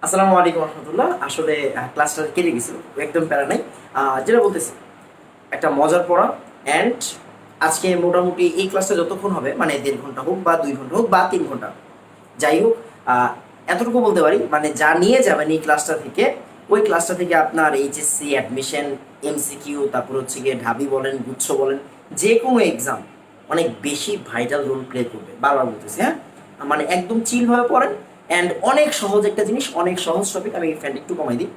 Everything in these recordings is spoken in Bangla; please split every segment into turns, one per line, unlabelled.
আসসালামু আলাইকুম রহমতুল্লাহ। আসলে ক্লাসটা কেটে গেছিল, একদম প্যারা নাই। যেটা বলতেছি, একটা মজার পড়া। অ্যান্ড আজকে মোটামুটি এই ক্লাসটা যতক্ষণ হবে, মানে 1.5 ঘন্টা হোক বা 2 ঘন্টা হোক বা 3 ঘন্টা, যাই হোক, এতটুকু বলতে পারি, মানে যা নিয়ে যাবেন এই ক্লাসটা থেকে, ওই ক্লাসটা থেকে আপনার এইচএসসি অ্যাডমিশন, এমসিকিউ, তারপর হচ্ছে গিয়ে ঢাবি বলেন, গুচ্ছ বলেন, যে কোনো এক্সাম অনেক বেশি ভাইটাল রোল প্লে করবে। বারবার বলতেছি, হ্যাঁ, মানে একদম চিল ভাবে পড়েন। অ্যান্ড অনেক সহজ একটা জিনিস, অনেক সহজ টপিক। আমি ফ্যান একটু কমাই দিই।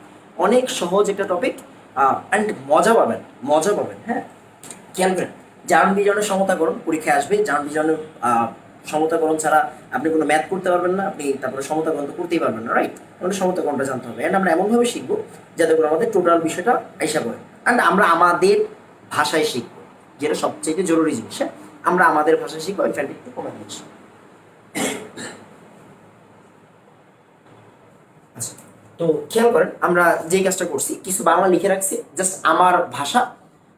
অনেক সহজ একটা টপিক, অ্যান্ড মজা পাবেন, মজা পাবেন। হ্যাঁ, খেয়াল করেন, জার্ন বিজনের সমতাকরণ পরীক্ষায় আসবে। জার্ন বিজনের সমতাকরণ ছাড়া আপনি কোনো ম্যাথ করতে পারবেন না, আপনি তারপরে সমতাকরণ তো করতেই পারবেন না, রাইট? আমাদের সমতাকরণটা জানতে হবে। অ্যান্ড আমরা এমনভাবে শিখবো যাতে করে আমাদের টোটাল বিষয়টা আইসা পড়ে। অ্যান্ড আমরা আমাদের ভাষায় শিখবো, যেটা সবচেয়ে জরুরি জিনিস। হ্যাঁ, আমরা আমাদের ভাষায় শিখবো। আমি ফ্যানটা একটু কমে দিচ্ছি। আচ্ছা, তো খেয়াল করেন, আমরা যে কাজটা করছি, কিছু বাংলা লিখে রাখছি, জাস্ট আমার ভাষা।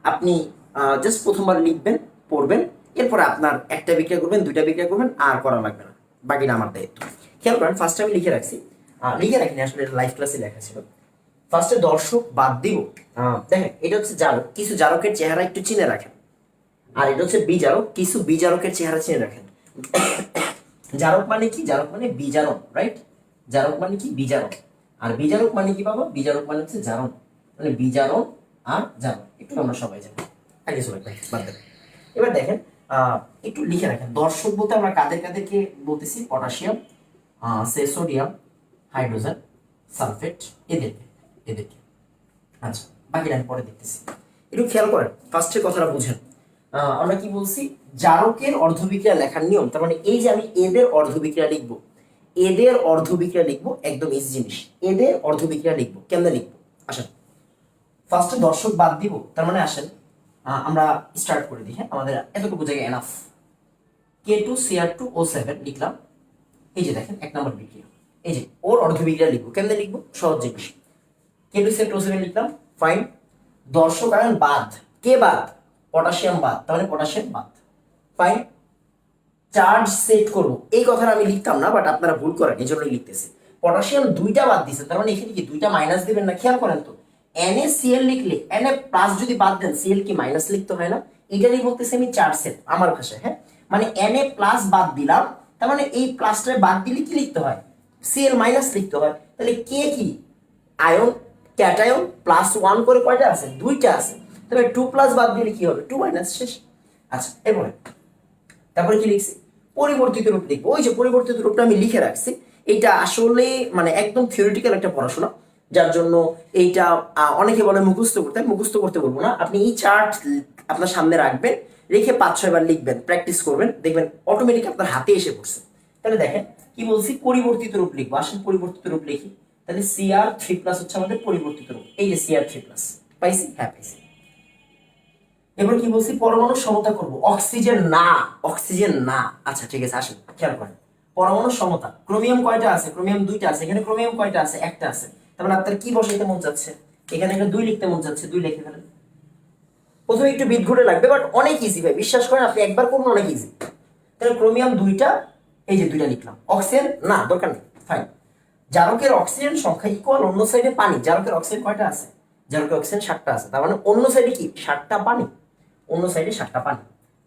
আপনি জাস্ট প্রথমবার লিখবেন, পড়বেন, এরপরে আপনার একটা বিক্রিয়া করবেন, দুইটা বিক্রিয়া করবেন, আর করা লাগবে না। বাকিটা আমার দায়িত্ব। খেয়াল করেন, ফার্স্টে আমি লিখে রাখছি, লিখে রাখিনি আসলে, লাইভ ক্লাসে লেখা ছিল। ফার্স্টে দর্শক বাদ দিব। দেখেন, এটা হচ্ছে জারক, কিছু জারকের চেহারা একটু চিনে রাখেন। আর এটা হচ্ছে বিজারক, কিছু বিজারকের চেহারা চিনে রাখেন। জারক মানে কি? জারক মানে বিজারক, রাইট? জারক মানে কি? বিজারক। আর বিজারক মানে কি বাবা? বিজারক মানে হচ্ছে জারণ, মানে বিজারণ আর জারণ। একটু আমরা সবাই জানি, আগে সবাই বাদ দেন। এবার দেখেন, একটু লিখে রাখেন, দর্শক বলতে আমরা কাদের কাদেরকে বলতেছি? পটাশিয়াম, সোডিয়াম, হাইড্রোজেন, সালফেট, এদেরকে, এদেরকে। আচ্ছা, বাকিটা আমি পরে দেখতেছি। একটু খেয়াল করেন, ফার্স্টের কথাটা বুঝেন। আমরা কি বলছি? জারকের অর্ধবিক্রিয়া লেখার নিয়ম, তার মানে এই যে আমি এদের অর্ধবিক্রিয়া লিখবো, এদের অর্ধবিক্রিয়া লিখবো, একদম ইজি জিনিস। এদের অর্ধবিক্রিয়া লিখবো, কেমনে লিখবো? আসেন, ফার্স্টে দর্শক বাদ দিব, তার মানে আসেন আমরা স্টার্ট করে দিই। হ্যাঁ, আমাদের এতটুকু জায়গায় এনাফ। K2Cr2O7 লিখলাম। এই যে দেখেন, 1 নম্বর বিক্রিয়া। এই যে ওর অর্ধবিক্রিয়া লিখবো, কেমনে লিখবো? সহজ জিনিস। K2Cr2O7 লিখলাম, ফাইন। দর্শক আয়ন বাদ, কে বাদ? পটাশিয়াম বাদ, তাহলে পটাশিয়াম বাদ, ফাইন। চার্জ সেট করব, এই কথাটা আমি লিখতাম না, বাট আপনারা ভুল করেন, এই জন্যই লিখতেছি। পটাশিয়াম দুইটা বাদ দিছে, তার মানে এখানে কি দুইটা মাইনাস দিবেন না? খেয়াল করেন তো, NaCl লিখলে Na প্লাস যদি বাদ দেন, Cl কি মাইনাস লিখতে হয় না? এটারই বলতেছি আমি চার্জ সেট, আমার ভাষায়। হ্যাঁ, মানে Na প্লাস বাদ দিলাম, তার মানে এই প্লাসটা বাদ দিলে কি লিখতে হয়? Cl মাইনাস লিখতে হয়। তাহলে কে কি? আয়ন, ক্যাটায়ন, +1 করে কয়টা আছে? দুইটা আছে। তবে 2 প্লাস বাদ দিলে কি হবে? 2 মাইনাস, শেষ। আচ্ছা, এরপরে তারপরে কি লিখছি? পরিবর্তিত রূপ লিখবো। ওই যে পরিবর্তিত রূপটা আমি লিখে রাখছি। এইটা আসলে মানে একদম থিওরিটিক্যাল একটা পড়াশোনা, যার জন্য এইটা অনেকে বলে মুখস্থ করতে। আমি মুখস্থ করতে বলবো না, আপনি এই চার্ট আপনার সামনে রাখবেন, রেখে 5-6 বার লিখবেন, প্র্যাকটিস করবেন, দেখবেন অটোমেটিক আপনার হাতে এসে পড়ছে। তাহলে দেখেন কি বলছি? পরিবর্তিত রূপ লিখবো। আসেন পরিবর্তিত রূপ লিখি। তাহলে Cr3+ হচ্ছে আমাদের পরিবর্তিত রূপ। এই যে Cr3+, পাইছি? হ্যাঁ, পাইছি। এবার কি বলছি? পরমাণু সমতা করব, অক্সিজেন না, অক্সিজেন না। আচ্ছা, ঠিক আছে, আসেন খেয়াল করেন, পরমাণু সমতা। ক্রোমিয়াম কয়টা আছে? ক্রোমিয়াম দুইটা আছে। এখানে ক্রোমিয়াম কয়টা আছে? একটা আছে। তার মানে আপনার কি বসাইতে মন যাচ্ছে? এখানে একটা 2 লিখতে মন যাচ্ছে, 2 লিখে ফেলেন। প্রথমে একটু বিদঘুটে লাগবে, বাট অনেক ইজি ভাই, বিশ্বাস করেন, আপনি একবার করুন, অনেক ইজি। তাহলে ক্রোমিয়াম দুইটা, এই যে 2টা লিখলাম। অক্সিজেন না, দরকার নেই, ফাইন। জারকের অক্সিজেন সংখ্যা ইকুয়াল অন্য সাইডে পানি। জারকের অক্সিজেন কয়টা আছে? জারকের অক্সিজেন 7টা আছে, তার মানে অন্য সাইডে কি 7টা পানি? অন্য সাইডে 7টা পানি।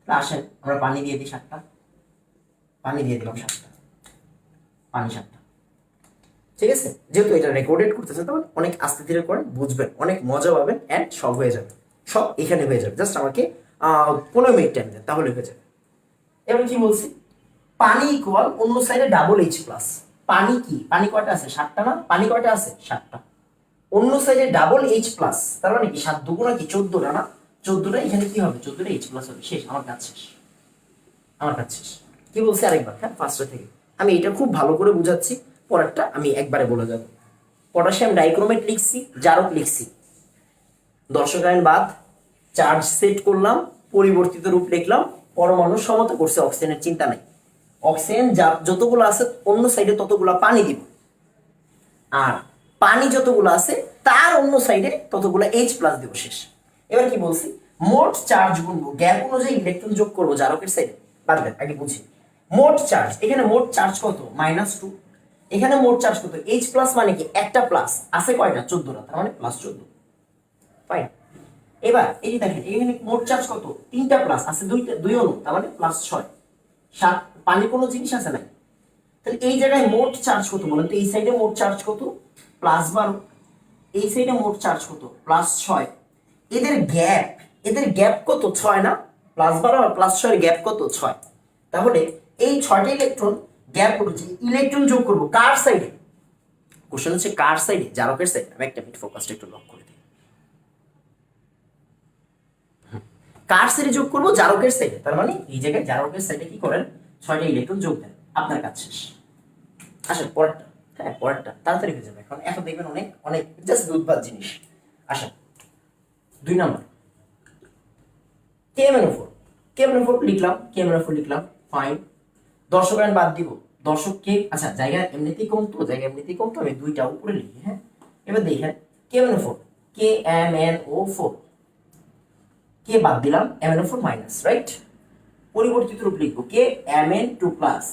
তাহলে আসেন আমরা পানি দিয়ে দিই 7টা, পানি দিয়ে দিলাম 7টা, পানি 7টা। ঠিক আছে, যেহেতু এটা রেকর্ডেড করতেছে, তখন অনেক আস্তে ধীরে করেন, বুঝবেন, অনেক মজা পাবেন, অ্যান্ড সব হয়ে যাবে। সব এখানে হয়ে যাবে, জাস্ট আমাকে 15 মিনিট টাইম দেন, তাহলে হয়ে যাবে। এবার কি বলছি? পানি ইকুয়াল অন্য সাইডে H+। পানি কি? পানি কয়টা আছে? 7টা না? পানি কয়টা আছে? 7টা। অন্য সাইডে H+, তার মানে কি 7 দুগুণা কি 14টা না? 14টা, এখানে কি হবে? 14টা H+ হবে, শেষ, আমার কাজ শেষ, আমার কাজ শেষ। কি বলছি আরেকবার? হ্যাঁ, ফার্স্টে থেকে আমি এটা খুব ভালো করে বুঝাচ্ছি, পরেরটা আমি একবারে বলে যাব। পটাশিয়াম ডাইক্রোমেট লিখছি, জারক লিখছি, দর্শক আয়ন বাদ, চার্জ সেট করলাম, পরিবর্তিত রূপ লিখলাম, পরমাণু সমতা করছে, অক্সিজেনের চিন্তা নাই। অক্সিজেন যতগুলো আছে অন্য সাইডে ততগুলো পানি দিব, আর পানি যতগুলো আছে তার অন্য সাইডে ততগুলো H+ দিব, শেষ। এবার কি বলছি? মোট চার্জ গুনবো, গ্যাপ অনুযায়ী ইলেকট্রন যোগ করবো জারকের সাইডে। পারবেন? আগে বুঝি। মোট চার্জ, এখানে মোট চার্জ কত? -2। এখানে মোট চার্জ কত, এইচ প্লাস মানে কি একটা প্লাস আছে কয়টা 14টা, তার মানে প্লাস 14। ফাইন। এবার এই যে দেখেন এখানে মোট চার্জ কত, তিনটা প্লাস আছে, দুই অণু, তার মানে প্লাস 6। 7 পানি কোনো জিনিস আছে না, তাহলে এই জায়গায় মোট চার্জ কত বলেন তো, এই সাইডে মোট চার্জ কত প্লাস 12, এই সাইডে মোট চার্জ কত প্লাস 6। এদের গ্যাপ কত 6 না, প্লাস 12 আর প্লাস 6 এর গ্যাপ কত 6। তাহলে এই 6টা ইলেকট্রন গ্যাপ করছে, ইলেকট্রন যোগ করব কার সাইডে, কোশ্চেন হচ্ছে কার সাইডে, জারকের সাইডে। আমি একটা মিনিট ফোকাসটা একটু লক করে দিই। কার সাইডে যোগ করব, জারকের সাইডে, তার মানে এই জায়গায় জারকের সাইডে কি করেন 6টা ইলেকট্রন যোগ দেন, আপনার কাজ শেষ। আসেন পরেরটা, হ্যাঁ পরেরটা তাড়াতাড়ি হয়ে যাবে, এখন এখন দেখবেন অনেক অনেক জাস্ট দুধভাত জিনিস। আসেন 2 নাম্বার KMnO4 লিখলাম ফাইন। দর্শক আয়ন বাদ দিব, দর্শক কে, আচ্ছা জায়গা এমনিতেই কম তো, আমি 2টা উপরে লিখি। হ্যাঁ এবার দেখেন KMnO4 কে বাদ দিলাম, MnO4 মাইনাস, রাইট। পরিবর্তিত রূপ লিখবো Mn2 প্লাস,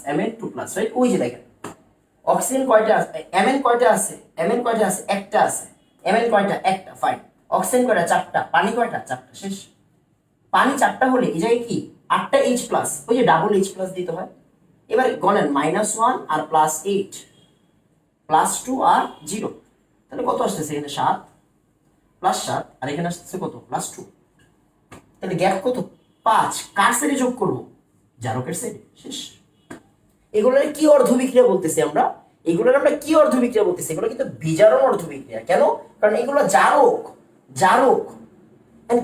রাইট। ওই যে দেখেন অক্সিজেন কয়টা আছে, Mn কয়টা আছে, একটা আছে। Mn কয়টা, একটা, ফাইন। অক্সিজেন কয়টা, 4টা। পানি কয়টা, 4টা, শেষ। পানি 4টা হলে এই জায়গায় কি 8টা H প্লাস, ওই যে ডাবল H প্লাস দিতে হয়। এবার গণেন -1 আর +8 +2 আর 0, তাহলে কত আসতেছে এখানে 7 +7, আর এখানে আসতেছে কত +2, তাহলে গ্যাপ কত 5। কার সাইডে যোগ করব, জারকের সাইডে, শেষ। এগুলোর কি অর্ধবিক্রিয়া বলতেছি আমরা, এগুলো কিন্তু বিজারণ অর্ধবিক্রিয়া। কেন, কারণ এগুলো জারক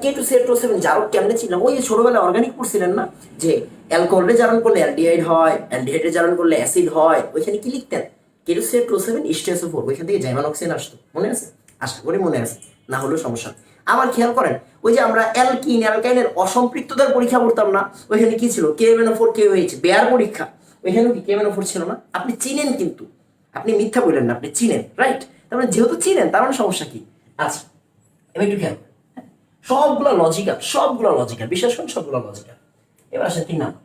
K2CH2O7 জারক কেমনে ছিলাম, ওই যে ছোটবেলায় অর্গানিক পড়ছিলেন না, যে অ্যালকোহলে জারণ করলে অ্যালডিহাইড হয়, অ্যালডিহাইডে জারণ করলে অ্যাসিড হয়, ওইখানে কি লিখতেন K2CH2O7 H2SO4, ওইখান থেকে জাইমান অক্সিজেন আসতো, মনে আছে, আশা করি মনে আছে, না হলেও সমস্যা। আবার খেয়াল করেন ওই যে আমরা অ্যালকাইনের অসম্পৃক্ততার পরীক্ষা করতাম না, ওইখানে কি ছিল KMnO4 KOH বেয়ার পরীক্ষা, ওইখানেও কি KMnO4 ছিল না। আপনি চিনেন, কিন্তু আপনি মিথ্যা বললেন না, আপনি চিনেন, রাইট। তার মানে যেহেতু চিনেন তার মানে সমস্যা কি। আচ্ছা এবার একটু খেয়াল, সবগুলো লজিক্যাল, বিশ্বাস করুন সবগুলো লজিক্যাল। এবার আসেন 3 নাম্বার,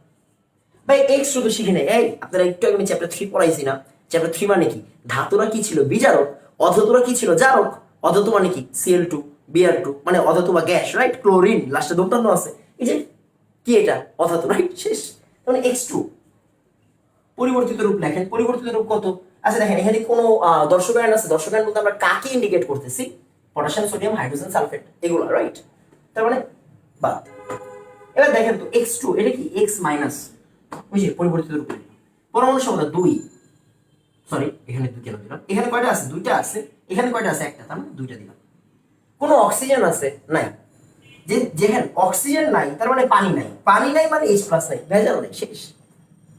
ভাই এক্স শুধু শিখে নেই, এই আপনারা একটু আগে চ্যাপ্টার 3 পড়াইছি না, চ্যাপ্টার 3 মানে কি, ধাতুরা কি ছিল বিজারক, অধাতুরা কি ছিল জারক। অধাতু মানে কি Cl2 Br2, মানে অধাতু বা গ্যাস, রাইট। ক্লোরিন লাস্টে দোটান্ন আছে, এই যে কি এটা অধাতু, রাইট, শেষ। তাহলে X2 পরিবর্তিত রূপ লেখেন, পরিবর্তিত রূপ কত। আচ্ছা দেখেন এখানে কোনো দর্শক আয়ন আছে, দর্শক আয়ন বলতে আমরা কাকে ইন্ডিকেট করতেছি, পটাশিয়াম সোডিয়াম হাইড্রোজেন সালফেট, এগুলো, রাইট। তার মানে বাদ। এবার দেখেন তো X2 এটা কি X মাইনাস, ওই যে পরিবর্তিত রূপ, পরমাণু সংখ্যা 2, সরি এখানে 2 কেন দিলাম, এখানে কয়টা আছে, 2টা আছে, এখানে কয়টা আছে, একটা, তার মানে 2টা দিলাম। কোনো অক্সিজেন আছে নাই, যেখানে অক্সিজেন নাই তার মানে পানি নাই মানে H প্লাস নাই, ভেজাল নাই, শেষ।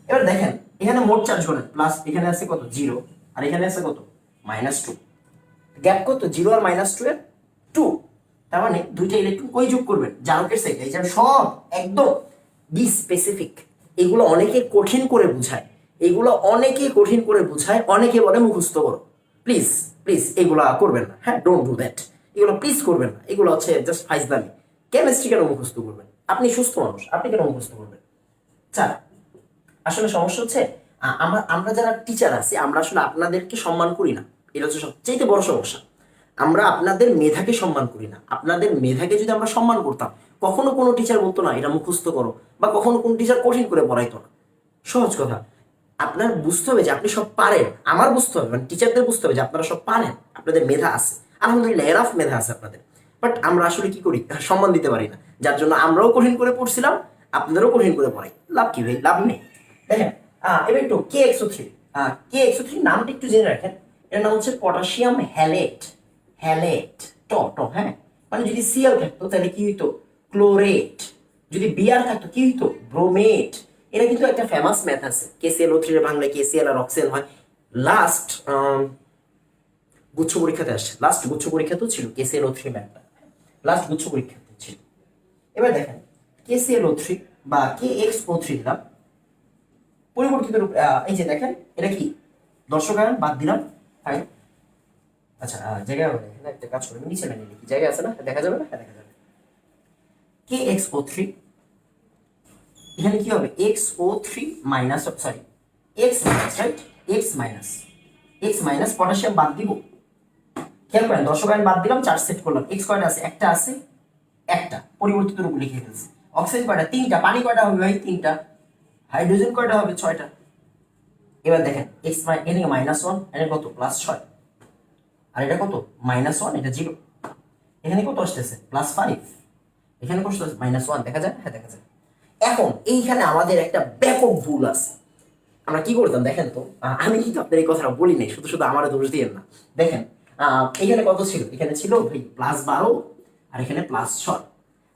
এবার দেখেন এখানে মোট চার্জ করেন প্লাস, এখানে আছে কত 0 আর এখানে আছে কত -2, গ্যাপ কত 0 আর -2 এর 2, তার মানে 2টা ইলেকট্রন কই যোগ করবেন, জারকের সাইডে। এই যে সব একদম বি স্পেসিফিক, এগুলো অনেকে কঠিন করে বোঝায়, অনেকে বলে মুখস্থ করো, প্লিজ এগুলা করবেন না, হ্যাঁ ডোন্ট ডু দ্যাট, এগুলো প্লিজ করবেন না, এগুলো হচ্ছে জাস্ট ফাইজলামি। কেমিস্ট্রি কেন মুখস্থ করবেন, আপনি সুস্থ মানুষ, আপনি কেন মুখস্থ করবেন। স্যার আসলে সমস্যা হচ্ছে আমরা যারা টিচার আছি আমরা আসলে আপনাদেরকে সম্মান করি না, এটা হচ্ছে সবচেয়ে বড় সমস্যা। আমরা আপনাদের মেধাকে সম্মান করি না, আপনাদের মেধাকে যদি আমরা সম্মান করতাম কখনো কোনো টিচার বলতো না এটা মুখস্থ করো, বা কখনো কোনো টিচার কঠিন করে পড়াইতো না। সহজ কথা, আপনার বুঝতে হবে যে আপনি সব পারেন, আমার বুঝতে হবে, মানে টিচারদের বুঝতে হবে যে আপনারা সব পারেন, আপনাদের মেধা আছে, আলহামদুলিল্লাহ এরাফ মেধা আছে আপনাদের, বাট আমরা আসলে কি করি, সম্মান দিতে পারি না, যার জন্য আমরাও কঠিন করে পড়ছিলাম, আপনাদেরও কঠিন করে পড়াই, লাভ কি ভাই, লাভ নেই। দেখেন এবার একটু KXO3 নামটা একটু জেনে রাখেন, এর নাম হচ্ছে পটাশিয়াম হ্যালেট, হ্যাঁ, মানে যদি Cl থাকতো তাহলে কি হইতো ক্লোরেট, যদি Br থাকতো কি হইতো ব্রোমেট। এটা কিন্তু একটা ফেমাস ম্যাথ আছে, KClO3 এর বাংলায় KCl আর অক্সিজেন হয়। লাস্ট গুচ্ছ পরীক্ষাতেও ছিল KClO3 ম্যাথটা, লাস্ট গুচ্ছ পরীক্ষাতে ছিল। এবার দেখেন KClO3 বা KXO3 দিলাম, পরিবর্তিত রূপ, এই যে দেখেন এটা কি দর্শক আয়ন বাদ দিলাম, ফাইন। আচ্ছা জায়গা এখানে একটা কাজ করবেন, নিচে লাইনে লিখি, জায়গা আছে না, দেখা যাবে না, দেখা যাবে। KXO3 এখানে কি হবে XO3 minus, sorry X minus, right, X minus x minus potassium বাদ দিব, খেয়াল করেন দর্শক আয়ন বাদ দিলাম, 4 সেট করলাম, এক্স কয়টা আছে, একটা আছে, একটা পরিবর্তিত রূপ লিখে ফেলছি। অক্সিজেন কয়টা, 3টা, পানি কয়টা হবে ভাই, 3টা, হাইড্রোজেন কয়টা হবে, 6টা। এবার দেখেন এক্স এনে -1, এনে কত +6, আর এটা কত -1, এটা 0, এখানে কত আসতেছে +5, এখানে কত আসছে -1, দেখা যায়, হ্যাঁ দেখা যায়। এখন এইখানে আমাদের একটা ব্যাপক ভুল আছে। আমরা কি করতাম দেখেন তো, আমি কিন্তু আপনার এই কথাটা বলি নাই, শুধু শুধু আমার দোষ দিয়েন না। দেখেন এখানে কত ছিল, এখানে ছিল ভাই +12, আর এখানে +6।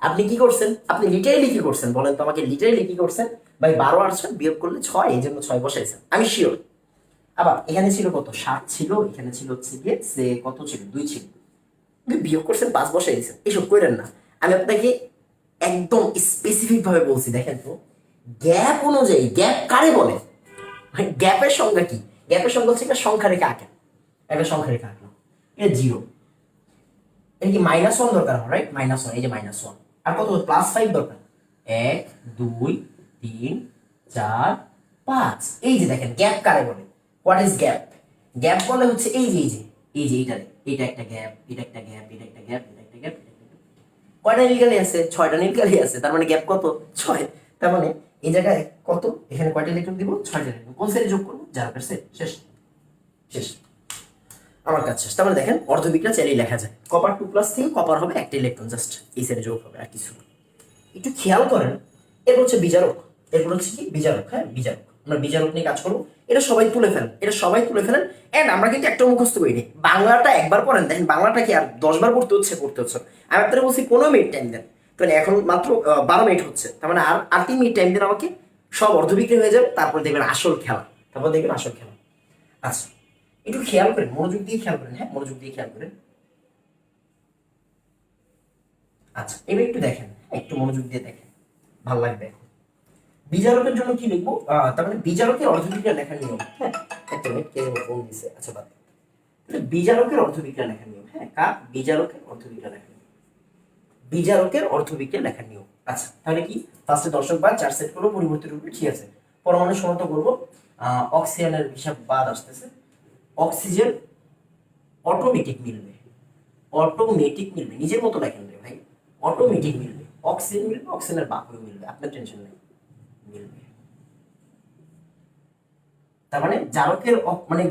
আপনি কি করছেন, আপনি লিটারেলি কি করছেন বলেন তো আমাকে, লিটারেলি কি করছেন ভাই, 12 আর 6 বিয়োগ করলে 6, এই জন্য 6 বসাইছেন, আমি শিওর। আবার এখানে ছিল কত 7 ছিল, এখানে ছিল হচ্ছে গিয়ে সে কত ছিল 2 ছিল, কিন্তু বিয়োগ করছেন 5 বসাই দিয়েছেন, এসব করেন না। আমি আপনাকে একদম স্পেসিফিক ভাবে বলছি, দেখেন তো গ্যাপ অনুযায়ী, গ্যাপ কারে বলে, গ্যাপের সংজ্ঞা কি, গ্যাপের সংজ্ঞা হচ্ছে একটা সংখ্যা রেখে আঁকেন, একটা সংখ্যা রেখে আঁকলাম, এটা 0, এটা কি -1 দরকার হয়, রাইট, -1, এই যে -1, আর কত +5 দরকার, 1 2 3 4 5, এই যে দেখেন গ্যাপ কারে বলে, হোয়াট ইজ গ্যাপ, গ্যাপ বলে হচ্ছে এই যে এইটা একটা গ্যাপ, এটা একটা গ্যাপ, এটা একটা গ্যাপ, এটা একটা গ্যাপ, কয়টা নীল কালি আছে, 6টা নীল কালি আছে, তার মানে গ্যাপ কত 6, তার মানে এই জায়গায় কত, এখানে কয়টা ইলেকট্রন দিব, 6টা ইলেকট্রন, কোন সেটে যোগ করবো, জারকের সেট, শেষ শেষ, আমার কাছে শেষ। তার মানে দেখেন অর্ধবিক্রিয়া চাইলেই লেখা যায়, কপার 2+ থেকে কপার হবে একটা ইলেকট্রন, জাস্ট এই সেটে যোগ হবে, আর কিছু না। একটু খেয়াল করেন, এরপর হচ্ছে বিজারক, এরপর হচ্ছে কি বিজারক, হ্যাঁ বিজারক, আমরা বিজারক নিয়ে কাজ করবো, এটা সবাই তুলে ফেলেন, এটা সবাই তুলে ফেলেন, এন্ড আমরা কিন্তু একটা মুখস্থ করিনি, বাংলাটা একবার পড়েন, দেখেন বাংলাটা কি আর 10 বার পড়তে হচ্ছে, আমি আপনাদের বলছি 15 মিনিট টাইম দেন, তাহলে এখন মাত্র 12 মিনিট হচ্ছে, তার মানে আর 3 মিনিট টাইম দেন আমাকে, সব অর্ধবিক্রিয়া হয়ে যাবে, তারপর দেখবেন আসল খেলা, তারপর দেখবেন আসল খেলা। আচ্ছা একটু খেয়াল করেন, মনোযোগ দিয়ে খেয়াল করেন, হ্যাঁ মনোযোগ দিয়ে খেয়াল করেন। আচ্ছা এবার একটু দেখেন, একটু মনোযোগ দিয়ে দেখেন, ভালো লাগবে। বিজারকের জন্য কি লিখবো, তার মানে বিজারকের অর্ধবিক্রিয়া লেখার নিয়ম, হ্যাঁ একটা মিনিট, কে ফোন দিছে, আচ্ছা বাদ, বিজারকের অর্ধবিক্রিয়া লেখার নিয়ম, হ্যাঁ কার, বিজারকের অর্ধবিক্রিয়া লেখার নিয়ম, বিজারকের অর্ধবিক্রিয়া লেখার নিয়ম। আচ্ছা তাহলে কি, ফার্স্টে দর্শক বাদ 4 সেট করবো পরিবর্তিত রূপে, ঠিক আছে, পরমাণু সমতা করবো, অক্সিজেনের হিসাব বাদ আসতেছে, অক্সিজেন অটোমেটিক মিলবে, অটোমেটিক মিলবে, নিজের মতো লেখেন রে ভাই, অটোমেটিক মিলবে, অক্সিজেন মিলবে, অক্সিজেনের বাকিও মিলবে, আপনার টেনশন নেই, মিলবে। তার মানে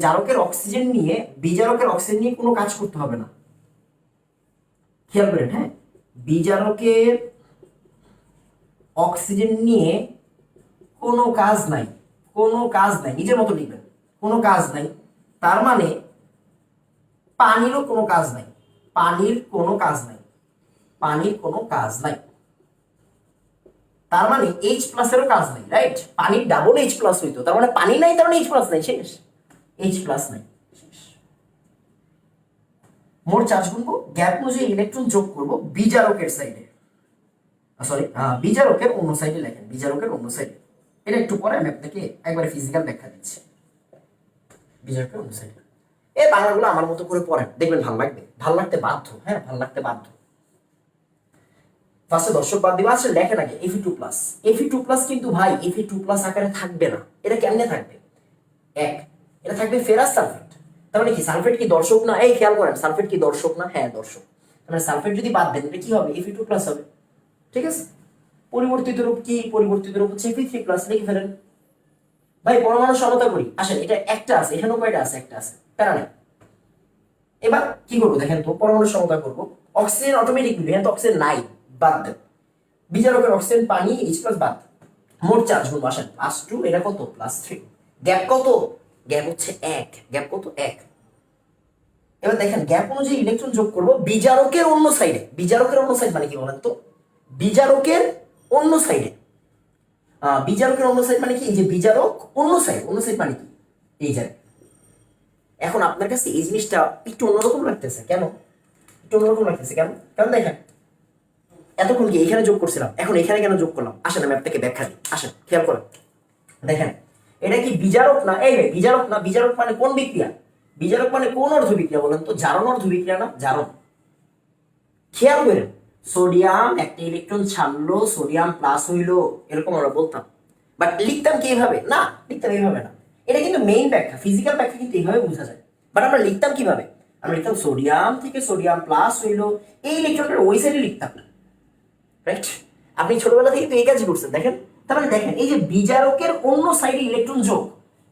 জারকের অক্সিজেন নিয়ে বিজারকের অক্সিজেন নিয়ে কোনো কাজ করতে হবে না, খেয়াল করেন, হ্যাঁ বিজারকের অক্সিজেন নিয়ে কোনো কাজ নাই, কোনো কাজ নাই, নিজের মতো লিখবেন, কোনো কাজ নাই, তার মানে পানিরও কোনো কাজ নাই, পানির কোনো কাজ নাই, পানির কোনো কাজ নাই, তার মানে H+ এরও কাজ নাই, রাইট, পানির ডাবল H+ হইতো, তার মানে পানি নাই, তার মানে H+ নাই, শেষ, H+ নাই, শেষ। মোট চার্জ গুনবো, গ্যাপ অনুযায়ী ইলেকট্রন যোগ করব বিজারকের সাইডে, সরি বিজারকের অন্য সাইডে লেখেন, বিজারকের অন্য সাইডে, এটা একটু পরে আমি আপনাকে একবারে ফিজিক্যাল ব্যাখ্যা দিচ্ছি, বিজারকের অন্য সাইডে। এই বাংলাগুলো আমার মতো করে পড়েন, দেখবেন ভালো লাগবে, ভালো লাগতে বাধ্য, হ্যাঁ ভালো লাগতে বাধ্য। ফার্স্টে দর্শক বাদ দিবা, আচ্ছা লেখেন আগে Fe2+, Fe2+ কিন্তু ভাই Fe2+ আকারে থাকবে না, এটা কেমনে থাকবে, এক, এটা থাকবে ফেরাস সালফেট, তার মানে কি সালফেট কি দর্শক না, এই খেয়াল করেন সালফেট কি দর্শক না, হ্যাঁ দর্শক, তার মানে সালফেট যদি বাদ দেন এটা কি হবে, Fe2+ হবে, ঠিক আছে। পরিবর্তিত রূপ কি, পরিবর্তিত রূপ হচ্ছে Fe3+, লিখে ফেলেন। ভাই পরমাণু সমতা করি, আসেন এটা একটা আছে, এখানেও কয়টা আছে, একটা আছে, প্যারা নাই। এবার কি করবো দেখেন তো, পরমাণু সমতা করবো, অক্সিজেন অটোমেটিক মিলবে, এখানে তো অক্সিজেন নাই, বাদ দেন, বিজারকের অক্সিজেন পানি H+ বাদ, মোট চার্জ গুণ আসেন +2, এটা কত +3, গ্যাপ কত, গ্যাপ হচ্ছে 1, গ্যাপ কত 1। এবার দেখেন গ্যাপ অনুযায়ী ইলেকট্রন যোগ করব বিজারকের অন্য সাইডে, বিজারকের অন্য সাইড মানে কি বলেন তো, বিজারকের অন্য সাইডে, বিজারকের অন্য সাইড মানে কি, এই যে বিজারক অন্য সাইড, অন্য সাইড মানে কি এই জায়গায়। এখন আপনার কাছে এই জিনিসটা একটু অন্যরকম লাগতেছে, কেন একটু অন্যরকম লাগতেছে, কেন, কারণ দেখেন এতক্ষণ কি এখানে যোগ করছিলাম, এখন এখানে কেন যোগ করলাম, আসেন আমি আপনাকে ব্যাখ্যা দিই, আসেন খেয়াল করেন, দেখেন এটা কি বিজারক না, এই বিজারক না, বিজারক মানে কোন বিক্রিয়া, বিজারক মানে কোন অর্ধ বিক্রিয়া বলেন তো, জারণ অর্ধ বিক্রিয়া না, জারণ। খেয়াল করেন সোডিয়াম একটা ইলেকট্রন ছাড়লো, সোডিয়াম প্লাস হইলো, এরকম আমরা বলতাম, বাট লিখতাম কি এইভাবে না, লিখতাম এইভাবে না, এটা কিন্তু মেইন ব্যাখ্যা, ফিজিক্যাল ব্যাখ্যা কিন্তু এইভাবে বোঝা যায়। বাট আমরা লিখতাম কিভাবে? আমরা লিখতাম সোডিয়াম থেকে সোডিয়াম প্লাস হইলো, এই ইলেকট্রনটা ওই সাইডে লিখতাম, রাইট? আপনি ছোটবেলা থেকে তো এই কাজই করছেন, দেখেন। তার মানে দেখেন, এই যে বিজারকের অন্য সাইডে ইলেকট্রন যোগ,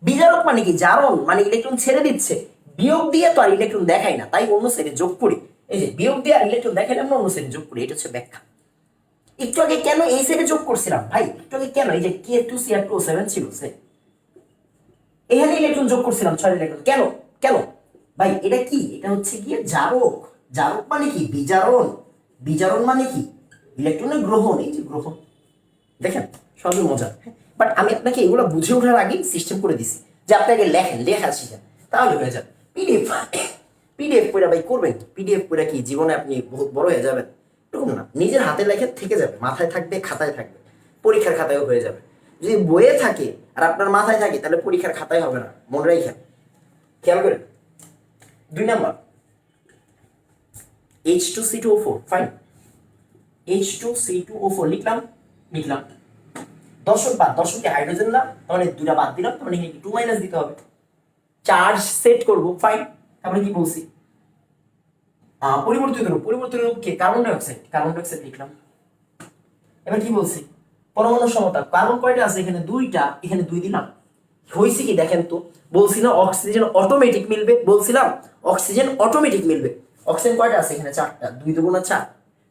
বিজারক মানে কি? জারণ মানে ইলেকট্রন ছেড়ে দিচ্ছে, বিয়োগ দিয়ে তো আর ইলেকট্রন দেখাই না, তাই অন্য সাইডে যোগ করি। এই যে বিয়োগ দিয়ে আর ইলেকট্রন দেখাইলে আমরা অন্য সাইডে যোগ করি, এটা হচ্ছে ব্যাখ্যা। একটু আগে কেন এই সাইডে যোগ করছিলাম ভাই? একটু আগে কেন এই যে K2Cr2O7 ছিল, এখানে ইলেকট্রন যোগ করছিলাম 6 ইলেকট্রন, কেন? কেন ভাই? এটা কি? এটা হচ্ছে গিয়ে জারক। জারক মানে কি? বিজারণ। বিজারণ মানে কি? ইলেকট্রনের গ্রহণ। এই যে গ্রহণ, দেখেন সবই মজা। বাট আমি আপনাকে এগুলো বুঝে ওঠার আগেই সিস্টেম করে দিছি যে আপনাকে লেখেন, লেখা শিখেন, তাহলে হয়ে যাবে। পিডিএফ পিডিএফ পড়া ভাই করবেন? পিডিএফ পড়া কি জীবনে আপনি বহুত বড় হয়ে যাবেন? এরকম না, নিজের হাতে লেখে থেকে যাবে, মাথায় থাকবে, খাতায় থাকবে, পরীক্ষার খাতায়ও হয়ে যাবে। যদি বইয়ে থাকে আর আপনার মাথায় থাকে তাহলে পরীক্ষার খাতায় হবে না, মনে রাখেন, খেয়াল করেন। 2 নাম্বার H2C2O4, ফাইন। H2C2O4 লিখলাম, লিখলাম। দর্শক বাদ, দর্শককে হাইড্রোজেন না, তাহলে দুটা বাদ দিলাম, তাহলে এখানে 2 মাইনাস দিতে হবে। চার্জ সেট করব, ফাইন। তারপরে কি বলছি? পরিবর্তিত রূপ, পরিবর্তিত রূপ কে? Carbon die oxide, carbon die oxide লিখলাম। এবার কি বলছি? পরমাণু সমতা, কার্বন কয়টা আছে? এখানে 2টা, এখানে 2 দিলাম। হয়েছে কি দেখেন তো, বলছি না অক্সিজেন অটোমেটিক মিলবে, বলছিলাম অক্সিজেন অটোমেটিক মিলবে। অক্সিজেন কয়টা আছে? এখানে 4টা, 2 দুগুণা 4,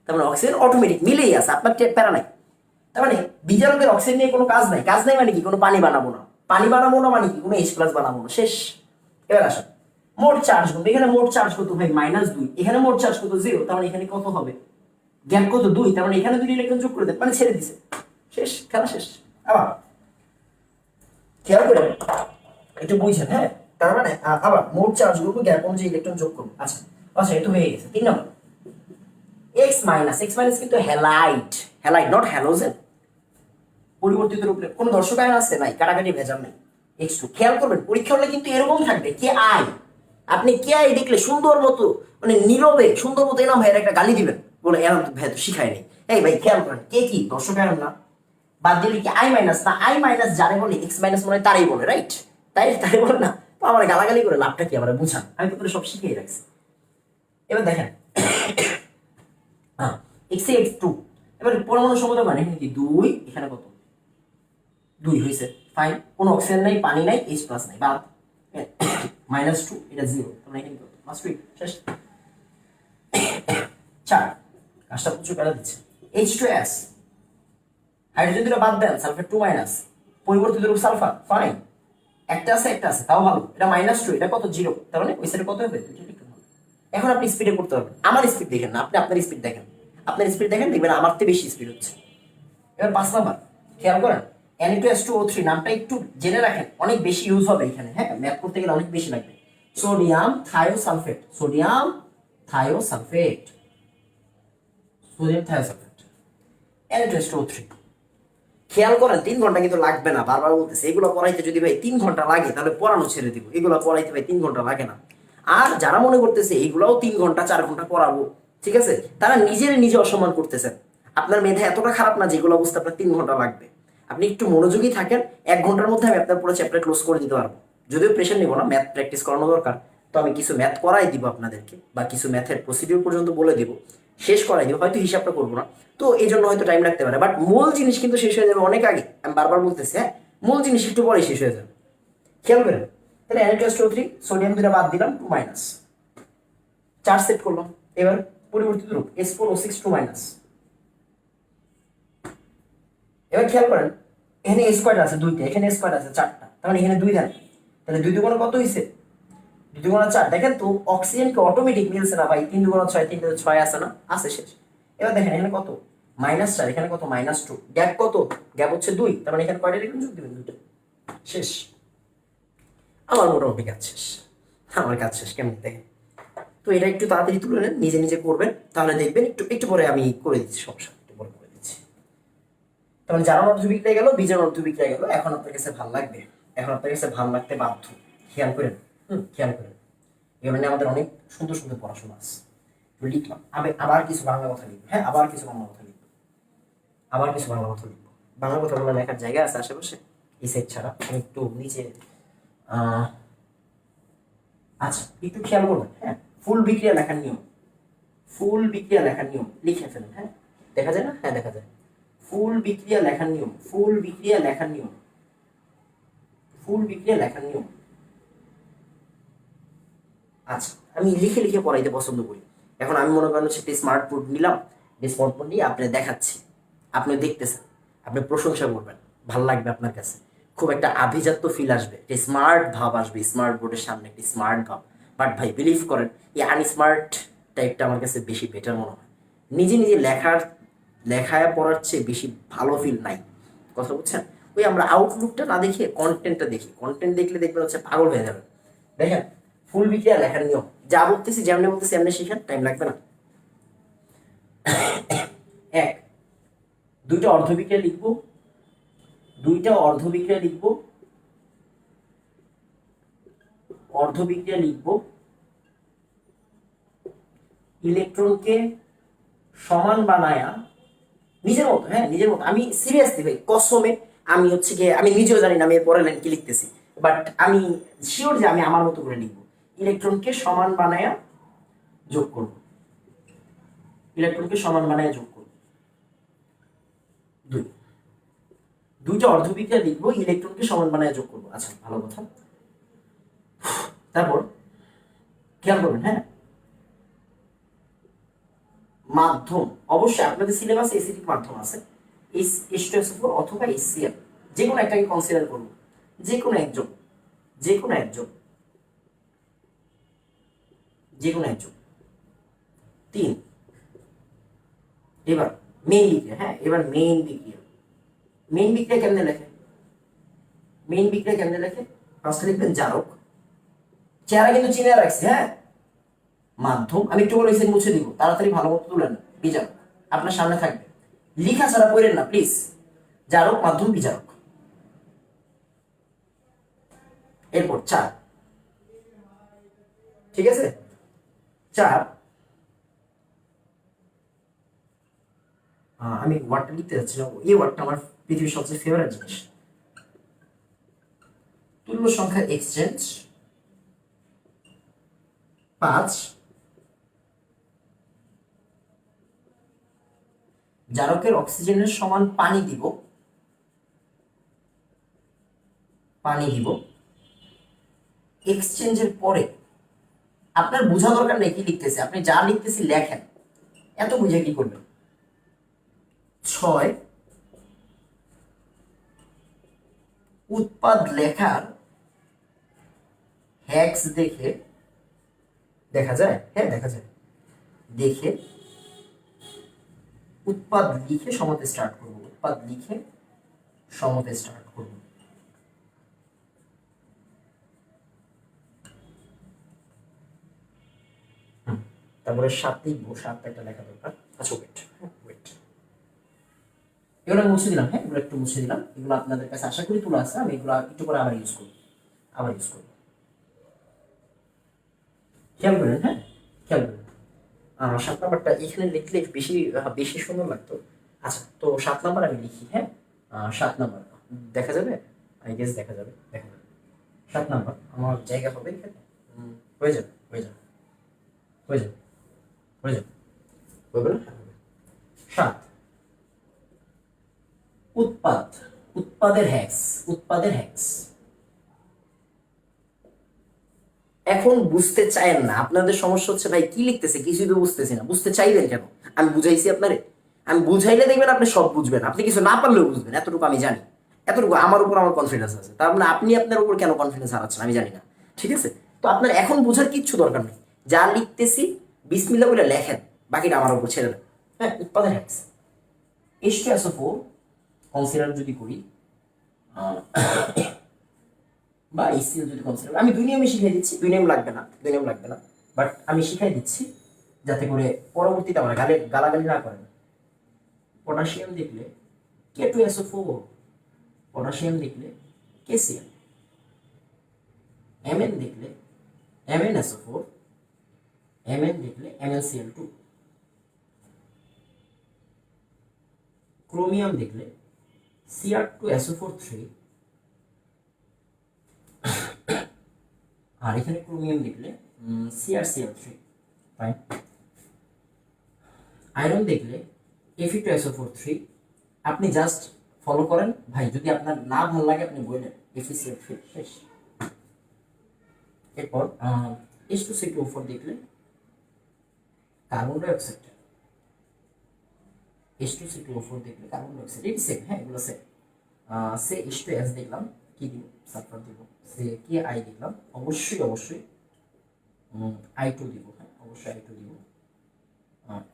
তার মানে অক্সিজেন অটোমেটিক মিলেই আছে, আপনার প্যারা নাই। তার মানে বিজারকের অক্সিজেন নিয়ে কোনো কাজ নাই। কাজ নাই মানে কি? কোনো পানি বানাবো না। পানি বানাবো না মানে কি? কোনো H+ বানাবো না, শেষ। এবার আসো, মোট চার্জ কত? এখানে মোট চার্জ কত ভাই? -2। এখানে মোট চার্জ কত? 0। তার মানে এখানে কত হবে? গ্যাপ কত? 2। তার মানে এখানে 2 ইলেকট্রন যোগ করে দেন, মানে ছেড়ে দিছে, শেষ, খেলা শেষ। আবার খেয়াল করে একটু বুঝছেন, হ্যাঁ? তার মানে আবার মোট চার্জ গ্রুপ গ্যাপ অনুযায়ী ইলেকট্রন যোগ করুন। আচ্ছা আচ্ছা, এটা হয়ে গেছে। 3 নম্বর X মাইনাস, X মাইনাস কিন্তু হ্যালাইড, হ্যালাইড নট হ্যালোজেন। পরিবর্তিত রূপে কোনো দর্শক আয়ন আছে? নাই, কাটাকাটি ভেজাল নাই। X2 খেয়াল করবেন, পরীক্ষা হলে কিন্তু এরকম থাকবে Ki। আপনি Ki দেখলে সুন্দর মতো, মানে নীরবে সুন্দর মতো এনাম ভাইয়ের একটা গালি দিবেন, বলে এনাম ভাই তো শিখায় নেই। এই ভাই খেয়াল করেন, কে কি দর্শক আয়ন না? বাদ দিলে কি I মাইনাস না? I মাইনাস যারে বলে X মাইনাস মনে হয় তারই বলে, রাইট? তাই বলে না তো, আমার গালাগালি করে লাভটা কি? আমরা বুঝান, আমি তো সব শিখিয়ে রাখছি। এবার দেখেন, হ্যাঁ, X2 এবার পরমাণু সমতা মানে এখানে কি 2, এখানে কত? 2 হয়েছে, ফাইন। কোনো অক্সিজেন নাই, পানি নাই, H+ নাই, বাদ। -2, এটা 0, তাহলে এখানে কত? +3, শেষ। 4, কাজটা প্রচুর প্যারা দিচ্ছে। H2S, হাইড্রোজেন দুটো বাদ দেন, সালফার 2-, পরিবর্তিত রূপ সালফার, ফাইন। একটা আছে, তাও ভালো। এটা -2, এটা কত? 0, তার মানে ওই সাইডে কত হবে? এখন আপনি স্পিডে করতে পারবেন। আমার স্পিড দেখেন না, আপনি আপনার স্পিড দেখেন, আপনার স্পিড দেখেন, দেখবেন আমার থেকে বেশি স্পিড হচ্ছে। এবার 5 নাম্বার খেয়াল করেন, Na2S2O3 নামটা একটু জেনে রাখেন, অনেক বেশি ইউজ হবে এখানে, হ্যাঁ? ম্যাথ করতে গেলে অনেক বেশি লাগবে। Sodium thiosulphate, sodium thiosulphate, sodium thiosulphate, Na2S2O3। খেয়াল করেন 3 ঘন্টা কিন্তু লাগবে না, বারবার বলতেছে। এগুলো পড়াইতে যদি ভাই 3 ঘন্টা লাগে তাহলে পড়ানো ছেড়ে দিব। এগুলো পড়াইতে ভাই 3 ঘন্টা লাগে না। আর যারা মনে করতেছে এইগুলাও 3 ঘন্টা 4 ঘন্টা পড়াবো, ঠিক আছে, তারা নিজে অসম্মান করতেছেন। আপনার মেধা এতটা খারাপ না যেগুলো বুঝতে আপনার 3 ঘন্টা লাগবে। আপনি একটু মনোযোগী থাকেন, 1 ঘন্টার মধ্যে আমি আপনার পুরো চ্যাপ্টার ক্লোজ করে দিতে পারবো। যদিও প্রেশার নিব না, ম্যাথ প্র্যাকটিস করানো দরকার, তো আমি কিছু ম্যাথ করাই দিব আপনাদেরকে, বা কিছু ম্যাথের প্রসিডিউর পর্যন্ত বলে দিব, শেষ করাই দিব। হয়তো হিসাবটা করবো না, তো এই জন্য হয়তো টাইম লাগতে পারে, বাট মূল জিনিস কিন্তু শেষ হয়ে যাবে অনেক আগে। আমি বারবার বলতেছি, হ্যাঁ, মূল জিনিস একটু পরে শেষ হয়ে যাবে, খেয়াল করেন। তাহলে Na2S2O3, সোডিয়াম 2 বাদ দিলাম, 2-, চার্জ সেট করলাম। এবার পরিবর্তিত রূপ S4O6, 2-। এবার খেয়াল করেন, এখানে S² আছে 2টা, এখানে S² আছে 4টা, তার মানে এখানে 2 দেন, তাহলে 2 দুগুণ কত হইছে? 2 দুগুণ 4। দেখেন তো অক্সিজেন কি অটোমেটিক মিলছে না ভাই? 3 দুগুণ 6, 3 6 আছে না? আছে, শেষ। এবার দেখেন এখানে কত? -4, এখানে কত? -2, গ্যাপ কত? গ্যাপ হচ্ছে 2, তার মানে এখানে কয়টা ইলেকট্রন যোগ দিবেন? 2টা, শেষ। আমার মোটামুটি কাজ শেষ, আমার কাজ শেষ। কেমন দেখেন তো? এটা একটু তাড়াতাড়ি তুলে নেন, নিজে করবেন, তাহলে দেখবেন একটু পরে আমি করে দিচ্ছি, সমস্যা একটু পরে করে দিচ্ছি। তাহলে জারণ অর্ধবিক্রিয়া গেল, বিজারণ অর্ধবিক্রিয়া গেল। এখন আপনার কাছে ভালো লাগবে, এখন আপনার কাছে ভালো লাগতে বাধ্য। খেয়াল করেন, খেয়াল করেন, এগুলো নিয়ে আমাদের অনেক সুন্দর সুন্দর পড়াশোনা আছে। লিখলাম, আমি আবার কিছু বাংলা কথা লিখবো, হ্যাঁ, আবার কিছু বাংলা কথা লিখবো, আবার কিছু বাংলা কথা লিখবো। বাংলা কথা বলে লেখার জায়গা আছে আশেপাশে, এই সাইড ছাড়া আমি একটু নিচে আচ্ছা একটু খেয়াল করবেন, হ্যাঁ ফুল বিক্রিয়া লেখার নিয়ম, ফুল বিক্রিয়া লেখার নিয়ম লিখে ফেলেন। হ্যাঁ দেখা যায় না, হ্যাঁ দেখা যায়। ফুল বিক্রিয়া লেখার নিয়ম, ফুল বিক্রিয়া লেখার নিয়ম, ফুল বিক্রিয়া লেখার নিয়ম। আচ্ছা আমি লিখে লিখে পড়াইতে পছন্দ করি। এখন আমি মনে করেন হচ্ছে স্মার্ট বোর্ড নিলাম, স্মার্ট বোর্ড নিয়ে আপনি দেখাচ্ছি, আপনি দেখতেছেন, আপনি প্রশংসা করবেন, ভাল লাগবে আপনার কাছে, খুব একটা আভিজাত্য ফিল আসবে, একটা স্মার্ট ভাব আসবে স্মার্ট বোর্ডের সামনে, একটা স্মার্ট ভাব। বাট ভাই বিলিভ করেন এই আনস্মার্ট টাইপটা আমার কাছে বেশি বেটার মনে হয়। নিজে নিজে লেখায় পড়ার চেয়ে বেশি ভালো ফিল নাই, কথা বুঝছেন? ওই আমরা আউটলুকটা না দেখে কন্টেন্টটা দেখি, কন্টেন্ট দেখলে দেখবেন হচ্ছে পাগল হয়ে যাবে। দেখেন ফুল বিক্রিয়া লেখার নিয়ম, যা বলতেছি যেমনি বলতেছি এমনি শিখেন, টাইম লাগবে না। এক, দুইটা অর্ধবিক্রিয়া লিখবো, দুইটা অর্ধবিক্রিয়া লিখবো, অর্ধবিক্রিয়া লিখবো, ইলেকট্রনকে সমান বানায়া নিজের মতো, হ্যাঁ নিজের মতো, আমি সিরিয়াসলি ভাই কসমে আমি হচ্ছে গিয়ে আমি নিজেও জানি না আমি পরের লাইন কি লিখতেছি, বাট আমি শিওর যে আমি আমার মতো করে লিখবো। ইলেকট্রনকে সমান বানায়া যোগ করব, ইলেকট্রনকে সমান বানায়া যোগ করব। দুই, দুইটা অর্ধবিক্রিয়া লিখবো, ইলেকট্রনকে সমান বানায় যোগ করবো। আচ্ছা ভালো কথা। তারপর খেয়াল করবেন, হ্যাঁ মাধ্যম, অবশ্যই আপনাদের সিলেবাসে এসিডিক মাধ্যম আছে, H2SO4 অথবা HCl, যে কোনো একটাকে কনসিডার করব, যে কোনো একজন, যে কোনো একজন, যে কোনো একজন। তিন, এবার মেইন বিক্রিয়া, হ্যাঁ এবার মেইন বিক্রিয়া, মেইন বিক্রিয়া কেমনে লেখে, মেইন বিক্রিয়া কেমনে লেখে? ফার্স্টে লিখবেন জারক, চেহারা কিন্তু চিনে রাখছি, হ্যাঁ মাধ্যম, আমি একটু বলে মুছে দিব, তাড়াতাড়ি ভালো মতো তুলেন, বিজারক আপনার সামনে থাকবে, লিখা ছাড়া পড়েন না প্লিজ, জারক মাধ্যম বিজারক। এরপর চার, ঠিক আছে চার, আমি ওয়ার্ডটা লিখতে যাচ্ছি না, এই ওয়ার্ডটা আমার পৃথিবীর সবচেয়ে ফেভারিট জিনিস, তুল্য সংখ্যা এক্সচেঞ্জ। পাঁচ, জারকের অক্সিজেনের সমান পানি দিব, পানি দিব, এক্সচেঞ্জের পরে আপনার বোঝা দরকার নেই কি লিখতেছে, আপনি যা লিখতেছি লেখেন, এত বুঝে কি করবেন। ছয়, উৎপাদ লেখার হ্যাক্স দেখে, দেখা যায়, হ্যাঁ দেখা যায়, দেখে উৎপাদ লিখে সমাতে স্টার্ট করব, উৎপাদ লিখে সমাতে স্টার্ট করব। তারপরে সাত লিখবো, সাতটা একটা লেখা দরকার। আচ্ছা ওয়েট, ওয়েট, এগুলো মুছে দিলাম, হ্যাঁ এগুলো একটু মুছে দিলাম, এগুলো আপনাদের কাছে আশা করি তোলা আছে, আমি এগুলো একটু পরে আবার ইউজ করবো, আবার ইউজ করবো, খেয়াল করেন, হ্যাঁ খেয়াল করেন। সাত নাম্বারটা এখানে লিখলে বেশি বেশি সুন্দর লাগতো। আচ্ছা তো সাত নাম্বার আমি লিখি, হ্যাঁ সাত নাম্বার দেখা যাবে, আই গেস দেখা যাবে, দেখা যাবে। সাত নাম্বার আমার জায়গা হবে এখানে, হয়ে যাবে, হয়ে যাবে, হয়ে যাবে, হয়ে যাবে, হবে না? সাত, উৎপাদ, উৎপাদের হ্যাক্স, উৎপাদের হ্যাক্স। এখন বুঝতে চাইেন না, আপনাদের সমস্যা হচ্ছে ভাই কি লিখতেছে কিছুই তো বুঝতেছি না, বুঝতে চাইবেন কেন? আমি বুঝাইছি আপনারে, আমি বুঝাইলে দেখবেন আপনি সব বুঝবেন, আপনি কিছু না পারলেও বুঝবেন, এতটুকু আমি জানি, এতটুকু আমার উপর আমার কনফিডেন্স আছে, তার মানে আপনি আপনার উপর কেন কনফিডেন্স হারাচ্ছেন আমি জানি না, ঠিক আছে? তো আপনার এখন বোঝার কিচ্ছু দরকার নেই, যা লিখতেছি বিসমিল্লাহ বলে লেখেন, বাকিটা আমার উপর ছেড়ে দেন। হ্যাঁ উৎপাদন হ্যাক্স, H2SO4 কনসিডার যদি করি, বা HCl যদি কনসিডার, আমি দুই নিয়মে শিখাই দিচ্ছি, দুই নিয়ম লাগবে না, দুই নিয়ম লাগবে না, বাট আমি শিখাই দিচ্ছি যাতে করে পরবর্তীতে আমরা গালাগালি না করেন। পটাশিয়াম দেখলে K2SO4, পটাশিয়াম দেখলে KCl, Mn দেখলে MnSO4, Mn দেখলে MnCl2, ক্রোমিয়াম দেখলে Cr2SO4 3, আর এখানে ক্রোমিয়াম দেখলে CrCl3, ফাইন। আয়রন দেখলে Fe2SO4 3। আপনি জাস্ট ফলো করেন ভাই, যদি আপনার না ভালো লাগে আপনি বললেন FeCl3, শেষ। এরপর H2C2O4 দেখলে কার্বন ডাইঅক্সাইড, H2C2O4 দেখলে কার্বন ডাইঅক্সাইড, এটি সেম, হ্যাঁ এগুলো সেম। সে H2S দেখলাম, কি দিব, সালফার দিব। সে কি আই দেখলাম, অবশ্যই I2 দিব, হ্যাঁ অবশ্যই I2 দিব।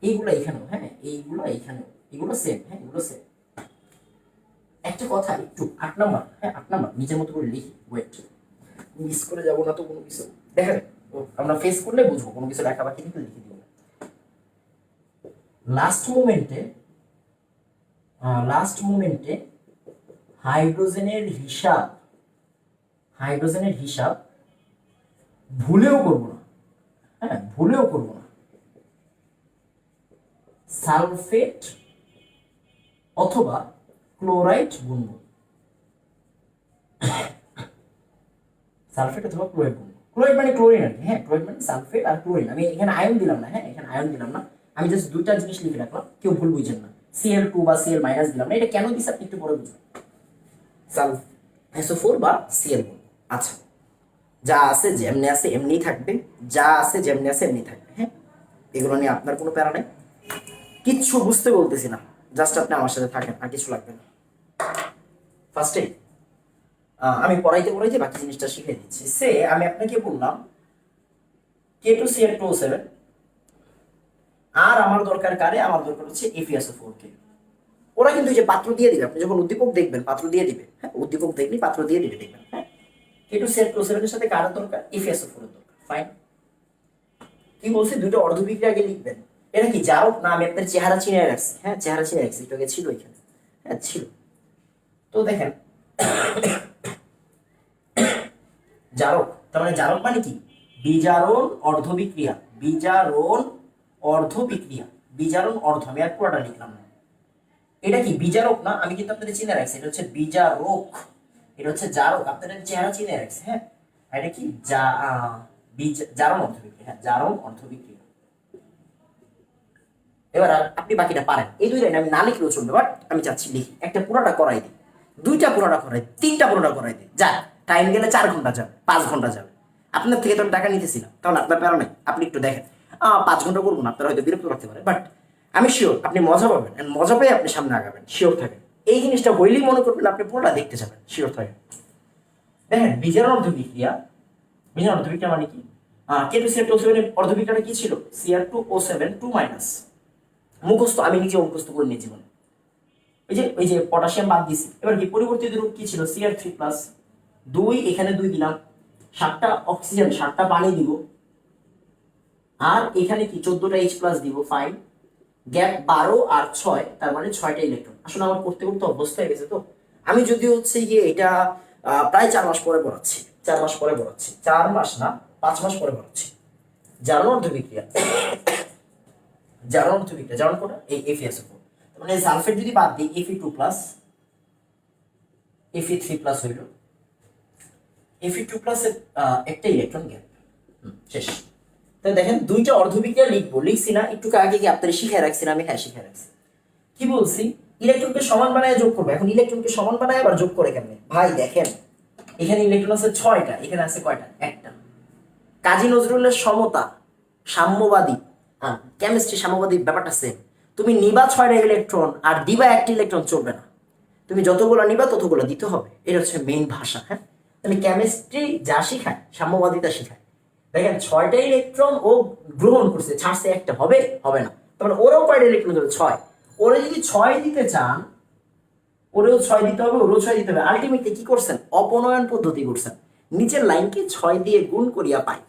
এইগুলো এখানেও, হ্যাঁ এইগুলো এখানেও, এগুলো সেম, হ্যাঁ এগুলো সেম। একটা কথা একটু 8 নাম্বার, হ্যাঁ 8 নাম্বার নিজের মতো করে লিখি, ওয়েট মিস করে যাবো না তো কোনো কিছু, দেখেন আমরা ফেস করলে বুঝবো, কোনো কিছু লেখা বাকি লিখে দিব। লাস্ট মোমেন্টে হাইড্রোজেনের হিসাব ভুলেও করব না, হ্যাঁ ভুলেও করব না। সালফেট অথবা ক্লোরাইড গুনবো, সালফেট অথবা ক্লোরাইড গুনবো। ক্লোরাইড মানে ক্লোরিন আর কি, হ্যাঁ ক্লোরাইড মানে সালফেট আর ক্লোরিন। আমি এখানে আয়ন দিলাম না, হ্যাঁ এখানে আয়ন দিলাম না, আমি জাস্ট দুইটা জিনিস লিখে রাখলাম, কেউ ভুল বুঝেন না। Cl2 বা Cl মাইনাস দিলাম না, এটা কেন দিছি আপনি একটু পরে বুঝবেন। SO4 বা Cl গুনবো। আচ্ছা, যা আছে যেমনি আছে এমনিই থাকবে, যা আছে যেমনি আছে এমনি থাকবে, হ্যাঁ এগুলো নিয়ে আপনার কোনো প্যারা নেই, কিচ্ছু বুঝতে বলতেছি না, জাস্ট আপনি আমার সাথে থাকেন, আর কিছু লাগবে না। ফার্স্টে আমি পড়াইতে বাকি জিনিসটা শিখে দিচ্ছি। সে আমি আপনাকে বললাম K2Cl2O7, আর আমার দরকার কারে, আমার দরকার হচ্ছে FeSO4 কে। ওরা কিন্তু এই যে পাত্র দিয়ে দিবে, আপনি যখন উদ্দীপক দেখবেন পাত্র দিয়ে দিবে, হ্যাঁ উদ্দীপক দেখলে পাত্র দিয়ে দিবে, দেখবেন হ্যাঁ K2Cl2O7 এর সাথে কার দরকার, FeSO4 এর দরকার, ফাইন। কি বলছি, দুটো অর্ধবিক্রিয়া আগে লিখবেন। এটা কি জারক না, আমি আপনার চেহারা চিনে রাখছি, হ্যাঁ চেহারা চিনে রাখছি, একটু আগে ছিল এখানে, হ্যাঁ ছিল। তো দেখেন জারক, তার মানে জারক মানে কি, বিজারণ অর্ধবিক্রিয়া, বিজারণ অর্ধ, আমি আর পুরোটা লিখলাম না। এটা কি বিজারক না, আমি কিন্তু আপনাদের চিনে রাখছি, এটা হচ্ছে বিজারক, এটা হচ্ছে জারক, আপনাদের চেহারা চিনে রাখছি, হ্যাঁ। এটা কি জারণ অর্ধবিক্রিয়া, হ্যাঁ জারণ অর্ধবিক্রিয়া। এবার আপনি বাকিটা পারেন, এই দুই লাইন আমি না লিখলেও চলবে, বাট আমি চাচ্ছি লিখি, একটা পুরোটা করাই দিই, দুইটা পুরোটা করাই, তিনটা পুরোটা করাই দিই, যা টাইম গেলে 4 ঘন্টা যাবে, 5 ঘন্টা যাবে। আপনার থেকে তো আমি টাকা নিতেছিলাম, তাহলে আপনার প্যারা নাই, আপনি একটু দেখেন। 5 ঘন্টা করবো না, আপনারা হয়তো বিরক্ত করতে পারে, বাট আমি শিওর আপনি মজা পাবেন, মজা পেয়ে আপনি সামনে আগাবেন, শিওর থাকেন। এই জিনিসটা হইলেই মনে করবেন আপনি পুরোটা দেখতে যাবেন, শিওর থাকেন। দেখেন বিজারণ অর্ধবিক্রিয়া মানে কি, K2Cl2O7 এর অর্ধবিক্রিয়াটা কি ছিল, Cr2O7 2 মাইনাস, মুখস্থ আমি নিজে মুখস্থ করে নিয়েছি জীবনে। ওই যে পটাশিয়াম বাদ দিছি, এবার কি পরিবর্তিত রূপ কি ছিল, Cr3 প্লাস 2, এখানে 2 দিলাম, 7টা অক্সিজেন 7টা পানি দিব, আর এখানে কি 14টা H প্লাস দিব, ফাইন। গ্যাপ 12 আর 6, তার মানে 6টা ইলেকট্রন। আসলে আমার করতে অভ্যস্ত হয়ে গেছে, তো আমি যদি হচ্ছে গিয়ে এটা প্রায় 4 মাস পরে পড়াচ্ছি, 4 মাস পরে পড়াচ্ছি, 4 মাস না 5 মাস পরে পড়াচ্ছি। জারণ অর্ধবিক্রিয়া, জারণ কোটা এই FeSO4, মানে সালফেট যদি বাদ দিই Fe2 প্লাস Fe3 প্লাস হইল, Fe2 প্লাস একটা ইলেকট্রন গ্যাপ, শেষ। তাহলে দেখেন দুইটা অর্ধবিক্রিয়া লিখছি না, একটু আগে কি আপনাদের শিখে রাখছি না আমি, হ্যাঁ শিখে রাখছি। কি বলছি, ইলেকট্রনকে সমান বানায় যোগ করবে। এখন ইলেকট্রনকে সমান বানায় আবার যোগ করে কেমনে ভাই, দেখেন এখানে ইলেকট্রন আছে 6টা, এখানে আছে কয়টা, একটা। কাজী নজরুলের সমতা, সাম্যবাদী, কেমিস্ট্রি সাম্যবাদী ব্যাপারটা সেম। তুমি নিবা 6টা ইলেকট্রন আর দিবা 1টা ইলেকট্রন, চলবে না। তুমি যতগুলো নিবা ততগুলো দিতে হবে, এটা হচ্ছে মেইন ভাষা, হ্যাঁ। তাহলে কেমিস্ট্রি যা শিখায় সাম্যবাদিতা শিখায়। দেখেন 6টা ইলেকট্রন ও গ্রহণ করছে, ছাড়ছে একটা, হবে না। তারপরে ওরাও কয়টা ইলেকট্রন ধরে 6, ওরা যদি 6 দিতে চান ওরেও 6 দিতে হবে, ওরেও 6 দিতে হবে। আলটিমেটলি কি করছেন, অপনয়ন পদ্ধতি করছেন, নিচের লাইনকে 6 দিয়ে গুণ করিয়া পাই,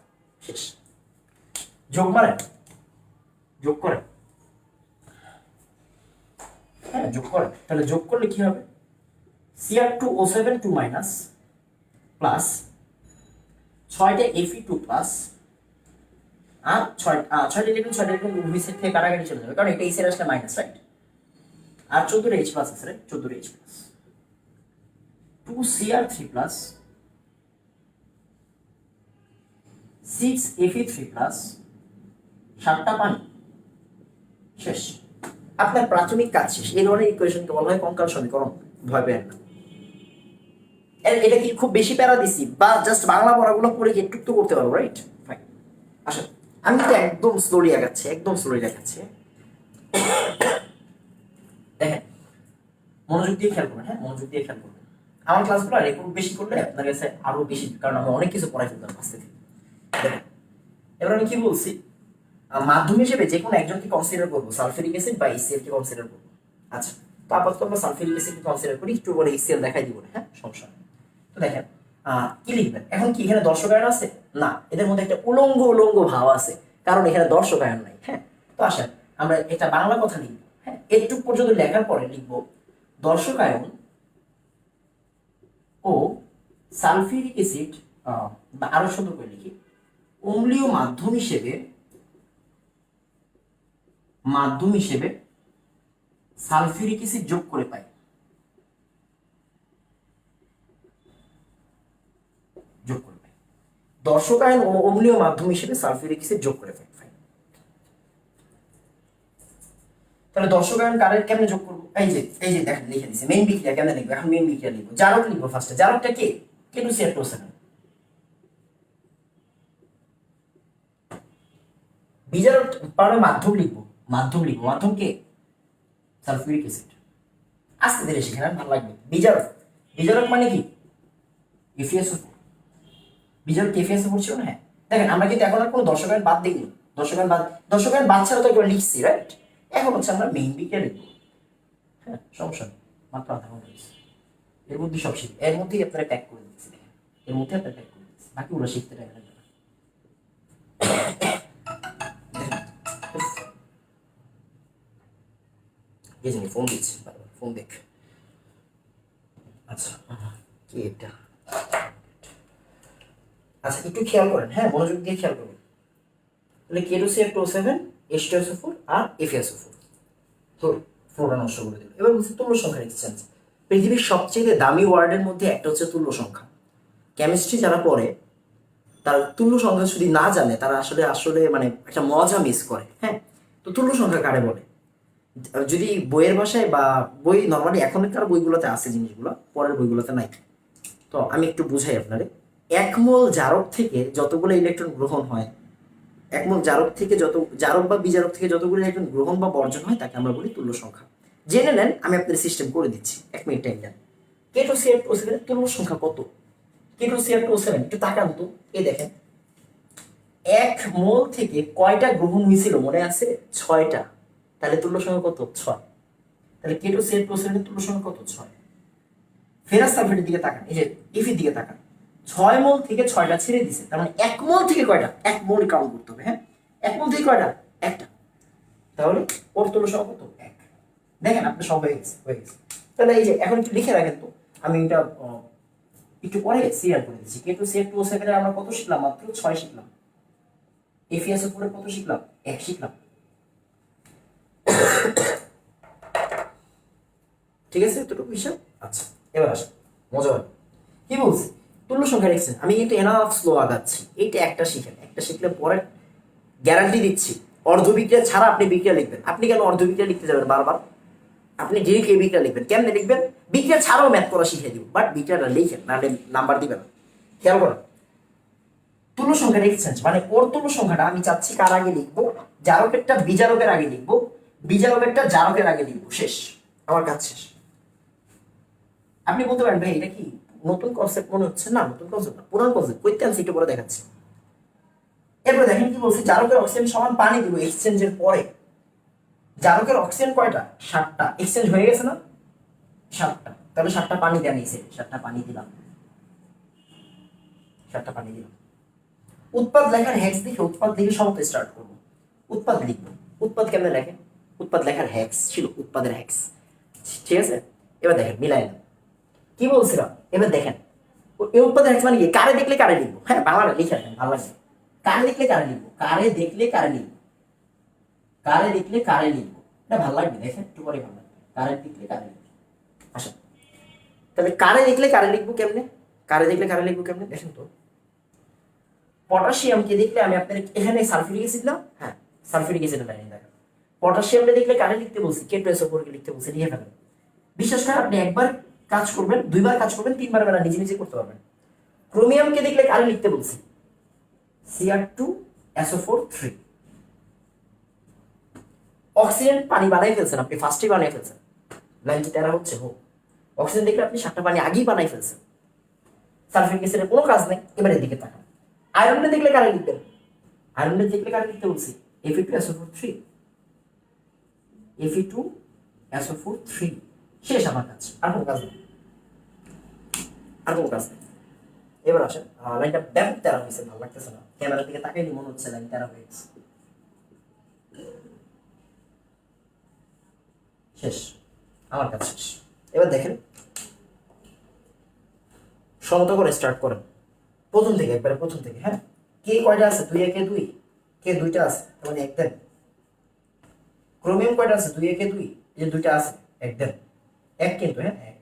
শেষ। যোগ করেন, হ্যাঁ যোগ করেন। তাহলে যোগ করলে কি হবে, Cr2O7 2 মাইনাস প্লাস 6টা Fe2 প্লাস, আর 6টা ইলেকট্রন সেট থেকে কাটাকাটি চলে যাবে, কারণ এটা এই সাইডে আসলে মাইনাস, রাইট। আর 14টা H প্লাস আছে, রাইট, 14টা H plus 2Cr3 plus 6Fe3 plus 7টা পানি শেষ। আপনার প্রাথমিক কাজ শেষ। এই ধরনের ইকুয়েশনকে বলা হয় কঙ্কাল সমীকরণ, ভয় পেন না। এটা কি খুব বেশি প্যারা দিছি, বা জাস্ট বাংলা পড়াগুলো পড়ে কি একটু করতে পারবো, রাইট? ফাইন। আসলে আমি কিন্তু একদম স্লোলি আগাচ্ছি, একদম স্লোলি দেখাচ্ছি। দেখেন, মনোযোগ দিয়ে খেয়াল করবেন, হ্যাঁ মনোযোগ দিয়ে খেয়াল করবেন। আমার ক্লাসগুলো রেকর্ড বেশি করলে আপনার কাছে আরো বেশি, কারণ আমি অনেক কিছু পড়াই ফেলতাম কাছ থেকে। দেখেন, এবার আমি কি বলছি, মাধ্যম হিসেবে যে কোনো একজনকে কনসিডার করবো, সালফিউরিক অ্যাসিড বা HCl কে কনসিডার করবো। আচ্ছা, তো আপাতত আমরা সালফিউরিক অ্যাসিড কে কনসিডার করি, একটু পরে HCl দেখাই দিব, হ্যাঁ সমস্যা নেই। তো দেখেন, কি লিখবেন এখন? কি এখানে দর্শকায়ন আছে? না, এদের মধ্যে একটা উলঙ্গ উলঙ্গ ভাব আছে, কারণ এখানে দর্শকায়ন নাই। হ্যাঁ, তো আসেন আমরা এটা বাংলা কথা লিখবো। হ্যাঁ, একটু পর্যন্ত লেখার পরে লিখবো দর্শকায়ন ও সালফিউরিক অ্যাসিড, বা আরো সুন্দর করে লিখি, অম্লীয় মাধ্যম হিসেবে সালফিউরিক অ্যাসিড যোগ করে পাই। দর্শকায়ন ও অম্লীয় মাধ্যম হিসেবে সালফিউরিক অ্যাসিড যোগ করে পাই। তাহলে দর্শকায়ন কারের কেমনে যোগ করবো? এই যে দেখেন লিখে দিছে মেইন বিক্রিয়া কেমনে লিখবো। এখন মেইন বিক্রিয়া লিখবো, জারক লিখবো ফার্স্টে। জারকটা কে? K2Cl2O7। বিজারক পরে মাধ্যম লিখবো, মাধ্যম কে? Sulphuric acid. আস্তে ধীরে শিখে নেন, ভালো লাগবে। বিজারক মানে কি? FeSO4। বিজারক FeSO4 ছিল না? হ্যাঁ, দেখেন আমরা কিন্তু এখন আর কোনো দর্শকায়ন বাদ দিইনি। দর্শকায়ন বাদ ছাড়া তো একবার লিখছি, রাইট? এখন হচ্ছে আমরা মেইন বিক্রিয়া লিখবো। হ্যাঁ, সমস্যা নেই, মাত্র আধা ঘন্টা হয়েছে। এর মধ্যে সব শিখবে, এর মধ্যেই আপনারা ট্যাগ করে দিচ্ছি। দেখেন, এর মধ্যে আপনারা ট্যাগ করে দিচ্ছি, বাকি ওরা শিখতে টাইম লাগবে না। এই জন্য ফোন দিচ্ছি, ফোন দেখ। আচ্ছা, কি এটা? আচ্ছা, একটু খেয়াল করেন, হ্যাঁ মনোযোগ দিয়ে খেয়াল করুন। তাহলে K2Cl2O7, H2SO4 আর FeSO4। তো ফ্লোটা নষ্ট করে দিল। এবার বলছি তুল্য সংখ্যা এক্সচেঞ্জ। পৃথিবীর সবচেয়ে দামি ওয়ার্ডের মধ্যে একটা হচ্ছে তুল্য সংখ্যা। কেমিস্ট্রি যারা পড়ে তারা তুল্য সংখ্যা যদি না জানে, তারা আসলে আসলে মানে একটা মজা মিস করে। হ্যাঁ, তো তুল্য সংখ্যা কারে বলে? যদি বইয়ের ভাষায় বা বই নর্মালি এখনকার বইগুলোতে আছে জিনিসগুলো, পরের বইগুলোতে নাই। তো আমি একটু বুঝাই আপনারে। এক মোল জারক থেকে যতগুলো ইলেকট্রন গ্রহণ হয়, এক মোল জারক থেকে জারক বা বিজারক থেকে যতগুলো ইলেকট্রন গ্রহণ বা বর্জন হয়, তাকে আমরা বলি তুল্য সংখ্যা। জেনে নেন, আমি আপনাদের সিস্টেম করে দিচ্ছি, 1 মিনিট টাইম দেন। K2Cl2O7 এর তুল্য সংখ্যা কত? K2Cl2O7 একটু তাকান তো, এই দেখেন, এক মোল থেকে কয়টা গ্রহণ হয়েছিল মনে আছে? 6টা। তাহলে তুল্য সংখ্যা কত? 6। তাহলে K2Cl2O7 এর তুল্য সংখ্যা কত? 6। ফেরাস সালফেটের দিকে তাকান, এই যে Fe দিকে তাকান, 6 মোল থেকে 6টা ছেড়ে দিছে, তার মানে 1 মোল থেকে কয়টা? 1 মোল কাউন্ট করতে হবে। হ্যাঁ, 1 মোল থেকে কয়টা? একটা। তাহলে ওর তুল্য সংখ্যা কত? 1। দেখেন আপনি সব হয়ে গেছে। তাহলে এই যে এখন একটু লিখে রাখেন তো, আমি এটা একটু পরে সিরিয়াল করে দিচ্ছি। K2Cl2O7 এর আমরা কত শিখলাম? মাত্র 6 শিখলাম। FeSO4 এর কত শিখলাম? 1 শিখলাম। ঠিক আছে, এতটুকু হিসাব। আচ্ছা, এবার আসেন, মজা হয়। কি বলছি? তুল্য সংখ্যা লিখছেন, আমি কিন্তু এনাফ স্লো আগাচ্ছি। এইটা একটা শিখেন, একটা শিখলে পরে গ্যারান্টি দিচ্ছি অর্ধবিক্রিয়া ছাড়া আপনি বিক্রিয়া লিখবেন। আপনি কেন অর্ধবিক্রিয়া লিখতে যাবেন বারবার? আপনি ডিরেক্ট এই বিক্রিয়া লিখবেন। কেমনে লিখবেন? বিক্রিয়া ছাড়াও ম্যাথ করা শিখিয়ে দিব, বাট বিক্রিয়াটা লিখেন, নাহলে নাম্বার দিবেন। খেয়াল করেন, তুল্য সংখ্যা এক্সচেঞ্জ মানে ওর তুল্য সংখ্যাটা আমি চাচ্ছি কার আগে লিখবো? জারকেরটা বিজারকের আগে লিখবো, বিজারকেরটা জারকের আগে লিখবো। শেষ, আমার কাজ শেষ। আপনি বলতে পারেন ভাই এটা কি নতুন কনসেপ্ট মনে হচ্ছে? না, নতুন কনসেপ্ট না, পুরান কনসেপ্ট। কইতে আনছি একটু পরে দেখাচ্ছি। এরপরে দেখেন কি বলছি, জারকের অক্সিজেন সমান পানি দিব এক্সচেঞ্জের পরে। জারকের অক্সিজেন কয়টা? 7টা। এক্সচেঞ্জ হয়ে গেছে না? 7টা। তাহলে 7টা পানি দেন, এই 7টা পানি দিলাম, 7টা পানি দিলাম। উৎপাদ লেখার হ্যাক্স দেখে উৎপাদ লিখে সমস্ত স্টার্ট করবো। উৎপাদ লিখবো। উৎপাদ কেমনে লেখে? উৎপাদ লেখার হ্যাক্স ছিল, উৎপাদের হ্যাক্স। ঠিক আছে, এবার দেখেন মিলাই না কি বলছিলাম। এবার দেখেন এই উৎপাদের হ্যাক্স মানে কি? কারে দেখলে কারে লিখবো। হ্যাঁ, বাংলাটা লিখে রাখেন, ভালো লাগবে। কারে দেখলে কারে লিখবো, কারে দেখলে কারে লিখবো, কারে দেখলে কারে লিখবো। এটা ভালো লাগবে, দেখেন একটু পরে ভালো লাগবে। কারে দেখলে কারে লিখবো। আচ্ছা, তাহলে কারে দেখলে কারে লিখবো কেমনে? কারে দেখলে কারে লিখবো কেমনে দেখেন তো। পটাশিয়ামকে দেখলে আমি আপনার এখানে সালফিউরিক অ্যাসিড না, হ্যাঁ সালফিউরিক অ্যাসিডের লাইনে দেখেন। পটাশিয়ামটা দেখলে কারে লিখতে বলছি, K2SO4 কে লিখতে বলছি, লিখে ফেলেন। বিশেষ করে আপনি একবার কাজ করবেন, দুইবার কাজ করবেন, তিনবার বেলা নিজে নিজে করতে পারবেন। ক্রোমিয়ামকে দেখলে কারে লিখতে বলছি, Cr2SO4 3। অক্সিজেন পানি বানাই ফেলছেন আপনি, ফার্স্টে বানিয়ে ফেলছেন, লাইন কি তেরা হচ্ছে হোক। অক্সিজেন দেখলে আপনি 7টা পানি আগেই বানাই ফেলছেন, সালফিউরিক অ্যাসিডের কোনো কাজ নেই। এবারে দিকে তাকান, আয়রনটা দেখলে কারে লিখবেন, আয়রনটা দেখলে কারে লিখতে বলছি, Fe2SO4 3, Fe2SO4 3। শেষ আমার কাজ, আর কোনো কাজ নেই, আর কোনো কাজ নেই। এবার আসেন, লাইনটা ব্যাপক তেরা হয়েছে, ভালো লাগতেছে না, ক্যামেরার দিকে তাকাইলে মনে হচ্ছে লাইন তেরা হয়ে গেছে। শেষ, আমার কাজ শেষ। এবার দেখেন, সমতা করে স্টার্ট করেন প্রথম থেকে, একবারে প্রথম থেকে। হ্যাঁ, কে কয়টা আছে, 2 একে 2, কে 2টা আছে, মানে এক দেন। ক্রোমিয়াম কয়টা আছে, 2 একে 2, এই যে 2টা আছে, এক দেন, এক কিন্তু, হ্যাঁ এক।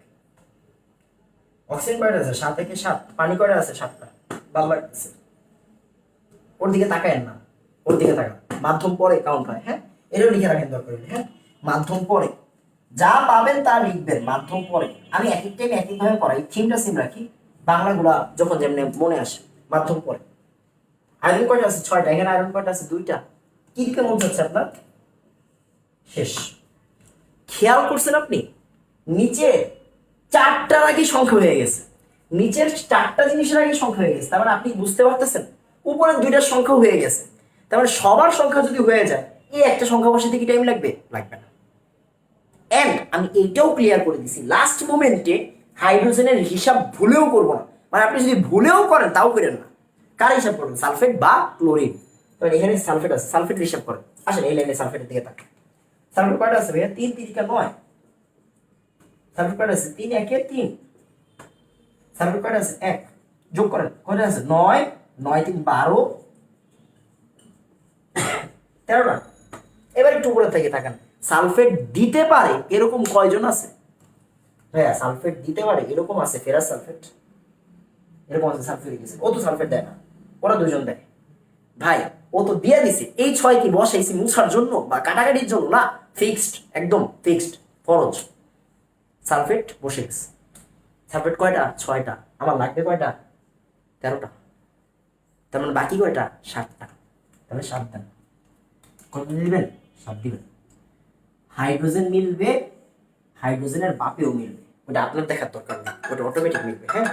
অক্সিজেন কয়টা আছে, 7 একে 7, পানি কয়টা আছে, 7টা। ভালো লাগতেছে, ওর দিকে তাকায়েন না, ওর দিকে তাকান, মাধ্যম পরে কাউন্ট হয়। হ্যাঁ, এটাও লিখে রাখেন দরকার হলে। হ্যাঁ, মাধ্যম পরে যা পাবেন তা লিখবেন, মাধ্যম পরে। আমি এক এক টাইমে এক একভাবে পড়াই, থিমটা সেম রাখি, বাংলাগুলা যখন যেমনি মনে আসে। মাধ্যম পরে আয়রন কয়টা আছে, 6টা, এখানে আয়রন কয়টা আছে, 2টা। কি দিকে মন যাচ্ছে আপনার, শেষ। খেয়াল করছেন আপনি, নিচে 4টার আগে সংখ্যা হয়ে গেছে, নিচের 4টা জিনিসের আগে সংখ্যা হয়ে গেছে, তার মানে আপনি বুঝতে পারতেছেন উপরে 2টার সংখ্যা হয়ে গেছে। তার মানে সবার সংখ্যা যদি হয়ে যায়, এই একটা সংখ্যা বসাতে কি টাইম লাগবে, লাগবে না। এন্ড আমি এইটাও ক্লিয়ার করে দিছি, লাস্ট মোমেন্টে হাইড্রোজেনের হিসাব ভুলেও করবো না। মানে আপনি যদি ভুলেও করেন তাও করেন না, কার হিসাব করবেন, সালফেট বা ক্লোরিন। তবে এখানে সালফেট আছে, সালফেটের হিসাব করেন। আসেন এই লাইনে সালফেটের দিকে তাকান, সালফেট কয়টা আছে ভাইয়া, 3 3 9। সালফেট কয়টা আছে, 3 একে 3। সালফেট কয়টা আছে, 1, যোগ করেন, কয়টা আছে, 9 9 3 12, 13টা। এবার একটু উপরে থেকে তাকান, সালফেট দিতে পারে এরকম কয়জন আছে ভাইয়া, সালফেট দিতে পারে এরকম আছে, ফেরাস সালফেট এরকম আছে, সালফিউরিক অ্যাসিড। ও তো সালফেট দেয় না, ওরা দুজন দেয় ভাই, ও তো দিয়ে দিছে। এই 6 কি বসাইছি মুছার জন্য বা কাটাকাটির জন্য না, ফিক্সড, একদম ফিক্সড, ফরজ। সালফেট বসে গেছে। সালফেট কয়টা, 6টা, আমার লাগবে কয়টা, 13টা। তার মানে বাকি কয়টা, 7টা। তাহলে 7 দেন, কত দিবেন, 7 দিবেন। হাইড্রোজেন মিলবে, হাইড্রোজেনের বাপেও মিলবে, ওটা আপনার দেখার দরকার নেই, ওটা অটোমেটিক মিলবে। হ্যাঁ,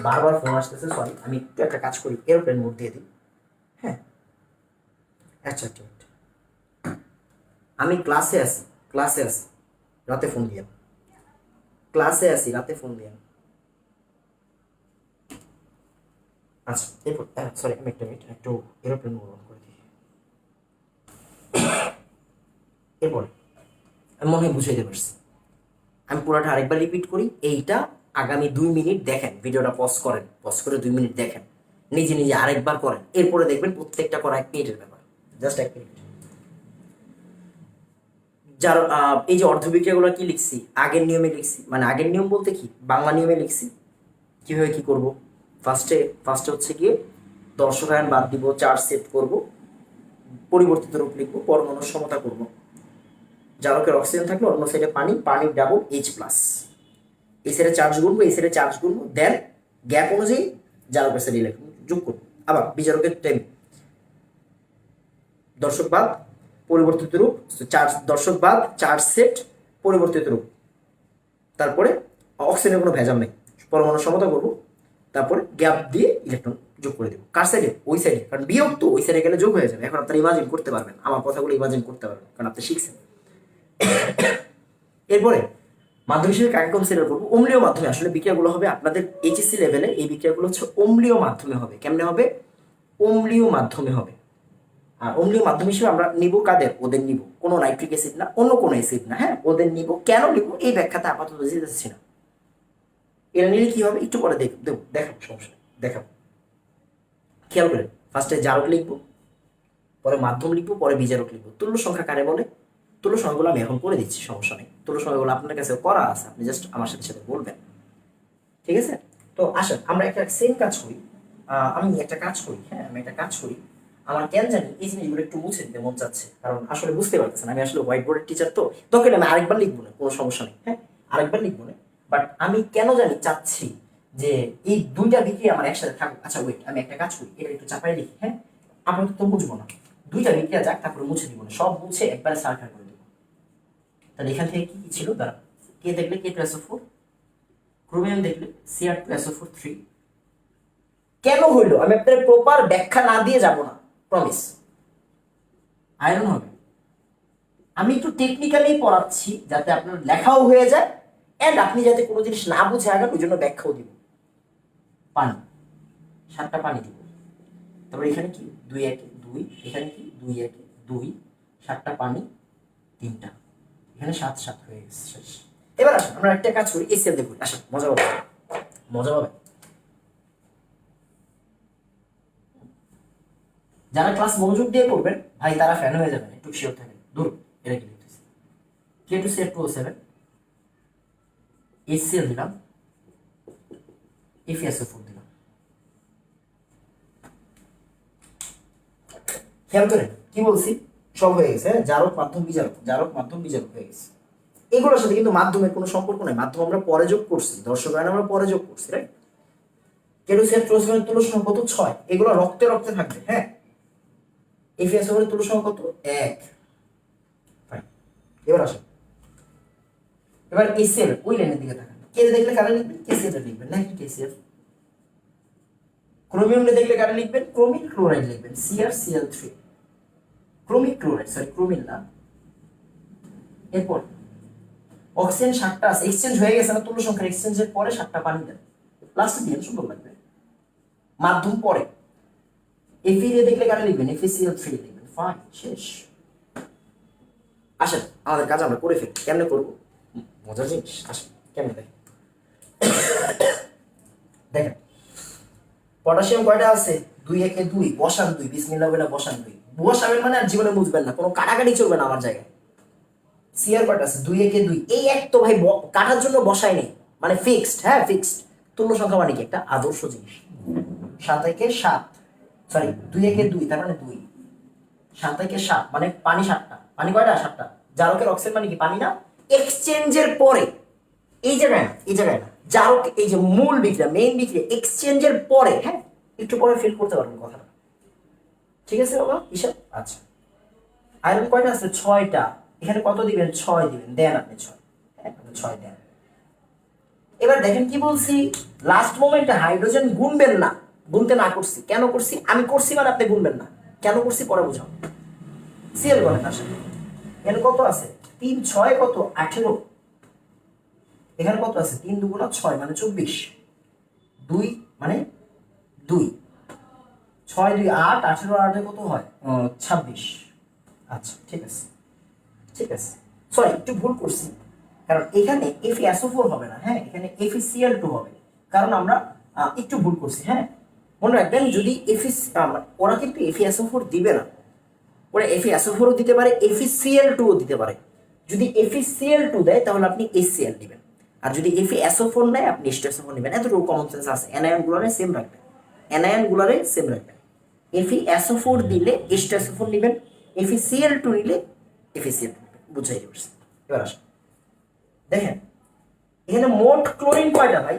বারবার ফোন আসতেছে, সরি, আমি একটু একটা কাজ করি, এরোপ্লেন মোড দিয়ে দিই। হ্যাঁ, আচ্ছা আচ্ছা, আমি ক্লাসে আছি, ক্লাসে আছি, রাতে ফোন দিয়ে, ক্লাসে আছি, রাতে ফোন দিয়ে। আচ্ছা, এরপর সরি, আমি একটা মিনিট একটু এরোপ্লেন মোড অন করে দিই। এরপর আমি মনে হয় বুঝাইতে পারছি, আমি পুরোটা আরেকবার রিপিট করি। এইটা আগামী 2 মিনিট দেখেন, ভিডিওটা পজ করেন, পজ করে 2 মিনিট দেখেন, নিজে নিজে আরেকবার করেন, এরপরে দেখবেন প্রত্যেকটা করা 1 মিনিটের ব্যাপার, জাস্ট 1 মিনিট। যার এই যে অর্ধবিক্রিয়াগুলো কি লিখছি, আগের নিয়মে লিখছি, মানে আগের নিয়ম বলতে কি, বাংলা নিয়মে লিখছি। কিভাবে কি করব, ফার্স্টে হচ্ছে গিয়ে দর্শকায়ন বাদ দিব, চার্জ সেট করব, পরিবর্তিত রূপ লিখবো, পরমাণুর সমতা করব। জারকের অক্সিজেন থাকলে অন্য সাইডে পানি, পানির ডাবল H+, এই সাইডে চার্জ গুনবো, এই সাইডে চার্জ গুনবো, দেন গ্যাপ অনুযায়ী জারকের সাইডে ইলেকট্রন যোগ করবো। আবার বিজারকের টাইম, দর্শক বাদ, পরিবর্তিত রূপ, চার্জ, দর্শক বাদ, চার্জ সেট, পরিবর্তিত রূপ। তারপরে অক্সিজেনের কোনো ভেজাল নেই, পরমাণু সমতা করবো, তারপরে গ্যাপ দিয়ে ইলেকট্রন যোগ করে দেবো। কার সাইডে, ওই সাইডে, কারণ বিয়োগ তো ওই সাইডে গেলে যোগ হয়ে যাবে। এখন আপনারা ইমাজিন করতে পারবেন, আমার কথাগুলো ইমাজিন করতে পারবেন, কারণ আপনি শিখছেন। এরপরে মাধ্যম হিসেবে কাকে কনসিডার করবো, অম্লীয় মাধ্যমে। আসলে বিক্রিয়াগুলো হবে আপনাদের এইচএসসি লেভেলে, এই বিক্রিয়াগুলো হচ্ছে অম্লীয় মাধ্যমে হবে। কেমনে হবে, অম্লীয় মাধ্যমে হবে। আর অম্লীয় মাধ্যম হিসেবে আমরা নিব কাদের, ওদের নিব, কোনো নাইট্রিক অ্যাসিড না, অন্য কোনো অ্যাসিড না। হ্যাঁ, ওদের নিব, কেন নিব এই ব্যাখ্যাতে আপাতত যেতেছি না। এরা নিলে কি হবে একটু পরে দেখাবো, সমস্যা দেখাবো। খেয়াল করেন, ফার্স্টে জারক লিখবো, পরে মাধ্যম লিখবো, পরে বিজারক লিখবো। তুল্য সংখ্যা কারে বলে, তুল্য সংখ্যাগুলো আমি এখন করে দিচ্ছি, সমস্যা নেই। তুল্য সংখ্যাগুলো আপনার কাছে করা আছে, আপনি জাস্ট আমার সাথে সাথে বলবেন, ঠিক আছে। তো আসেন আমরা একটা সেম কাজ করি, আমি একটা কাজ করি, হ্যাঁ আমি একটা কাজ করি, আমার কেন জানি এই জিনিসগুলো একটু মুছে দিতে মন চাচ্ছে, কারণ আসলে বুঝতে পারতেছেন আমি আসলে হোয়াইট বোর্ডের টিচার তো, তখন আমি আরেকবার লিখবো না, কোনো সমস্যা নেই, হ্যাঁ আরেকবার লিখবো না, বাট আমি কেন জানি চাচ্ছি যে এই দুইটা বিক্রিয়া আমার একসাথে থাকুক। আচ্ছা ওয়েট, আমি একটা কাজ করি, এটা একটু চাপাই লিখি, হ্যাঁ আমরা তো বুঝবো না, দুইটা বিক্রিয়া যাক, তারপরে মুছে দিব না, সব মুছে একবারে সার্কেল করে দেবো। তাহলে এখান থেকে কি কি ছিল দাঁড়া, কে দেখলে K2SO4, ক্রোমিয়াম দেখলে Cr2SO4 3। কেন হইলো আমি আপনাদের প্রপার ব্যাখ্যা না দিয়ে যাব না, প্রমিস। আয়রন হবে, আমি একটু টেকনিক্যালি পড়াচ্ছি যাতে আপনার লেখাও হয়ে যায় এন্ড আপনি যাতে কোনো জিনিস না বুঝে আগান, ওই জন্য ব্যাখ্যাও দিব। পানি, 7টা পানি দিব, তারপরে এখানে কি 2 1 2, এখানে কি 2 1 2, 7টা পানি 3টা, এখানে 7 7 হয়ে গেছে শেষ। এবার আসুন আমরা একটা কাজ করি, এই সেল দেখুন, আসুন মজা পাবে, মজা পাবে। যারা ক্লাস মনোযোগ দিয়ে করবেন ভাই তারা ফ্যান হয়ে যাবেন, একটু শিওর থাকেন। দূর, এটা কি লিখতেছি, K2CR2O7 HCl দিলাম, FeSO4 দিলাম। খেয়াল করেন কি বলছি, সব হয়ে গেছে, জারক মাধ্যম বিজারক, জারক মাধ্যম বিজারক হয়ে গেছে। এগুলোর সাথে কিন্তু মাধ্যমের কোনো সম্পর্ক নাই, মাধ্যম আমরা পরে যোগ করছি, দর্শক আমরা পরে যোগ করছি, রাইট। K2CR2O7 তুলনা সংখ্যা কত 6, এগুলো রক্তে রক্তে থাকবে, হ্যাঁ। FeSO4 এর তুলনা সংখ্যা কত 1। ফাইন, এবার আসেন, এবার KCl ওই লাইনের দিকে তাকান, কে দেখলে কারা লিখবেন, KCl লিখবেন নাকি KCl। ক্রোমিয়াম দেখলে কারা লিখবেন, ক্রোমিন ক্লোরাইড লিখবেন, CrCl3, ক্রোমিক ক্লোরাইড, সরি ক্রোমিন না। এরপর অক্সিজেন 7টা আছে, এক্সচেঞ্জ হয়ে গেছে না তুল্য সংখ্যার, এক্সচেঞ্জের পরে 7টা পানি দেন, লাস্টে দিয়ে সুন্দর লাগবে। মাধ্যম পরে Fe দেখলে কারা লিখবেন, FeCl3 লিখবেন, ফাইন শেষ। আসেন আমাদের কাজ আমরা করে ফেলি, কেমনে করবো মজার জিনিস, আসেন কেমনে দেখেন। দেখেন পটাশিয়াম কয়টা আছে, 2 1 2, বসান 2, বিসমিল্লাহ বলে বসান 2, বসাবেন মানে আর জীবনে বুঝবেন না, কোনো কাটাকাটি চলবে না আমার জায়গায়। সিআর কয়টা আছে, 2 1 2, এই এক তো ভাই কাটার জন্য বসাই নেই, মানে ফিক্সড, হ্যাঁ ফিক্সড। তুল্য সংখ্যা মানে কি একটা আদর্শ জিনিস, 7 1 7, সরি 2 1 2 তার মানে 2, 7 1 7 মানে পানি 7টা, পানি কয়টা 7টা, জারকের অক্সিজেন মানে কি পানি না। এক্সচেঞ্জের পরে এই জায়গায় না, এই জায়গায় না, জারক এই যে মূল বিক্রিয়া মেইন বিক্রিয়া এক্সচেঞ্জের পরে, হ্যাঁ একটু পরে ফিল করতে পারবেন কথাটা, ঠিক আছে বাবা হিসাব। আচ্ছা আয়রন কয়টা আছে, 6টা, এখানে কত দিবেন, 6 দিবেন, দেন আপনি 6, হ্যাঁ 6 দেন। এবার দেখেন কি বলছি, লাস্ট মোমেন্টে হাইড্রোজেন গুনবেন না, গুনতে না করছি, কেন করছি আমি করছি মানে আপনি গুনবেন না, কেন করছি পরে বুঝাও। সিএল করেন আসলে, এখানে কত আছে 3 6 কত 18, এখানে কত আছে 3 2 6 মানে 24, 2 মানে 2, 6 2 8, 18 8 কত হয় 26। আচ্ছা ঠিক আছে, ঠিক আছে, সরি একটু ভুল করছি, কারণ এখানে FeSO4 হবে না, হ্যাঁ এখানে FeCl2 হবে, কারণ আমরা একটু ভুল করছি, হ্যাঁ মনে রাখবেন। যদি ওরা কিন্তু FeSO4 দিবে না, ওরা FeSO4 দিতে পারে, FeCl2 দিতে পারে। যদি FeCl2 দেয় তাহলে আপনি HCl দিবেন, আর যদি FeSO4 নেয় আপনি H2SO4 নেবেন, এতটুকু কমন সেন্স আছে। অ্যানায়ন গুলারে সেম রাখবেন, অ্যানায়ন গুলারে সেম রাখবেন। FeSO4 দিলে H2SO4 নেবেন, FeCl2 নিলে FeCl2 নেবেন, বুঝাই পারছি। এবার আসেন দেখেন এখানে মোট ক্লোরিন কয়টা ভাই,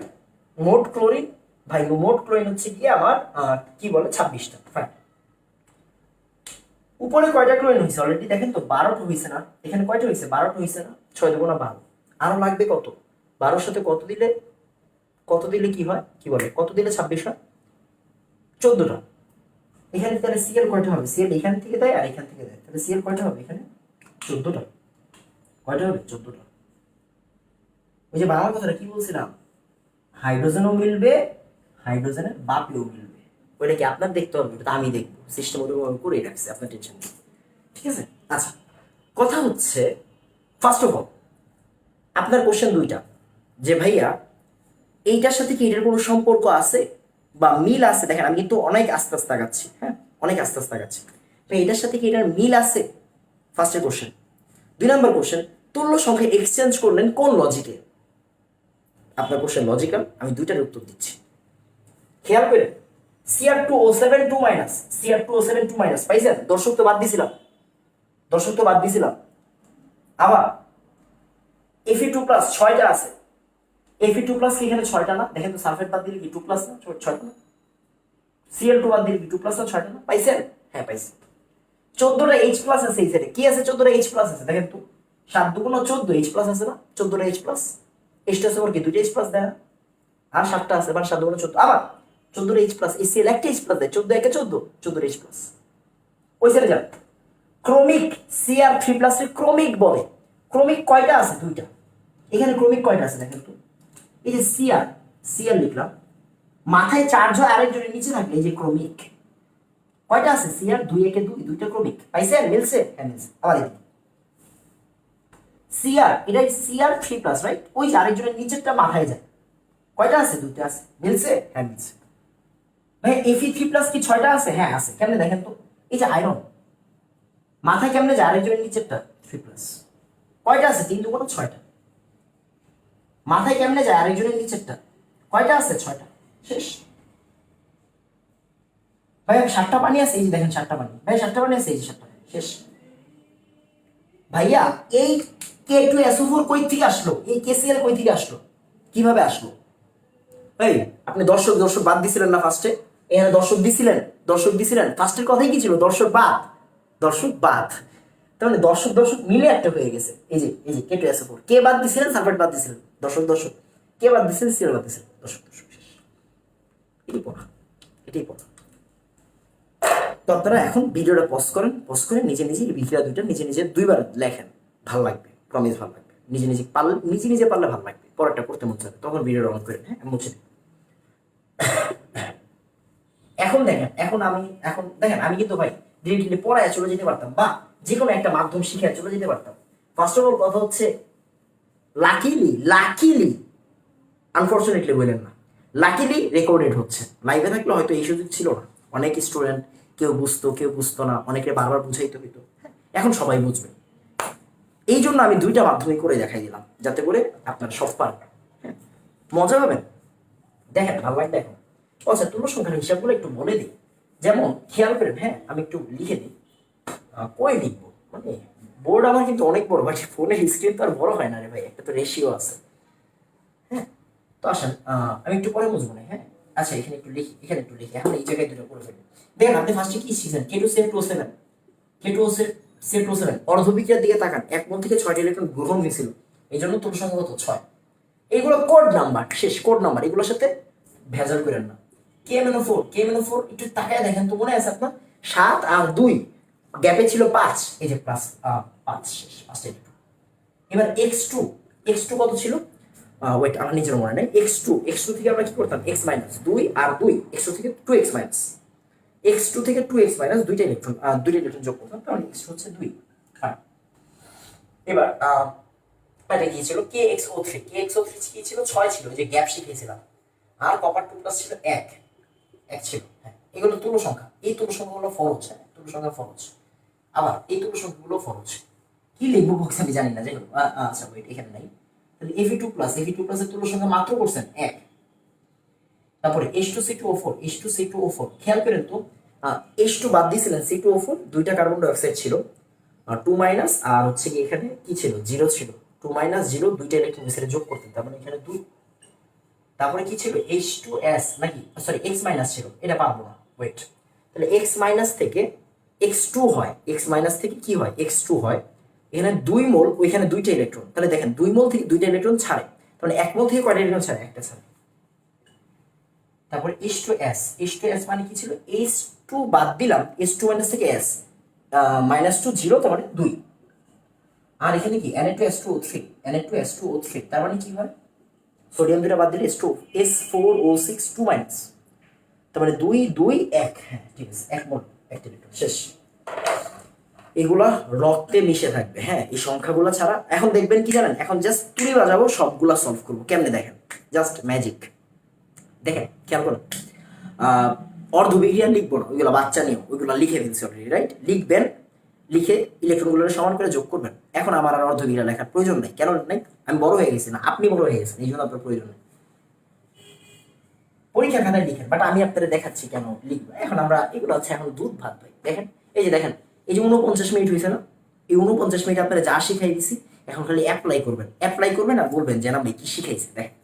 মোট ক্লোরিন ভাই, মোট ক্লোরিন হচ্ছে কি আমার কি বলে 26টা। ফাইন, উপরে কয়টা ক্লোরিন হয়েছে অলরেডি দেখেন তো, 12টা হয়েছে না, এখানে কয়টা হয়েছে 12টা হয়েছে না, 6 2 12, আরো লাগবে কত, 12 সাথে কত দিলে কি হয়, কি বলে কত দিলে 26 হয়, 14টা। এখানে তাহলে সিএল কয়টা হবে, সিএল এখান থেকে দেয় আর এখান থেকে দেয়, তাহলে সিএল কয়টা হবে এখানে 14টা, কয়টা হবে 14টা। ওই যে বাংলা কথাটা কি বলছিলাম, হাইড্রোজেনও মিলবে, হাইড্রোজেনের বাপেও মিলবে, ওইটা কি আপনার দেখতে হবে, ওটা আমি দেখবো, সিস্টেম ওরকম করে রাখছে, আপনার টেনশন নেই, ঠিক আছে। আচ্ছা কথা হচ্ছে ফার্স্ট অফ অল আপনার কোশ্চেন দুইটা, যে ভাইয়া এইটার সাথে কি এটার কোনো সম্পর্ক আছে বা মিল আছে। দেখেন আমি কিন্তু অনেক আস্তে আস্তে আগাচ্ছি, হ্যাঁ অনেক আস্তে আস্তে আগাচ্ছি, তো এটার সাথে কি এটার মিল আছে, ফার্স্টের কোশ্চেন। 2 নম্বর কোশ্চেন, তুল্য সংখ্যা এক্সচেঞ্জ করলেন কোন লজিকে। আপনার কোশ্চেন লজিক্যাল, আমি দুইটার উত্তর দিচ্ছি, খেয়াল করে। Cr2O7 2 মাইনাস, Cr2O7 2 মাইনাস পাইছেন? দর্শক তো বাদ দিছিলাম, আবার Fe2+ 6টা আছে। Fe2+ কি এখানে 6টা না? দেখেন তো সালফেট বাদ দিলে কি 2+ না 6টা না? Cl2 বাদ দিলে কি 2+ না 6টা না? পাইছেন? হ্যাঁ পাইছেন। 14টা H+ আছে এই সাইডে। কি আছে? 14টা H+ আছে। দেখেন তো 7 × 2 = 14 H+ আছে না? 14টা H+। H টা আছে কি 2টা H+ দেয় না? আর 7টা আছে, মানে 7 × 14। আবার 14টা H+, HCl একটা H+ দেয়, 14 একে 14, 14টা H+। ওই সাইডে যান। ক্রমিক Cr3+ এর ক্রমিক বলে। ক্রমিক কয়টা আছে? 2টা। এখানে ক্রমিক কয়টা আছে দেখেন তো। এই যে Cr লিখলাম, মাথায় চার্জ হয় আরেকজনের নিচে থাকলে এই যে ক্রমিক কয়টা আছে? Cr 2 একে 2, 2টা ক্রমিক। পাইছেন? মিলছে? হ্যাঁ মিলছে। আবার দেখি Cr, এটা Cr3+, রাইট? ওই যে আরেকজনের নিচেরটা মাথায় যায়, কয়টা আছে? 2টা আছে। মিলছে? হ্যাঁ মিলছে। ভাই Fe3+ কি 6টা আছে? হ্যাঁ আছে। কেমনে দেখেন তো। এই যে আয়রন মাথায় কেমনে যায় আরেকজনের নিচেরটা? 3+। কয়টা আছে? 3 × 2 = 6টা। মাথায় কেমনে যায় আরেকজনের নিচেরটা? কয়টা আছে? 6টা। শেষ। ভাই 7টা পানি আছে, এই যে দেখেন 7টা পানি। ভাই 7টা পানি আছে, এই যে 7টা। শেষ। ভাইয়া এই K2SO4 কই থেকে আসলো? এই KCl কই থেকে আসলো? কিভাবে আসলো? এই আপনি দর্শক বাদ দিছিলেন না ফার্স্টে? এখানে দর্শক দিছিলেন। ফার্স্টের কথাই কি ছিল? দর্শক বাদ। তার মানে দর্শক মিলে একটা হয়ে গেছে। এই যে K2SO4 কে বাদ দিছিলেন? সালফেট বাদ দিছিলেন। দর্শক কে বাদ দিছিলেন? Cl বাদ দিছিলেন। দর্শক শেষ। এটাই পড়া। তো আপনারা এখন ভিডিওটা পজ করে নিজে এই বিক্রিয়া দুইটা নিজে 2বার লেখেন। ভাল লাগবে, প্রমিস ভাল লাগবে। নিজে পারলে ভাল লাগবে। পরেরটা করতে মন চাবে, তখন ভিডিওটা অন করেন। হ্যাঁ মুছে দিন। এখন দেখেন আমি কিন্তু ভাই ডিরেক্টলি পড়ায় চলে যেতে পারতাম, বা যে কোনো একটা মাধ্যম শিখে চলে যেতে পারতাম। ফার্স্ট অফ অল কথা হচ্ছে, লাকিলি আনফরচুনেটলি বললেন না, লাকিলি রেকর্ডেড হচ্ছে। লাইভে থাকলে হয়তো এই সুযোগ ছিল না। অনেক স্টুডেন্ট কেউ বুঝতো না, অনেকে বারবার বুঝাইতে হইতো। এখন সবাই বুঝবে। এই জন্য আমি 2টা মাধ্যমে করে দেখাই দিলাম, যাতে করে আপনারা সব পারবেন। হ্যাঁ মজা পাবেন। দেখেন ভালো লাগে। দেখো আচ্ছা, তুলো সংখ্যার হিসাবগুলো একটু বলে দিই। যেমন খেয়াল করেন, হ্যাঁ আমি একটু লিখে দিই। কই লিখবো, মানে বোর্ড আমার কিন্তু অনেক বড়, বাট ফোনের স্ক্রিন তো আর বড় হয় না রে ভাই, একটা তো রেশিও আছে। হ্যাঁ তো আসেন আমি একটু পরে বুঝবো না। হ্যাঁ আচ্ছা, এখানে একটু লিখি এখন এই জায়গায় দুটো করে ফেলি। দেখেন আপনি ফার্স্টে কি শিখছেন? K2CL2O7 অর্ধবিক্রিয়ার দিকে তাকান। 1 মোল থেকে 6টি ইলেকট্রন গ্রহণ হয়েছিল, এই জন্য তোর সংখ্যা কত? 6। এইগুলো কোড নাম্বার, শেষ। কোড নাম্বার, এগুলোর সাথে ভেজাল করেন না। K-4 একটু তাকায় দেখেন তো, মনে আছে আপনার? 7 আর 2 গ্যাপে ছিল 5, এই যে প্লাস 5, শেষ 5টা ইলেকট্রন। এবার X2 কত ছিল? ওয়েট, আমার নিজের মনে নেই। X2 থেকে আমরা কি করতাম? X মাইনাস 2 আর 2, X2 থেকে 2X মাইনাস, X2 থেকে 2X মাইনাস 2টা ইলেকট্রন যোগ করতাম, তাহলে X2 হচ্ছে 2। এবার এটা কি ছিল? KXO3 কি ছিল? 6 ছিল, যে গ্যাপ শিখিয়েছিলাম। আর কপার 2+ ছিল 1 ছিল। হ্যাঁ এগুলো তুলো সংখ্যা। এই তুলো সংখ্যাগুলো ফরজ। হ্যাঁ তুলো সংখ্যা ফরজ। আবার এই তুলো সংখ্যাগুলো ফরজ। কি লিখবো বক্স আমি জানি না, যাই হোক। আচ্ছা ওয়েট, এখানে নাই। তাহলে Fe2+ এর তুলো সংখ্যা মাত্র করছেন 1। তারপরে H2C2O4 খেয়াল করেন তো, H2 বাদ দিয়েছিলেন, C2O4 2টা কার্বন ডাই অক্সাইড ছিল, 2 মাইনাস, আর হচ্ছে কি এখানে কি ছিল? 0 ছিল। 2 মাইনাস 0, 2টা ইলেকট্রন এখানে যোগ করতেন, তার মানে এখানে 2। তারপরে কি ছিল? H2S নাকি, সরি X মাইনাস ছিল, এটা পাবো না। ওয়েট, তাহলে X মাইনাস থেকে X2 হয়, X মাইনাস থেকে কি হয়? X2 হয়। এখানে 2 মোল, ওইখানে 2টা ইলেকট্রন, তাহলে দেখেন 2 মোল থেকে 2টা ইলেকট্রন ছাড়ে, তাহলে 1 মোল থেকে কয়টা ইলেকট্রন ছাড়ে? একটা ছাড়ে। তারপরে H2S মানে কি ছিল? H2 বাদ দিলাম, H2 মাইনাস থেকে S, -2 0, তার মানে 2। আর এখানে কি? Na2S2O3 তার মানে কি হয়? সোডিয়াম 2টা বাদ দিলে S4O6 2 মাইনাস, তার মানে 2 2 1। হ্যাঁ ঠিক আছে, 1 মোল, একটা ইলেকট্রন, শেষ। এগুলা রক্তে মিশে থাকবে। হ্যাঁ এই সংখ্যাগুলো ছাড়া এখন দেখবেন কি জানেন? এখন জাস্ট তুলি বাজাবো, সবগুলা সলভ করবো। কেমনে দেখেন? Just magic. দেখেন খেয়াল করুন, অর্ধবিক্রিয়া লিখবো না, ওইগুলো বাচ্চা নিয়ম, ওইগুলো লিখে ফেলছি অলরেডি, রাইট? লিখবেন, লিখে ইলেকট্রনগুলো সমান করে যোগ করবেন। এখন আমার আর অর্ধবিক্রিয়া লেখার প্রয়োজন নেই। কেন নাই? আমি বড় হয়ে গেছি না, আপনি বড় হয়ে গেছেন, এই জন্য আপনার প্রয়োজন নেই। পরীক্ষা খাতায় লিখেন, বাট আমি আপনাদের দেখাচ্ছি কেন লিখবো। এখন আমরা এগুলো হচ্ছে এখন দুধ ভাত ভাই। দেখেন এই যে দেখেন, এই যে 49 মিনিট হয়েছে না, এই 49 মিনিট আপনারা যা শিখাই দিছি এখন খালি অ্যাপ্লাই করবেন আর বলবেন যে না ভাই কি শিখাইছে। দেখেন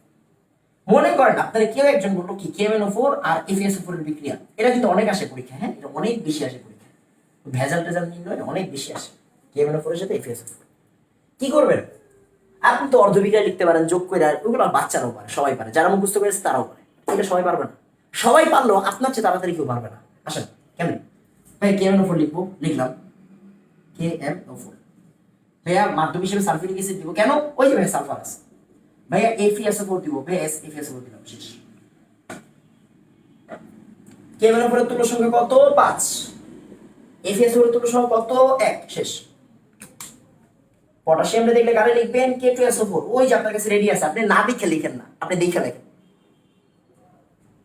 মনে করেন আপনারা কেউ একজন বললো কি KMnO4 আর FeSO4 এর বিক্রিয়া, এটা কিন্তু অনেক আসে পরীক্ষা, হ্যাঁ এটা অনেক বেশি আসে পরীক্ষা, ভেজাল টেজাল নির্ণয় অনেক বেশি আসে KMnO4 এর সাথে FeSO4। কি করবেন, আপনি তো অর্ধবিক্রিয়া লিখতে পারেন যোগ করে, আর ওগুলো বাচ্চারাও পারে, সবাই পারে, যারা মুখস্থ করেছে তারাও পারে, এটা সবাই পারবে না। সবাই পারলেও আপনার চেয়ে তাড়াতাড়ি কেউ পারবে না। আসেন কেমন ভাই KMnO4 লিখবো, লিখলাম KMnO4। ভাইয়া মাধ্যম হিসেবে সালফিউরিক অ্যাসিড দিব, কেন? ওই যে ভাই সালফার আছে। ভাইয়া FeSO4 দিব, ভাই FeSO4 দিলাম, শেষ। KMnO4 এর তুল্য সংখ্যা কত? 5। FeSO4 এর তুল্য সংখ্যা কত? 1, শেষ। পটাশিয়ামটা দেখলে কারে লিখবেন? K2SO4। ওই যে আপনার কাছে রেডি আছে, আপনি না দেখে লিখেন না, আপনি দেখে লেখেন।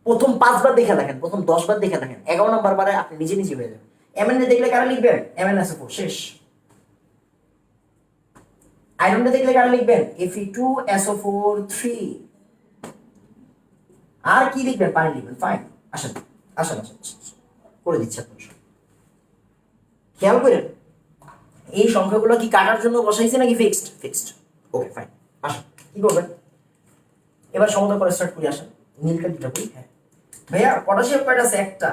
প্রথম 5 বার দেখে লেখেন, প্রথম 10 বার দেখে লেখেন, 11 নম্বর বারে আপনি নিজে নিজে হয়ে যাবেন। Mn দেখলে কারে লিখবেন? MnSO4, শেষ। আয়রনটা দেখলে কারে লিখবেন? Fe2SO4 3। আর কি লিখবেন? পানি লিখবেন, ফাইন। আসেন আসেন আসেন করে দিচ্ছি আপনার। খেয়াল করেন এই সংখ্যাগুলো কি কাটার জন্য বসাইছে নাকি ফিক্সড? Fixed, okay fine. আসেন কি করবেন এবার, সমাধান করে স্টার্ট করি। আসেন নীলকা দুটা করি। হ্যাঁ ভাইয়া পটাশিয়াম কয়টা আছে? একটা।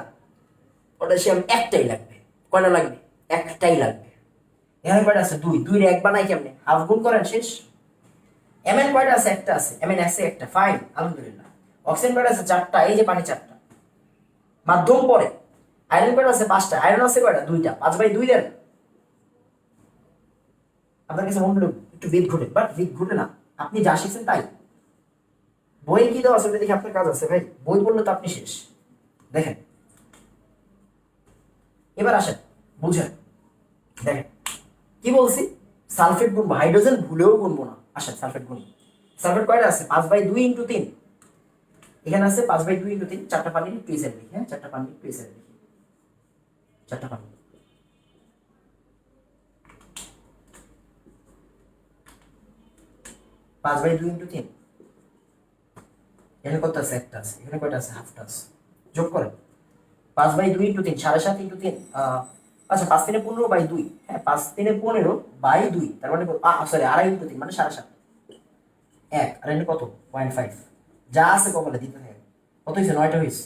পটাশিয়াম একটাই লাগবে। কয়টা লাগবে? একটাই লাগবে। এখানে কয়টা আছে? 2। 2 এর 1 বানাই কেমনে? হাফ গুণ করেন, শেষ। Mn কয়টা আছে? একটা আছে। Mn আছে একটা, ফাইন আলহামদুলিল্লাহ। অক্সিজেন কয়টা আছে? 4টা, এই যে পানি 4টা। মাধ্যম পরে। আয়রন কয়টা আছে? 5টা। আয়রন আছে কয়টা? 2টা। 5/2 দেন। আপনার কাছে মনে হলো একটু বিদ ঘটে, বাট বিদ ঘটে না, আপনি যা শিখছেন তাই। বই কি দেওয়া আছে দেখি আপনার কাজ আছে ভাই, বই পড়লে তো আপনি শেষ। দেখেন এবার আসেন বুঝেন, দেখেন কি বলছি, সালফেট গুনবো, হাইড্রোজেন ভুলেও গুনবো না। আসেন সালফেট গুনবো। সালফেট কয়টা আছে? 5/2 × 3। এখানে আছে 5/2 × 3। 4টা পানি টুইসের লিখি, হ্যাঁ 4টা পানি টুইসের লিখি, 4টা পানি। 5/2 × 3। এখানে কত আছে? একটা আছে। এখানে কয়টা আছে? হাফটা আছে। যোগ করেন। 5/2 × 3 3.5 × 3, আচ্ছা 5 3 15/2, হ্যাঁ 5 3 15/2, তার মানে সরি 2.5 × 3 মানে 7.5, 1 আর এখানে কত? 0.5। যা আছে কপালে দিতে থাকে। কত হয়েছে? 9টা হয়েছে।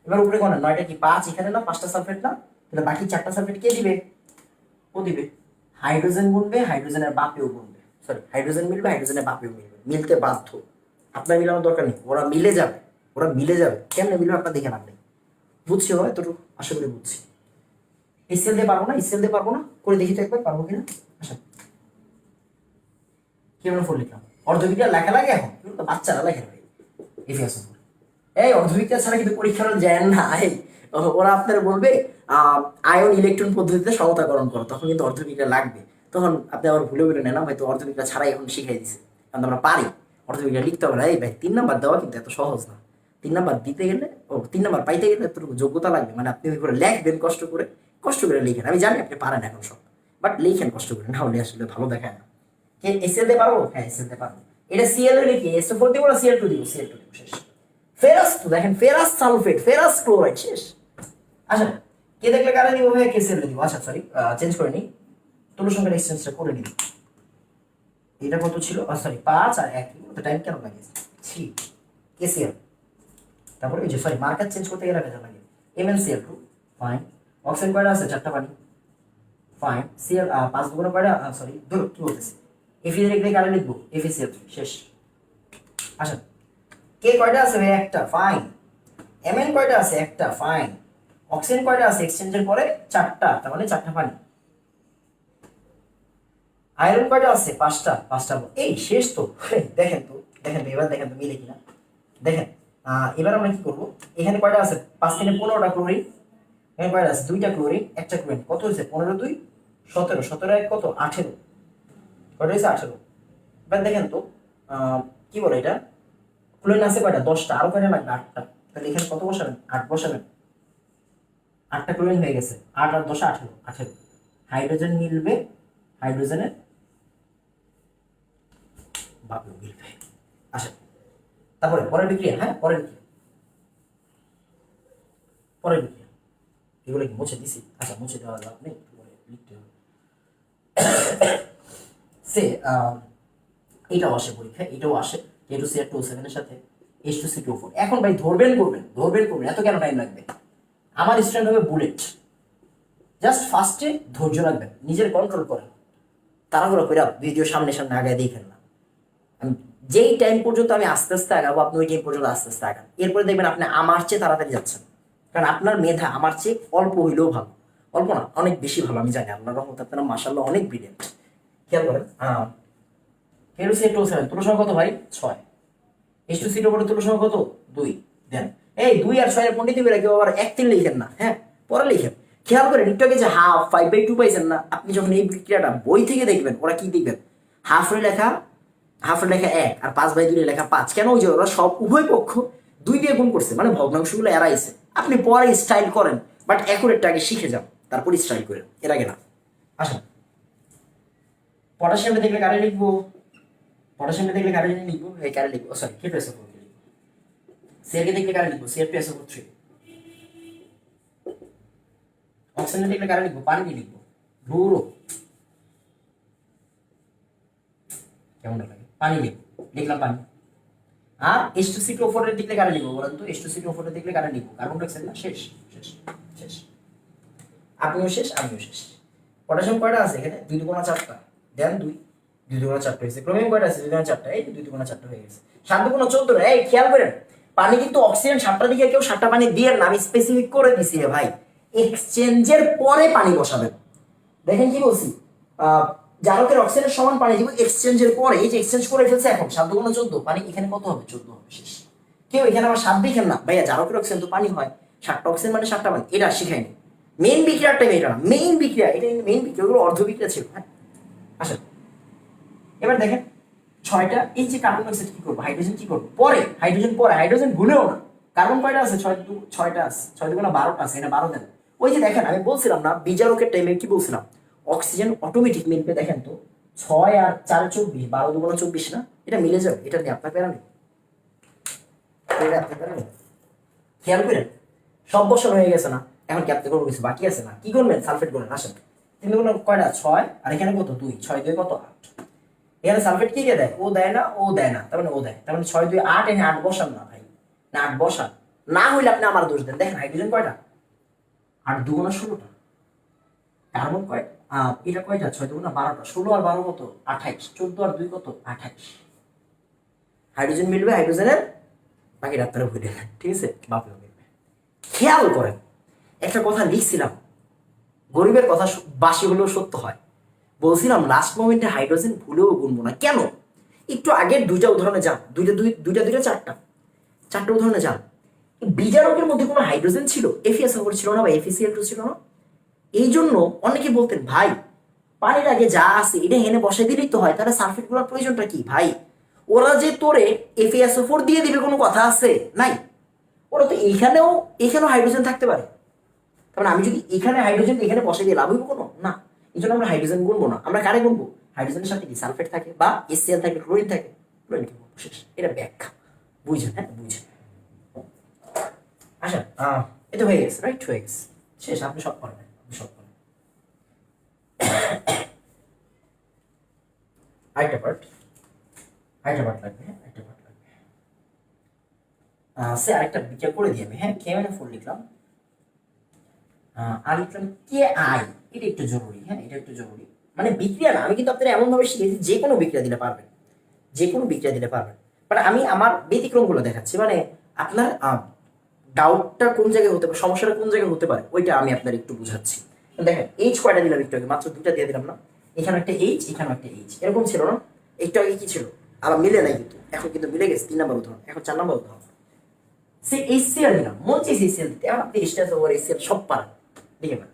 এবার উপরে কোন 9টা কি 5 এখানে না, 5টা সালফেট না, তাহলে বাকি 4টা সালফেট কে দিবে? ও দিবে। হাইড্রোজেন গুনবে, হাইড্রোজেনের বাপেও গুনবে, সরি হাইড্রোজেন মিলবে, হাইড্রোজেনের বাপেও মিলবে, মিলতে বাধ্য। আপনার মিলানোর দরকার নেই, ওরা মিলে যাবে, ওরা মিলে যাবে। কেমনে মিলবে আপনার দেখে লাভ নেই। বুঝছি হয় এতটুকু, আশা করি বুঝছি। এসএল দিয়ে পারবো না, এসএল দিয়ে পারবো না, করে দেখি তো একবার পারবো কিনা। আচ্ছা KMnO4 লিখলাম। অর্ধবিক্রিয়া লেখা লাগে এখন, কিন্তু তো বাচ্চারা লেখে ভাই। FeSO4 এই অর্ধবিক্রিয়া ছাড়া কিন্তু পরীক্ষা যায় না। ওরা আপনারা বলবে আয়ন ইলেকট্রন পদ্ধতিতে সমতাকরণ করো, তখন কিন্তু অর্ধবিক্রিয়া লাগবে। তখন আপনি আবার ভুলে ভুলে নেন, হয়তো অর্ধবিক্রিয়া ছাড়াই এখন শিখাই দিছে, কারণ আমরা পারি অর্ধবিক্রিয়া লিখতে হবে না। এই ভাই 3 নাম্বার দেওয়া কিন্তু এত সহজ না। 3 নাম্বার দিতে গেলে, 3 নাম্বার পাইতে গেলে এতটুকু যোগ্যতা লাগবে, মানে আপনি ওই করে লেখবেন, কষ্ট করে লিখেন। আমি জানি আপনি পারেন এখন সব, বাট লিখেন কষ্ট করে, না হলে আসলে ভালো দেখায় না। এসএল দিয়ে পারবো? হ্যাঁ এসএল দিয়ে পারবো। এটা Cl এ লিখি, SO4 দিব না Cl2 দিব? Cl2 দিব, শেষ। ফেরাস তো দেখেন, ফেরাস সালফেট, ফেরাস ক্লোরাইড, শেষ। আচ্ছা কে দেখলে কারে দিব? ভাই KCl দিব। আচ্ছা সরি চেঞ্জ করে নিই, তুল্য সংখ্যার এক্সচেঞ্জটা করে নিই। এটা কত ছিল? সরি 5 আর 1, তো টাইম কেন লাগে? 3 KCl। তারপরে এই যে সরি মার্কার চেঞ্জ করতে গেলে ভেজা লাগে। MnCl2, fine. অক্সিজেন কয়টা আছে? 4টা পানি, ফাইন। Cl 5 দুগুণ কয়টা? সরি ধরো কি বলতেছি, Fe দেখলে কারে লিখবো? FeCl3, শেষ। আচ্ছা কে কয়টা আছে? ভাই একটা, ফাইন। Mn কয়টা আছে? একটা, ফাইন। অক্সিজেন কয়টা আছে এক্সচেঞ্জের পরে? 4টা, তার মানে 4টা পানি। আয়রন কয়টা আছে? 5টা, 5টা। এই শেষ তো। দেখেন তো, দেখেন তো এবার, দেখেন তো মিলে কিনা দেখেন। এবার আমরা কি করবো, এখানে কয়টা আছে? 5 3 15টা ক্লোরিন, এখানে কয়টা আছে? 2টা ক্লোরিন, একটা ক্লোরিন, কত হয়েছে? 15 2 17, 17 1 কত? 18, কয়টা হয়েছে? 18। এবার দেখেন তো কি বলে এটা, ক্লোরিন আছে কয়টা? 10টা, আরো কয়টা লাগবে? 8টা। তাহলে এখানে কত বসাবেন? 8 বসাবেন। 8টা ক্লোরিন হয়ে গেছে, 8 আর 10 18, 18। হাইড্রোজেন মিলবে, হাইড্রোজেনের বাপেও মিলবে। আচ্ছা তারপরে পরের বিক্রিয়া, হ্যাঁ পরের বিক্রিয়া। পরের বিক্রিয়া এগুলো কি মুছে দিছি? আচ্ছা মুছে দেওয়া লাভ নেই, লিখতে হবে। সে এটাও আসে পরীক্ষা, এটাও আসে K2CR2O7 এর সাথে H2C2O4। এখন ভাই ধরবেন করবেন, এত কেন টাইম লাগবে? আমার স্ট্যান্ড হবে বুলেট। জাস্ট ফার্স্টে ধৈর্য রাখবেন, নিজের কন্ট্রোল করেন, তাড়াহুড়ো করে ভিডিও সামনে আগায় দেখেন না। আমি যেই টাইম পর্যন্ত আমি আস্তে আস্তে আগাবো, আপনি ওই টাইম পর্যন্ত আস্তে আস্তে আগান। এরপরে দেখবেন আপনি আমার চেয়ে তাড়াতাড়ি যাচ্ছেন, কারণ আপনার মেধা আমার চেয়ে অল্প হইলেও ভালো, অল্প না অনেক বেশি ভালো। আমি জানি আল্লাহর রহমতে আপনারা মাশাআল্লাহ অনেক ব্রিলিয়েন্ট। খেয়াল করেন, K2CR2O7 তুলো সংখ্যা কত ভাই? 6। H2C2O4 তুলো সংখ্যা কত? 2। দেন এই 2 আর 6 এর পণ্ডিত করে কেউ আবার 1-3 লিখেন না, হ্যাঁ পরে লিখেন। খেয়াল করেন একটু আগে যে হাফ 5/2 পাইছেন না, আপনি যখন এই বিক্রিয়াটা বই থেকে দেখবেন ওরা কি দেখবেন, হাফের লেখা 1 আর 5/2 লেখা 5। কেন? ওই যে ওরা সব উভয় পক্ষ 2 দিয়ে গুণ করছে, মানে ভগ্নাংশগুলো এড়াইছে। আপনি পরে স্টাইল করেন, বাট অ্যাকুরেটটা আগে শিখে যান, তারপর স্টাইল করেন, এর আগে না। আসুন, পটাশিয়ামে দেখলে কারে লিখবো? পটাশিয়ামে দেখলে কারে লিখবো? এই কারে লিখবো, সরি K2SO4 লিখবো। সিআরকে দেখলে কারে লিখবো? Cr2SO3। অক্সিজেন দেখলে কারে লিখবো? পানি দিয়ে লিখবো। ব্লুরো কেমন লাগে? পানি লিখবো, লিখলাম পানি। আর H2C2O4 এর দেখলে কারে লিখবো বলেন তো? H2C2O4 এর দেখলে কারে লিখবো? কার্বন ডাইঅক্সাইড না? শেষ শেষ শেষ, আপনিও শেষ আমিও শেষ। পটাশিয়াম কয়টা আছে এখানে? 2 2 4টা। দেন 2 2 2 4টা হয়েছে। ক্রোমিয়াম কয়টা আছে? 2 2 4টা। এই 2 2 4টা হয়ে গেছে। 7 2 14। এই খেয়াল করেন, পানি কিন্তু অক্সিজেন 7টা দিকে কেউ 7টা পানি দিয়ে না, আমি স্পেসিফিক করে দিছি রে ভাই। এক্সচেঞ্জের পরে পানি বসাবেন। দেখেন কি বলছি, জারকের অক্সিজেনের সমান পানি দিব এক্সচেঞ্জের পরে। এই যে এক্সচেঞ্জ করে ফেলছে, এখন 7 2 14 পানি, এখানে কত হবে? 14 হবে। শেষ। কেউ এখানে আবার 7 দেখেন না ভাইয়া, জারকের অক্সিজেন তো পানি হয়, 7টা অক্সিজেন মানে 7টা পানি, এটা শিখায়নি। মেইন বিক্রিয়ার টাইম এটা না, মেইন বিক্রিয়া এটা, মেইন বিক্রিয়া ওগুলো অর্ধ বিক্রিয়া ছিল। হ্যাঁ আসেন এবার দেখেন 6টা। এই যে কার্বন ডাইঅক্সাইড কি করবো? হাইড্রোজেন কি করবো? পরে হাইড্রোজেন, পরে হাইড্রোজেন ভুলেও না। কার্বন কয়টা আছে? 6টা আছে। 6 2 12টা আছে, এটা 12 দেন। ওই যে দেখেন আমি বলছিলাম না বিজারকের টাইমে কি বলছিলাম, অক্সিজেন অটোমেটিক মিলবে। দেখেন তো 6 আর 4 24, 12 2 24 না, এটা মিলে যাবে। এটা নিয়ে আপনার প্যারা নেই, এটা আপনার প্যারা নেই। খেয়াল করেন সব বছর হয়ে গেছে না, এখন কি আপনি কোনো কিছু বাকি আছে না? কি করবেন? সালফেট করবেন। আসেন 3 2 কয়টা? 6 আর এখানে কত? 2। 6 2 কত? 8। এখানে সালফেট কি দেয়? ও দেয় না, ও দেয় না, তার মানে ও দেয়। তার মানে 6 2 8, এনে 8 বসান না ভাই, না 8 বসান। না হইলে আপনি আমার দোষ দেন। দেখেন হাইড্রোজেন কয়টা? 8 2 16টা। কার্বন কয়টা? এটা কয়টা? 6 2 12টা। 16 আর 12 কত? 28। 14 আর 2 কত? 28। হাইড্রোজেন মিলবে, হাইড্রোজেনের বাকি ডাক্তারে ভুলে দেন, ঠিক আছে? বাপেও মিলবে। খেয়াল করেন একটা কথা লিখছিলাম, গরিবের কথা বাসি হলেও সত্য হয়। বলছিলাম লাস্ট মোমেন্টে হাইড্রোজেন ভুলেও গুনবো না। কেন? একটু আগের 2টা উদাহরণে যান, 4টা উদাহরণে যান। বিজারকের মধ্যে কোনো হাইড্রোজেন ছিল? FeSO4 ছিল না বা FeCl2 ছিল না? এই জন্য অনেকে বলতেন ভাই পানির আগে যা আছে এটা হেনে বসাই দিলেই তো হয়, তাহলে সালফেট গুলোর প্রয়োজনটা কি? ভাই ওরা যে তোরে FeSO4 দিয়ে দিবে কোনো কথা আছে? নাই। ওরা তো এখানেও হাইড্রোজেন থাকতে পারে। তার মানে আমি যদি এখানে হাইড্রোজেন এখানে বসাই দিয়ে লাভ হইব কোনো? না। এই জন্য আমরা হাইড্রোজেন গুনবো না। আমরা কারে গুনবো? হাইড্রোজেনের সাথে কি সালফেট থাকে বা HCl থাকে, ক্লোরিন থাকে, ক্লোরিন কি শেষ। এটা ব্যাখ্যা, বুঝেন? হ্যাঁ বুঝেন। আচ্ছা এটা হয়ে গেছে, রাইট? হয়ে গেছে, শেষ। আপনি সব পারবেন, আপনি সব পারবেন। আরেকটা পার্ট লাগবে। হ্যাঁ আরেকটা পার্ট লাগবে। সে আরেকটা বিক্রিয়া করে দিই আমি। হ্যাঁ K-4 লিখলাম, আর লিখলাম Ki। এটা একটু জরুরি। হ্যাঁ এটা একটু জরুরি, মানে বিক্রিয়া না, আমি কিন্তু আপনারা এমন ভাবে শিখেছি যে কোনো বিক্রিয়া দিলে পারবেন, যে কোনো বিক্রিয়া দিলে পারবেন। মানে আমি আমার ব্যতিক্রমগুলো দেখাচ্ছি, মানে আপনার ডাউটটা কোন জায়গায় হতে পারে, সমস্যাটা কোন জায়গায় হতে পারে, ওইটা আমি আপনার একটু বুঝাচ্ছি। দেখেন H কয়টা দিলাম একটু আগে? মাত্র 2টা দিয়ে দিলাম না? এখানে একটা H, এখানে একটা H, এরকম ছিল না? একটু আগে কি ছিল? আবার মিলে নাই, কিন্তু এখন কিন্তু মিলে গেছে। 3 নাম্বার উদাহরণ। এখন 4 নাম্বার উদাহরণ। সে HCl দিলাম, মন চাইছে HCl দিতে, এখন আপনি H2SO4 সব পারেন, দেখে না?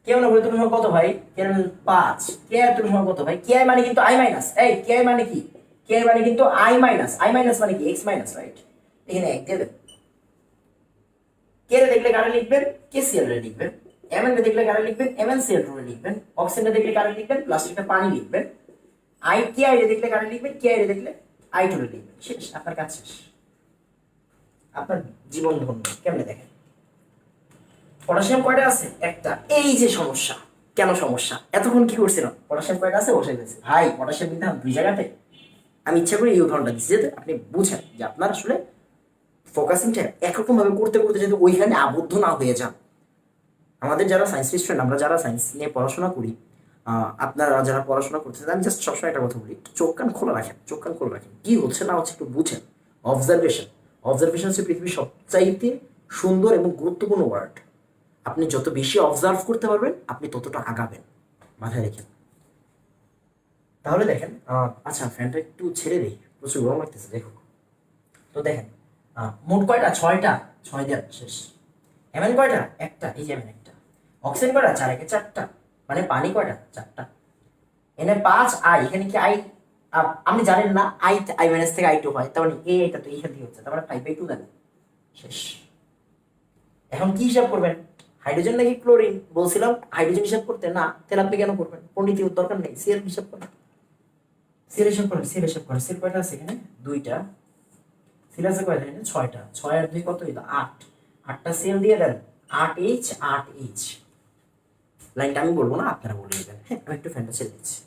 কেমন বলে তুমি কত ভাই? কেন 5। কে তুমি কত ভাই? Ki মানে কিন্তু I মাইনাস। এই Ki মানে কি? Ki মানে কিন্তু I মাইনাস। I মাইনাস মানে কি? X minus, right? এখানে 1 দিয়ে দেন। কে রে দেখলে কারে লিখবেন? KCl রে লিখবেন। Mn রে দেখলে কারে লিখবেন? MnCl2 রে লিখবেন। অক্সিজেন রে দেখলে কারে লিখবেন? প্লাস্টিকটা পানি লিখবেন। Ki রে দেখলে কারে লিখবেন? Ki রে দেখলে I2 রে লিখবেন। শেষ, আপনার কাজ শেষ, আপনার জীবন ধন্য। কেমনে দেখেন? পটাশিয়াম কয়টা আছে? একটা। এই যে সমস্যা, কেন সমস্যা? এতক্ষণ কি করছিলাম? পটাশিয়াম কয়টা আছে বসে গেছে। ভাই পটাশিয়াম নিতে দুই জায়গাতে। আমি ইচ্ছা করে এই উদাহরণটা দিচ্ছি যাতে আপনি বুঝেন যে আপনার আসলে ফোকাসিংটা একরকম ভাবে করতে করতে যাতে ওইখানে আবদ্ধ না হয়ে যান। আমাদের যারা সায়েন্স স্টুডেন্ট, আমরা যারা সায়েন্স নিয়ে পড়াশোনা করি, আপনারা যারা পড়াশোনা করতেছেন, আমি জাস্ট সবসময় একটা কথা বলি, চোখ কান খোলা রাখেন, চোখ কান খোলা রাখেন, কি হচ্ছে না হচ্ছে একটু বুঝেন। অবজারভেশন, অবজারভেশন হচ্ছে পৃথিবীর সবচাইতে সুন্দর এবং গুরুত্বপূর্ণ ওয়ার্ড। আপনি যত বেশি অবজার্ভ করতে পারবেন আপনি ততটা আগাবেন, মাথায় রেখেন। তাহলে দেখেন, আচ্ছা ফ্যানটা একটু ছেড়ে দিই, প্রচুর গরম লাগতেছে। দেখো তো দেখেন, মোট কয়টা? ছয়টা। ছয় দেওয়ার শেষ। এমএন কয়টা? একটা। এই যে এমএন একটা। অক্সিজেন কয়টা? 4 একে 4টা। মানে পানি কয়টা? 4টা। এনে 5 আই, এখানে কি আই আপনি জানেন না? আই আই মাইনাস থেকে আই টু হয়, তার মানে এটা তো এইখান থেকে হচ্ছে, তার মানে 5/2 দেন। শেষ। এখন কি হিসাব করবেন? হাইড্রোজেন নাকি ক্লোরিন? বলছিলাম হাইড্রোজেন হিসাব করতে না, তাহলে আপনি কেন করবেন? পণ্ডিত দরকার নেই, সি এর হিসাব করেন। সি এর হিসাব করেন, সি এর হিসাব করেন। সি কয়টা আছে এখানে? 2টা। সি আছে কয়টা এখানে? 6টা। 6 আর 2 কত হইলো? 8। 8টা সেল দিয়ে দেন। 8H 8H। লাইনটা আমি বলবো না, আপনারা বলে দেবেন। হ্যাঁ, আমি একটু ফ্যানটা ছেড়ে দিচ্ছি।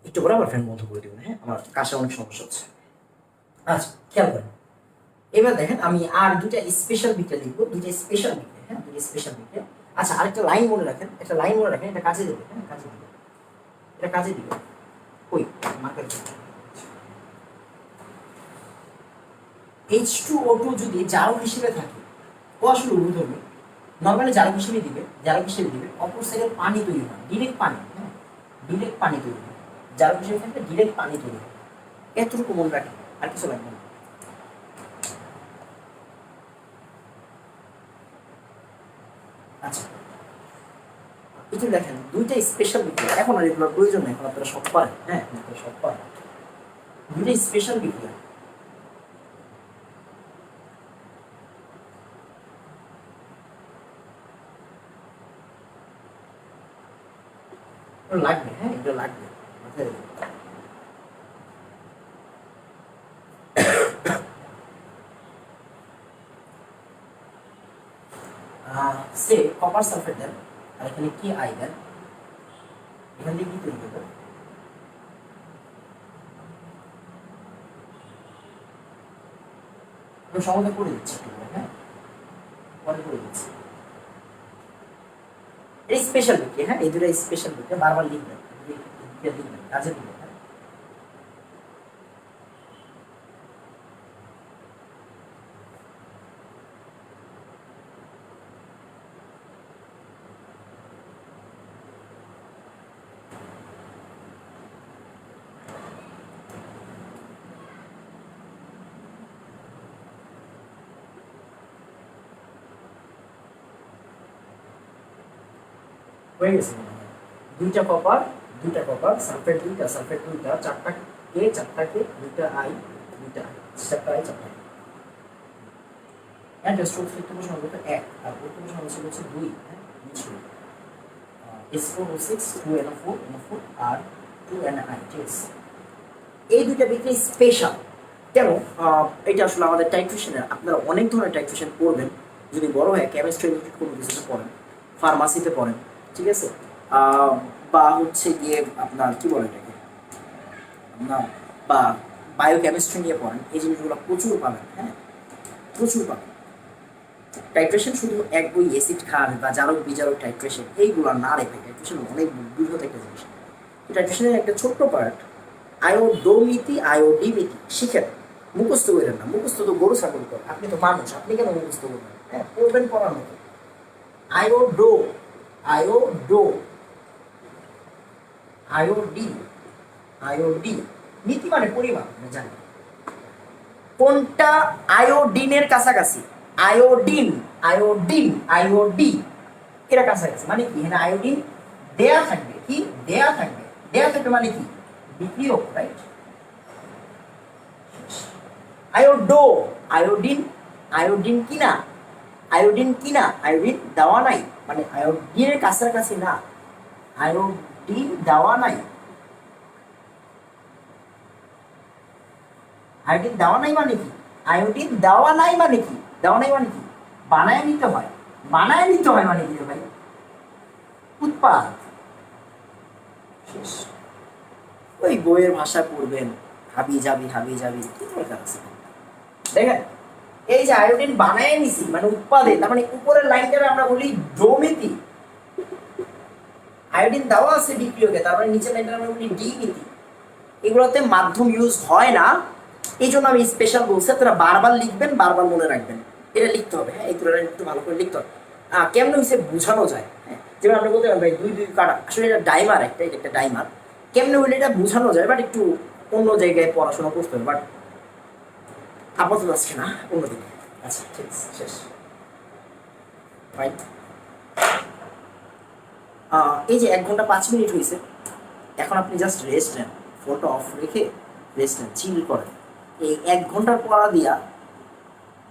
একটু পরে আবার ফ্যান বন্ধ করে দেবেন। হ্যাঁ, আমার কাশে অনেক সমস্যা হচ্ছে। আচ্ছা খেয়াল করেন, এবার দেখেন আমি আর দুইটা স্পেশাল বিক্রিয়া লিখবো, দুইটা স্পেশাল বিক্রিয়া। হ্যাঁ, দুইটা স্পেশাল বিক্রিয়া। আচ্ছা আরেকটা লাইন মনে রাখেন, একটা লাইন মনে রাখেন, এটা কাজে দেবে। হ্যাঁ, কাজে দিবে, এটা কাজে দিবে। ওই মার্কার H2O2 যদি জারক হিসেবে থাকে, ও আসলে উর্ধর্মী, নর্মালি জারক হিসেবে দিবে, জারক হিসেবে দিবে। অপর সাইডে পানি তৈরি হয়, ডিরেক্ট পানি। হ্যাঁ, ডিরেক্ট পানি তৈরি হয়। জারক হিসেবে থাকলে ডিরেক্ট পানি তৈরি হয়। এতটুকু মনে রাখেন, আর কিছু লাগবে না। আচ্ছা একটু দেখেন, দুইটা স্পেশাল বিক্রিয়া। এখন আর এগুলোর প্রয়োজন নেই, এখন আপনারা সব পারেন। হ্যাঁ, আপনারা সব পারেন। দুইটা স্পেশাল বিক্রিয়া। লাগবে। হ্যাঁ, এটা লাগবে, মাথায় রাখবেন। সে কপার সালফেট দেন, আর এখানে কি আই দেন, এখান থেকে কি তৈরি করবেন? আমি সমাধান করে দিচ্ছি একটু পরে। হ্যাঁ, পরে করে দিচ্ছি। এই স্পেশাল বিক্রিয়া। হ্যাঁ, এই দুটো স্পেশাল বিক্রিয়া, বারবার লিখবেন, লিখবেন, কাজে দিবেন। হয়ে গেছে মনে হয়। দুইটা কপার, দুইটা কপার, সালফেট দুইটা, সালফেট দুইটা, 4টা কে, 4টা কে, দুইটা আই, দুইটা আই, 4টা আই, 4টা আই। অ্যাড্রেস টু উত্তম সংখ্যা 1 আর উত্তম সংখ্যা হচ্ছে 2। হ্যাঁ, নিচে S4O6 2NO4 NO4 আর 2NI। ঠিক আছে, এই দুইটা বিক্রিয়া স্পেশাল। কেন? এটা আসলে আমাদের টাইট্রেশনের, আপনারা অনেক ধরনের টাইট্রেশন পড়বেন যদি বড় হয়, কেমিস্ট্রি রিলেটেড কোনো কিছুতে পড়েন, ফার্মাসিতে পড়েন, ঠিক আছে, বা হচ্ছে গিয়ে আপনার কি বলে এটাকে, আপনার বা বায়োকেমিস্ট্রি নিয়ে পড়েন, এই জিনিসগুলো প্রচুর পাবেন। হ্যাঁ, প্রচুর পাবেন। টাইট্রেশন শুধু এক ওই অ্যাসিড খার বা জারক বিজারক টাইট্রেশন এইগুলো না রেখে, টাইট্রেশন অনেক বৃহৎ একটা জিনিস। টাইট্রেশনের একটা ছোট্ট পার্ট আয়োডোমিতি, আয়োডিমিতি শিখেন, মুখস্থ করেন না। মুখস্থ তো গরু ছাগল করে, আপনি তো মানুষ, আপনি কেন মুখস্থ করবেন? হ্যাঁ, পড়বেন পড়ার মতো। আয়োডো, আয়োডো, আয়োডি, আয়োডি। নীতি মানে পরিমাণ, আমি জানি। কোনটা আয়োডিনের কাছাকাছি? আয়োডিন, আয়োডিন, আয়োডি, এরা কাছাকাছি। মানে কি? এখানে আয়োডিন দেয়া থাকবে, কি দেয়া থাকবে, দেয়া থাকবে মানে কি? বিক্রিয়ক, রাইট? আয়োডো, আয়োডিন, আয়োডিন কিনা, আয়োডিন কিনা, আয়োডিন দেওয়া নাই, মানে আয়োডিনের কাছাকাছি না, আয়োডিন দেওয়া নাই। আয়োডিন দেওয়া নাই মানে কি? আয়োডিন দেওয়া নাই মানে কি? দেওয়া নাই মানে কি? বানায় নিতে হয়। বানায় নিতে হয় মানে কি রে ভাই? উৎপাদ। শেষ। ওই বইয়ের ভাষা পড়বেন, হাবি যাবি হাবি যাবি, কি দরকার আছে? দেখেন এই যে আয়োডিন বানায় নিছি মানে উৎপাদে, তার মানে উপরের লাইনটা আমরা বলি দ্রমিতি। আয়োডিন দেওয়া আছে বিক্রিয়কে, তার মানে নিচের লাইনটা আমরা বলি দ্বিমিতি। এগুলোতে মাধ্যম ইউজ হয় না, এই জন্য আমি স্পেশাল বলছি আপনারা বারবার লিখবেন, বারবার মনে রাখবেন। এটা লিখতে হবে, হ্যাঁ এই তুলনায় একটু ভালো করে লিখতে হবে। কেমন হয়েছে বোঝানো যায়, হ্যাঁ যেমন আপনি বলতে পারেন ভাই দুই দুই কাটা, আসলে এটা ডাইমার, এটা একটা ডাইমার। কেমনে হইলে এটা বোঝানো যায়, বাট একটু অন্য জায়গায় পড়াশোনা করতে হবে, বাট আপাতত আজকে না, অন্যদিকে। আচ্ছা ঠিক আছে, শেষ। রাইট। এই যে 1 ঘন্টা 5 মিনিট হয়েছে, এখন আপনি জাস্ট রেস্ট নেন, ফোনটা অফ রেখে রেস্ট নেন, চিল করেন। এই 1 ঘন্টার পড়া দিয়া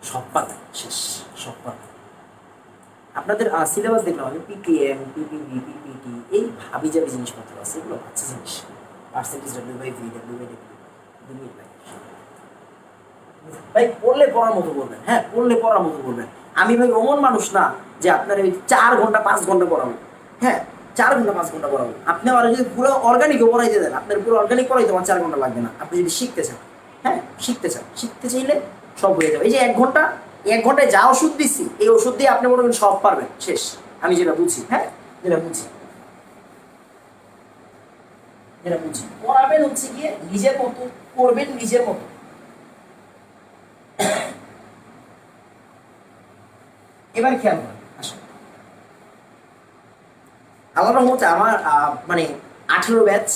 সব পাতা শেষ, সব পাতা। আপনাদের সিলেবাস দেখলাম আমি, পিপিএম, পিপিবি, পিপিটি, এই ভাবি যাবি জিনিসপত্র আছে, এগুলো বাচ্চা জিনিস। পার্সেন্টেজ ডব্লিউ/ভি, ডব্লিউ/ডব্লিউ ভাই পড়লে পড়ার মতো বলবেন, হ্যাঁ পড়লে পড়ার মতো বলবেন। আমি ভাই অমন মানুষ না যে আপনার ওই 4 ঘন্টা 5 ঘন্টা পড়াবো, হ্যাঁ 4 ঘন্টা 5 ঘন্টা পড়াবো। আপনি আমার যদি পুরো অর্গানিকও পড়াইতে দেন, আপনার পুরো অর্গানিক পড়াইতে আমার 4 ঘন্টা লাগবে না। আপনি যদি শিখতে চান, হ্যাঁ শিখতে চান, শিখতে চাইলে সব হয়ে যাবে। এই যে 1 ঘন্টা, 1 ঘন্টায় যা ওষুধ দিচ্ছি, এই ওষুধ দিয়ে আপনি মনে করেন সব পারবেন, শেষ। আমি যেটা বুঝি, হ্যাঁ যেটা বুঝি, যেটা বুঝি। পড়াবেন হচ্ছে গিয়ে নিজের মতো, করবেন নিজের মতো। এবার খেয়াল করেন, আসুন আল্লাহর রহমতে আমার মানে 18 ব্যাচ,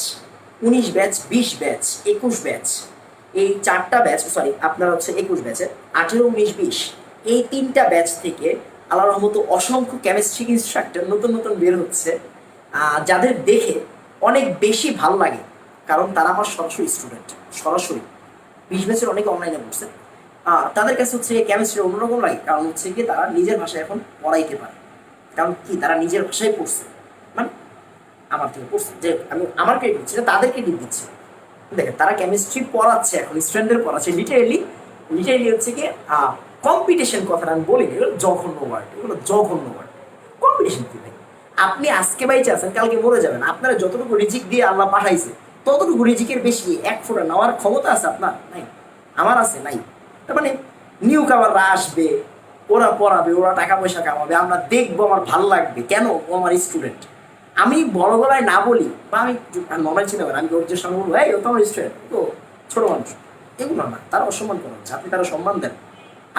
19 ব্যাচ, 20 ব্যাচ, 21 ব্যাচ, এই 4টা ব্যাচ, সরি আপনার হচ্ছে 21 ব্যাচের 18, 19, 20, এই 3টা ব্যাচ থেকে আল্লাহর রহমতে অসংখ্য কেমিস্ট্রি ইনস্ট্রাক্টর নতুন নতুন বের হচ্ছে, যাদের দেখে অনেক বেশি ভালো লাগে, কারণ তারা আমার সরাসরি স্টুডেন্ট। সরাসরি 20 ব্যাচের অনেকে অনলাইনে পড়ছে, তাদের কাছে হচ্ছে কেমিস্ট্রি অন্যরকম লাগে, কারণ হচ্ছে কি তারা নিজের ভাষায় এখন পড়াইতে পারে। কারণ কি তারা নিজের ভাষায় পড়ছে, মানে আমার থেকে পড়ছে, যে আমি আমার ক্রেডিট দিচ্ছি না, তাদের ক্রেডিট দিচ্ছি। দেখেন তারা কেমিস্ট্রি পড়াচ্ছে, এখন স্টুডেন্টদের পড়াচ্ছে। লিটারেলি হচ্ছে কি কম্পিটিশন, কথাটা আমি বলি, এগুলো জঘন্য ওয়ার্ড, এগুলো জঘন্য ওয়ার্ড। কম্পিটিশন কি ভাই? আপনি আজকে বাইচে আছেন, কালকে মরে যাবেন। আপনারা যতটুকু রিজিক দিয়ে আল্লাহ পাঠাইছে, ততটুকু রিজিকের বেশি 1 ফোঁটা নেওয়ার ক্ষমতা আছে আপনার? নাই। আমার আছে? নাই। তার মানে নিউ কামাররা আসবে, ওরা পড়াবে, ওরা টাকা পয়সা কামাবে, আমরা দেখবো, আমার ভালো লাগবে। কেন? ও আমার স্টুডেন্ট। আমি বড় গলায় না বলি, বা আমি নর্মাল চিন্তা করি, আমি ওর যে সঙ্গে বলবো এই ও তো আমার স্টুডেন্ট, তো ছোট মানুষ, এগুলো না। তারা অসম্মান করা হচ্ছে, আপনি তারা সম্মান দেন।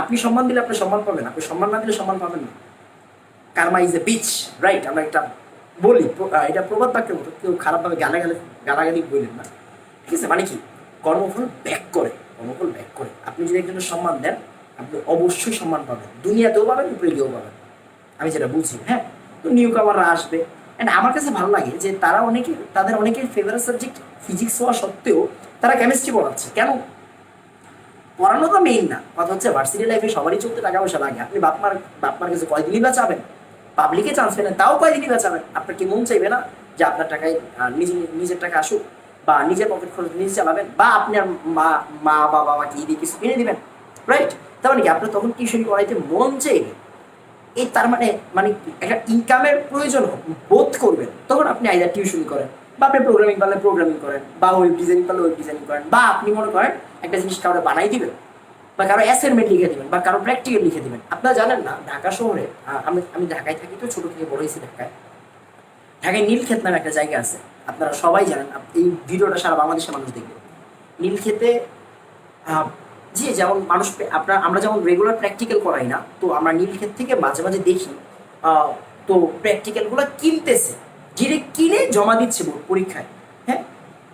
আপনি সম্মান দিলে আপনি সম্মান পাবেন, আপনি সম্মান না দিলে সম্মান পাবেন না। Karma is a beach, right? আমরা একটা বলি, এটা প্রবাদ বাক্যের মতো, কেউ খারাপভাবে গালাগালি বললেন না, ঠিক আছে? মানে কি, কর্মফল ব্যাক করে, কর্মফল ব্যাক করে। আপনি যদি একজনের সম্মান দেন, আপনি অবশ্যই সম্মান পাবেন, দুনিয়াতেও পাবেন, উপরে গিয়েও পাবেন। আমি যেটা বুঝি, হ্যাঁ। তো নিউ কামাররা আসবে, অ্যান্ড আমার কাছে ভালো লাগে যে তারা তাদের অনেকের ফেভারিট সাবজেক্ট ফিজিক্স হওয়া সত্ত্বেও তারা কেমিস্ট্রি পড়াচ্ছে। কেন? পড়ানো তো মেইন না, কথা হচ্ছে ভার্সিটি লাইফে সবারই চলতে টাকা পয়সা লাগে। আপনি বাপমার কাছে কয়দিনই বাঁচাবেন? পাবলিকে চান্স পেলেন, তাও কয়দিনই বাঁচাবেন? আপনার কি মন চাইবে না যে আপনার টাকায় নিজের টাকা আসুক, বা নিজের পকেট খরচ নিজে চালাবেন, বা আপনার মা বা বাবাকে দিয়ে কিছু কিনে দিবেন, রাইট? তার মানে কি আপনার তখন টিউশন পড়াইতে মন চাইবে। এই তার মানে একটা ইনকামের প্রয়োজন বোধ করবেন, তখন আপনি আইদার টিউশন করেন, বা আপনি প্রোগ্রামিং পারলে প্রোগ্রামিং করেন, বা ওয়েব ডিজাইনিং পারলে ওয়েব ডিজাইনিং করেন, বা আপনি মনে করেন একটা জিনিস কারো বানাই দিবেন, বা কারো অ্যাসাইনমেন্ট লিখে দিবেন, বা কারো প্র্যাকটিক্যাল লিখে দিবেন। আপনারা জানেন না, ঢাকা শহরে, আমি ঢাকায় থাকি, তো ছোট থেকে বড় হয়েছি ঢাকায়। ঢাকায় নীলক্ষেত নামে একটা জায়গা আছে, আপনারা সবাই জানেন, এই ভিডিওটা সারা বাংলাদেশের মানুষ দেখবে। নীলক্ষেতে যে যেমন মানুষ, আমরা যেমন রেগুলার প্র্যাকটিক্যাল করাই না, তো আমরা নীলক্ষেত থেকে মাঝে মাঝে দেখি তো প্র্যাকটিক্যালগুলো কিনতেছে, ডিরেক্ট কিনে জমা দিচ্ছে বোর্ড পরীক্ষায়, হ্যাঁ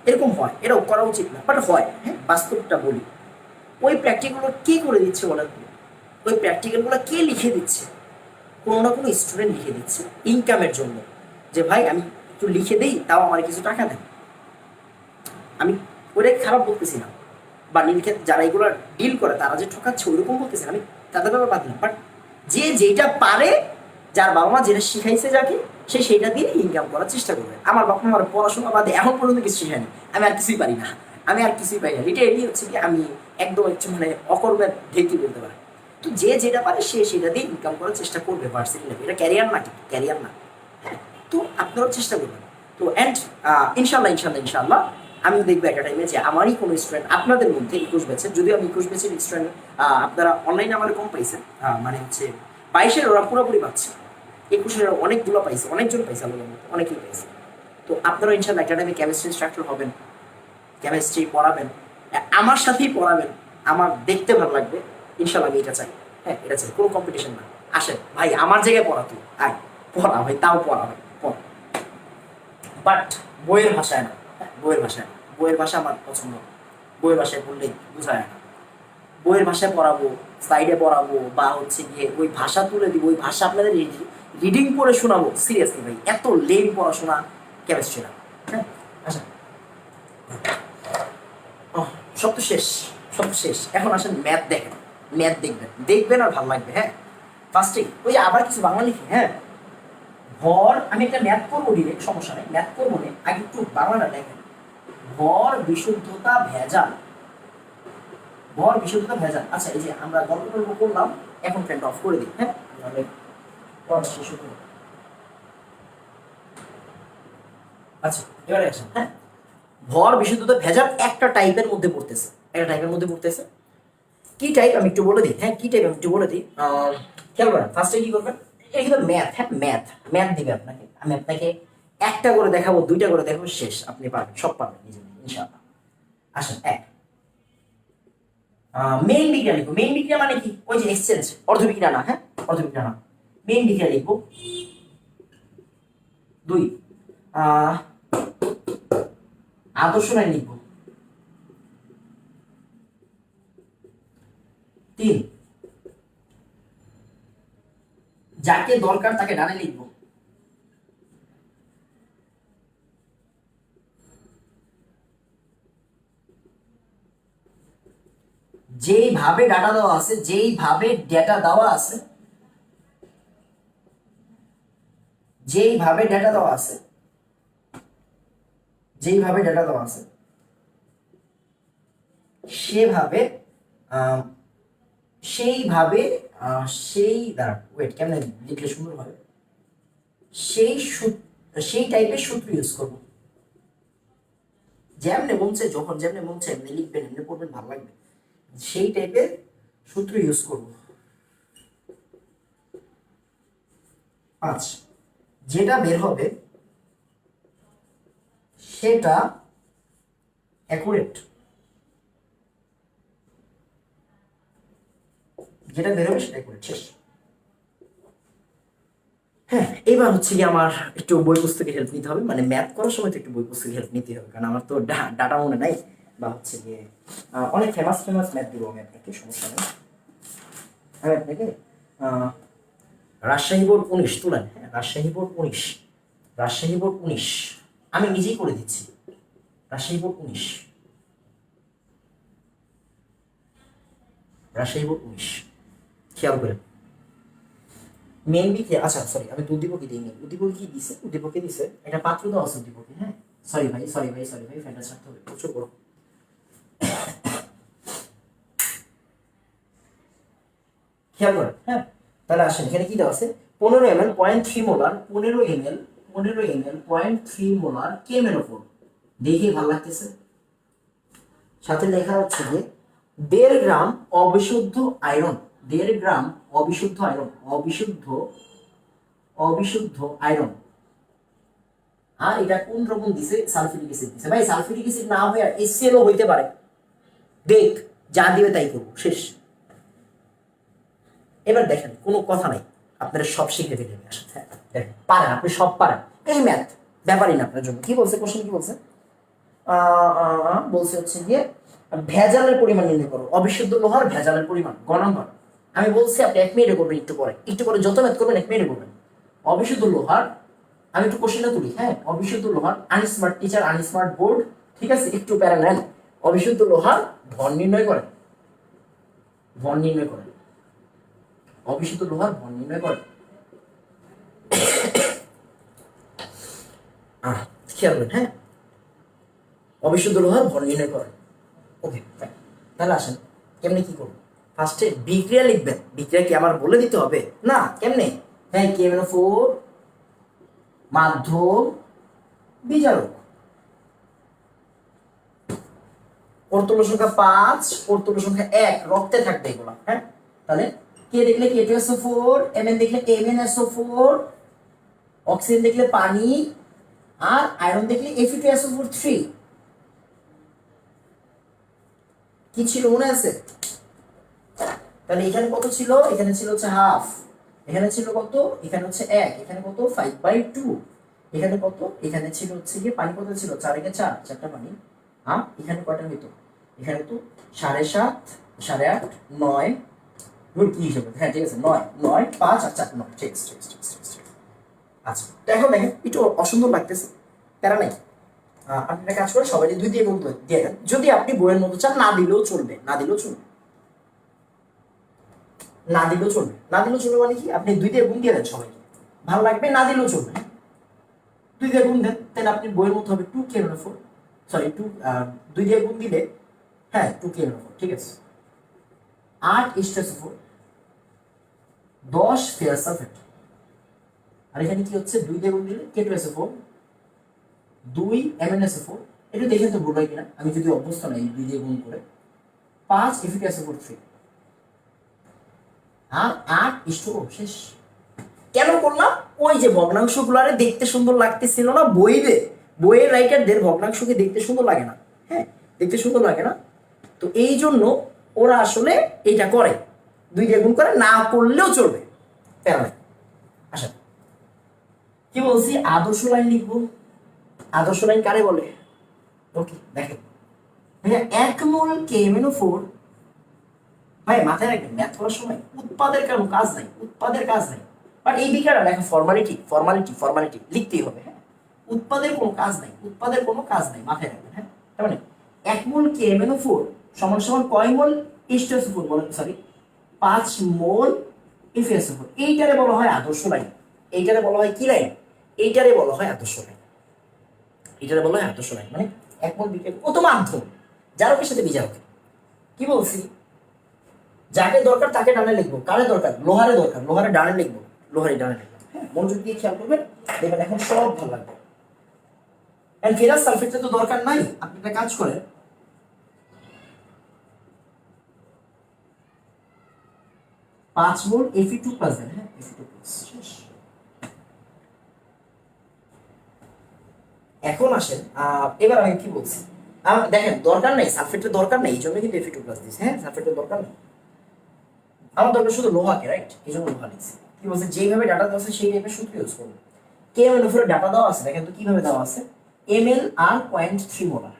এরকম হয়। এটাও করা উচিত না, বাট হয়, হ্যাঁ বাস্তবটা বলি। ওই প্র্যাকটিক্যালগুলো কে করে দিচ্ছে বলেন? ওই প্র্যাকটিক্যালগুলো কে লিখে দিচ্ছে? কোনো না কোনো স্টুডেন্ট লিখে দিচ্ছে ইনকামের জন্য, যে ভাই আমি একটু লিখে দিই, তাও আমার কিছু টাকা দেন। আমি ওইটাই খারাপ বলতেছি না, বা নীলক্ষেত যারা এগুলো ডিল করে তারা যে ঠকাচ্ছে ওইরকম বলতেছি না, আমি তাদের ব্যাপারে বাদ না। বাট যে যেটা পারে, যার বাবা মা যেটা শিখাইছে যাকে, সে সেইটা দিয়ে ইনকাম করার চেষ্টা করবে। আমার বাবা আমার পড়াশোনা বাদে এখন পর্যন্ত কিছু শেখায়নি, আমি আর কিছুই পারি না, আমি আর কিছুই পারি না। লিটারেলি হচ্ছে কি আমি একদম হচ্ছে মানে অকর্মের ঢেকি বলতে পারে। তো যে যেটা পারে সে সেটা দিয়ে ইনকাম করার চেষ্টা করবে ভার্সিটি লাইফে, এটা ক্যারিয়ার না, কিন্তু ক্যারিয়ার না। হ্যাঁ, তো আপনারাও চেষ্টা করবেন। তো অ্যান্ড ইনশাল্লাহ ইনশাল্লাহ ইনশাল্লাহ আমি দেখবো একটা টাইমে যে আমারই কোনো স্টুডেন্ট আপনাদের মধ্যে 21 ব্যাচের, যদিও আমি 21 ব্যাচের স্টুডেন্ট, আপনারা অনলাইনে আমার কম পাইছেন, মানে হচ্ছে 22-এর ওরা পুরোপুরি পাচ্ছে, 21-এর অনেকগুলো পাইছে, অনেকজন পাইছে, আমাদের মধ্যে অনেকেই পাইছে। তো আপনারা ইনশাল্লাহ একটা টাইমে কেমিস্ট্রি ইনস্ট্রাক্টর হবেন, কেমিস্ট্রি পড়াবেন, আমার সাথেই পড়াবেন, আমার দেখতে ভালো লাগবে। ইনশাল্লাহ আমি এটা চাই। হ্যাঁ, এটা চাই, কোনো কম্পিটিশন না। আসেন ভাই আমার জায়গায় পড়া, তুই আয় পড়া ভাই, তাও পড়া ভাই পড়া, বাট বইয়ের ভাষায় না। হ্যাঁ, বইয়ের ভাষায় না, বইয়ের ভাষা আমার পছন্দ না। বইয়ের ভাষায় পড়লেই বোঝায় না। বইয়ের ভাষায় পড়াবো, সাইডে পড়াবো, বা হচ্ছে গিয়ে ওই ভাষা তুলে দিব, ওই ভাষা আপনাদের রিডিং পড়ে শোনাবো, সিরিয়াসলি ভাই এত লেম পড়াশোনা কেমিস্ট্রি না। হ্যাঁ, আচ্ছা, সব তো শেষ, সব তো শেষ। এখন আসেন ম্যাথ দেখেন, ম্যাথ দেখবেন, দেখবেন আর ভালো লাগবে। হ্যাঁ, ফার্স্টে ওই যে আবার কিছু বাংলা লিখি। হ্যাঁ, ভর, আমি একটা ম্যাথ করবো ডিরেক্ট, সমস্যা নেই, ম্যাথ করবো না, আগে একটু বাংলাটা দেখেন। ভর বিশুদ্ধতা ভেজাল, ভর বিশুদ্ধতা ভেজাল। আচ্ছা, এই যে আমরা গল্প গল্প করলাম, এখন ফ্যানটা অফ করে দিই। হ্যাঁ, তাহলে পড়া শেষ হতে হবে। আচ্ছা, এবারে আসেন। হ্যাঁ, ভর বিশুদ্ধতা ভেজাল একটা টাইপের মধ্যে পড়তেছে, একটা টাইপের মধ্যে পড়তেছে। কি টাইপ আমি একটু বলে দিই। হ্যাঁ, কি টাইপ আমি একটু বলে দিই। খেয়াল করেন, ফার্স্টে কি করবেন, এটা কিন্তু ম্যাথ। হ্যাঁ, ম্যাথ, ম্যাথ দিবে আপনাকে, আমি আপনাকে একটা করে দেখাবো, দুইটা করে দেখাবো, শেষ, আপনি পারবেন, সব পারবেন নিজে নিজে ইনশাআল্লাহ। আসেন, এক, মেইন বিক্রিয়া লিখবো। মেইন বিক্রিয়া মানে কি, ওই যে এক্সচেঞ্জ, অর্ধবিক্রিয়া না। হ্যাঁ, অর্ধবিক্রিয়া না, মেইন বিক্রিয়া লিখবো। দুই, আদর্শ লাইন লিখবো। তিন, যাকে দরকার তাকে ডানে লিখবো। যেইভাবে ডাটা দেওয়া আছে, যেইভাবে ডেটা দেওয়া আছে, যেইভাবে ডেটা দেওয়া আছে, যেইভাবে ডেটা দেওয়া আছে সেভাবে, আহ, সেইভাবে, সেই দাঁড়া, ওয়েট, কেমন লিখলে সুন্দর হবে, সেই টাইপের সূত্র ইউজ করবো। যেমনে মনছে, যখন যেমনে মনছে এমনি লিখবেন, এমনি পড়বেন, ভালো লাগবে। সেই টাইপের সূত্র ইউজ করবো। পাঁচ, যেটা বের হবে সেটা অ্যাকুরেট, যেটা বের হবে সেটা অ্যাকুরেট, শেষ। হ্যাঁ, এবার হচ্ছে কি আমার একটু বই পুস্তকের হেল্প নিতে হবে, মানে ম্যাথ করার সময় তো একটু বই পুস্তকের হেল্প নিতে হবে, কারণ আমার তো ডাটা মনে নাই, বা হচ্ছে গিয়ে অনেক ফেমাস ফেমাস ম্যাথ দিব আমি আপনাকে, সমস্যা নেই। আমি আপনাকে রাজশাহী বোর্ড 19 তুলেন। হ্যাঁ, রাজশাহী বোর্ড 19, রাজশাহী বোর্ড 19 আমি নিজেই করে দিচ্ছি। রাজশাহী বোর্ড 19, রাজশাহী বোর্ড 19, খেয়াল করেন। মেন বিক্রিয়া, আচ্ছা সরি, আমি তো উদ্দীপকে দিইনি, উদ্দীপকে কি দিছে, উদ্দীপকে দিছে এটা পাত্র দেওয়া আছে উদ্দীপকে। হ্যাঁ, সরি ভাই, সরি ভাই, সরি ভাই, ফ্যানটা ছাড়তে হবে, প্রচুর বড়। খেয়াল করেন। হ্যাঁ, তাহলে আসেন, এখানে কি দেওয়া আছে, 15 ml 0.3 মোলার, 15 ml 0.3 মোলার কেমের ওপর, দেখে ভালো লাগতেছে। সাথে লেখা হচ্ছে যে 1.5 গ্রাম অবিশুদ্ধ আয়রন, 1.5 গ্রাম অবিশুদ্ধ আয়রন, অবিশুদ্ধ আয়রন। আর এটা কোন রকম দিছে, সালফিউরিক অ্যাসিড দিছে। ভাই সালফিউরিক অ্যাসিড না হয়ে HCl হইতে পারে, দেখ, যা দিবে তাই করবো, শেষ। এবার দেখেন, কোনো কথা নাই, আপনারা সব শিখে ফেলে আসেন। হ্যাঁ, দেখেন পারেন, আপনি সব পারেন, এই ম্যাথ ব্যাপারই না আপনার জন্য। কি বলছে কোশ্চেন, কি বলছে, বলছে হচ্ছে গিয়ে ভেজালের পরিমাণ নির্ণয় করো, অবিশুদ্ধ লোহার ভেজালের পরিমাণ, গ নম্বর। আমি বলছি আপনি 1 মিনিটে করবেন, একটু পরে, একটু পরে যত ম্যাথ করবেন 1 মিনিটে করবেন। অবিশুদ্ধ লোহার, আমি একটু কোশ্চেনটা তুলি। হ্যাঁ, অবিশুদ্ধ লোহার, আনস্মার্ট টিচার, আনস্মার্ট বোর্ড, ঠিক আছে, একটু প্যারা নেন। অবিশুদ্ধ লোহার ভর নির্ণয় করেন, ভর নির্ণয় করেন, অবিশুদ্ধ লোহার ভর নির্ণয় করেন। খেয়াল করেন। হ্যাঁ, অবিশুদ্ধ লোহার ভর নির্ণয় করেন। ওকে, তাহলে আসেন কেমনে কি করবো? ফার্স্টে বিক্রিয়া লিখবেন। বিক্রিয়া কি আমার বলে দিতে হবে? না। কেমনে? হ্যাঁ, KMnO4 মাধ্যম বিজারক, পরতুল্য সংখ্যা 5, পরতুল্য সংখ্যা 1 রক্তে থাকবে এগুলো। হ্যাঁ, তাহলে কে দেখলে K2SO4, Mn দেখলে MnSO4, অক্সিজেন দেখলে পানি, আর আয়রন দেখলে Fe2SO4 3। কি ছিল মনে আছে? তাহলে এখানে কত ছিল? এখানে ছিল হচ্ছে হাফ, এখানে ছিল কত? এখানে হচ্ছে 1, এখানে কত? 5/2, এখানে কত? এখানে ছিল হচ্ছে কি পানি কত ছিল? 4 একে 4, 4টা পানি। হ্যাঁ, এখানে কয়টা হইতো? এখানে তো 7.5, 8.5, 9, কি হিসেবে? হ্যাঁ ঠিক আছে, 9, 9, 5 আর 4, 9। ঠিক আছে, ঠিক আছে, ঠিক আছে, ঠিক আছে। আচ্ছা, তো এখন দেখেন একটু অসুন্দর লাগতেছে, প্যারা নাই। আপনি একটা কাজ করে সবাই 2 দিয়ে গুণ দিয়ে দেন। যদি আপনি বইয়ের মতো চান, না দিলেও চলবে, না দিলেও চলবে, না দিলেও চলবে। না দিলেও চলবে মানে কি? আপনি 2 দিয়ে গুণ দিয়ে দেন সবাইকে, ভালো লাগবে। না দিলেও চলবে, 2 দিয়ে গুণ দেন, তাহলে আপনি বইয়ের মতো হবে 2KMnO4, সরি 2 দিয়ে গুণ দিলে, হ্যাঁ 2KMnO4, ঠিক আছে। 8 H2SO4, 10 ফেরাস সালফেট। আর এখানে কি হচ্ছে? 2 দিয়ে গুণ দিলে K2SO4, 2 MnSO4। এটা দেখেন তো ভুল হয় কিনা, আমি যদি অভ্যস্ত নাই 2 দিয়ে গুণ করে। 5 Fe2SO4 3, আর 8 H2O শেষ। কেন করলাম? ওই যে ভগ্নাংশগুলো আরে দেখতে সুন্দর লাগতেছিল না বইয়ে, বইয়ের রাইটারদের ভগ্নাংশকে দেখতে সুন্দর লাগে না। হ্যাঁ, দেখতে সুন্দর লাগে না, তো এই জন্য ওরা আসলে এইটা করে, 2 দিয়ে গুণ করে। না করলেও চলবে, প্যারা নাই। আচ্ছা, কি বলছি? আদর্শ লাইন লিখবো। আদর্শ লাইন কারে বলে? ওকে, দেখেন ভাইয়া, 1 মোল KMnO4, ভাই মাথায় রাখবেন ম্যাথ করার সময় উৎপাদের কোনো কাজ নাই, উৎপাদের কাজ নাই। বাট এই বিকারটা লেখা ফর্মালিটি, ফর্মালিটি, ফর্মালিটি লিখতেই হবে। হ্যাঁ, উৎপাদের কোনো কাজ নাই, উৎপাদের কোনো কাজ নাই, মাথায় রাখবেন। হ্যাঁ, তার মানে 1 মোল KMnO4 সমান সমান কয় মোল H2SO4 বলেন? সরি, 5 মোল FeSO4। এইটারে বলা হয় আদর্শ লাইন। এইটারে বলা হয় কি লাইন? এইটারে বলা হয় আদর্শ লাইন। এটারে বলা হয় আদর্শ লাইন। মানে 1 মোল বিক্রিয়া ও তো মাধ্যম, জারকের সাথে বিজারকের। কি বলছি? যাকে দরকার তাকে ডানে লিখবো। কারে দরকার? লোহারে দরকার, লোহারে ডানে লিখবো, লোহারে ডানে লিখবো। হ্যাঁ, মনোযোগ দিয়ে খেয়াল করবেন, দেখবেন এখন সব ভালো লাগবে। এন্ড ফেরাস সালফেটের তো দরকার নাই, আপনি একটা কাজ করেন, 5 মোল Fe2+ দেন। হ্যাঁ, Fe2+, শেষ। এখন আসেন, এবার আমি কি বলছি, দেখেন দরকার নাই, সালফেটের দরকার নাই, এই জন্য কিন্তু Fe2+ দিচ্ছে। হ্যাঁ, সালফেটের দরকার নেই, আমার দরকার শুধু লোহাকে, রাইট? এই জন্য লোহা লিখছি। কি বলছে? যেভাবে ডাটা দেওয়া আছে সেই টাইপের সূত্র ইউজ করবো। KMnO4 ডাটা দেওয়া আছে, দেখেন তো কিভাবে দেওয়া আছে, ml আর 0.3 মোলার।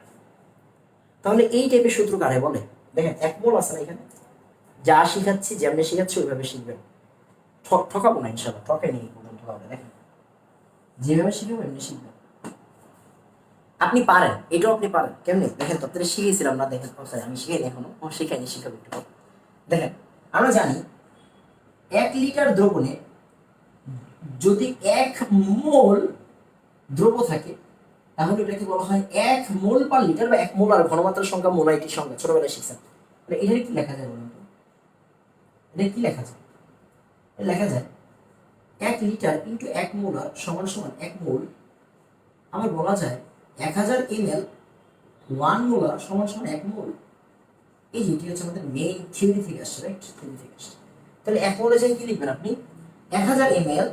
তাহলে এই টাইপের সূত্র কারে বলে? দেখেন 1 মোল আছে না এখানে, যা শিখাচ্ছি যেমনি শিখাচ্ছি ওইভাবে শিখবেন। ঠকাবো না ইনশাল্লাহ, ঠকে নেই কোনো ঠকাবে। দেখেন যেভাবে শিখবো এমনি শিখবেন, আপনি পারেন, এটাও আপনি পারেন। কেমনি? দেখেন তো আপনাদের শিখিয়েছিলাম না? দেখেন, সরি আমি শিখাইনি এখনো, শিখাইনি, শিখাবো একটু। দেখেন, আমরা জানি 1 লিটার দ্রবণে যদি 1 মোল দ্রব্য থাকে, তাহলে এটাকে বলা হয় 1 মোল পার লিটার, বা 1 মোল। আর ঘনমাত্রার সংখ্যা মোলাইটির সংখ্যা ছোটবেলায় শিখছেন। তাহলে এটাকে কি লেখা যায় বলুন তো? এটা কি লেখা যায়? লেখা যায় 1 লিটার ইন্টু 1 মোলার সমান সমান 1 মোল। আবার বলা যায় 1000 ml 1 মোলার সমান সমান 1 মোল। এই যেটি হচ্ছে আমাদের মেইন থিওরি থেকে আসছে, রাইট? থিওরি থেকে আসছে। তাহলে 1 মোলে যাই কি লিখবেন আপনি? 1000 ml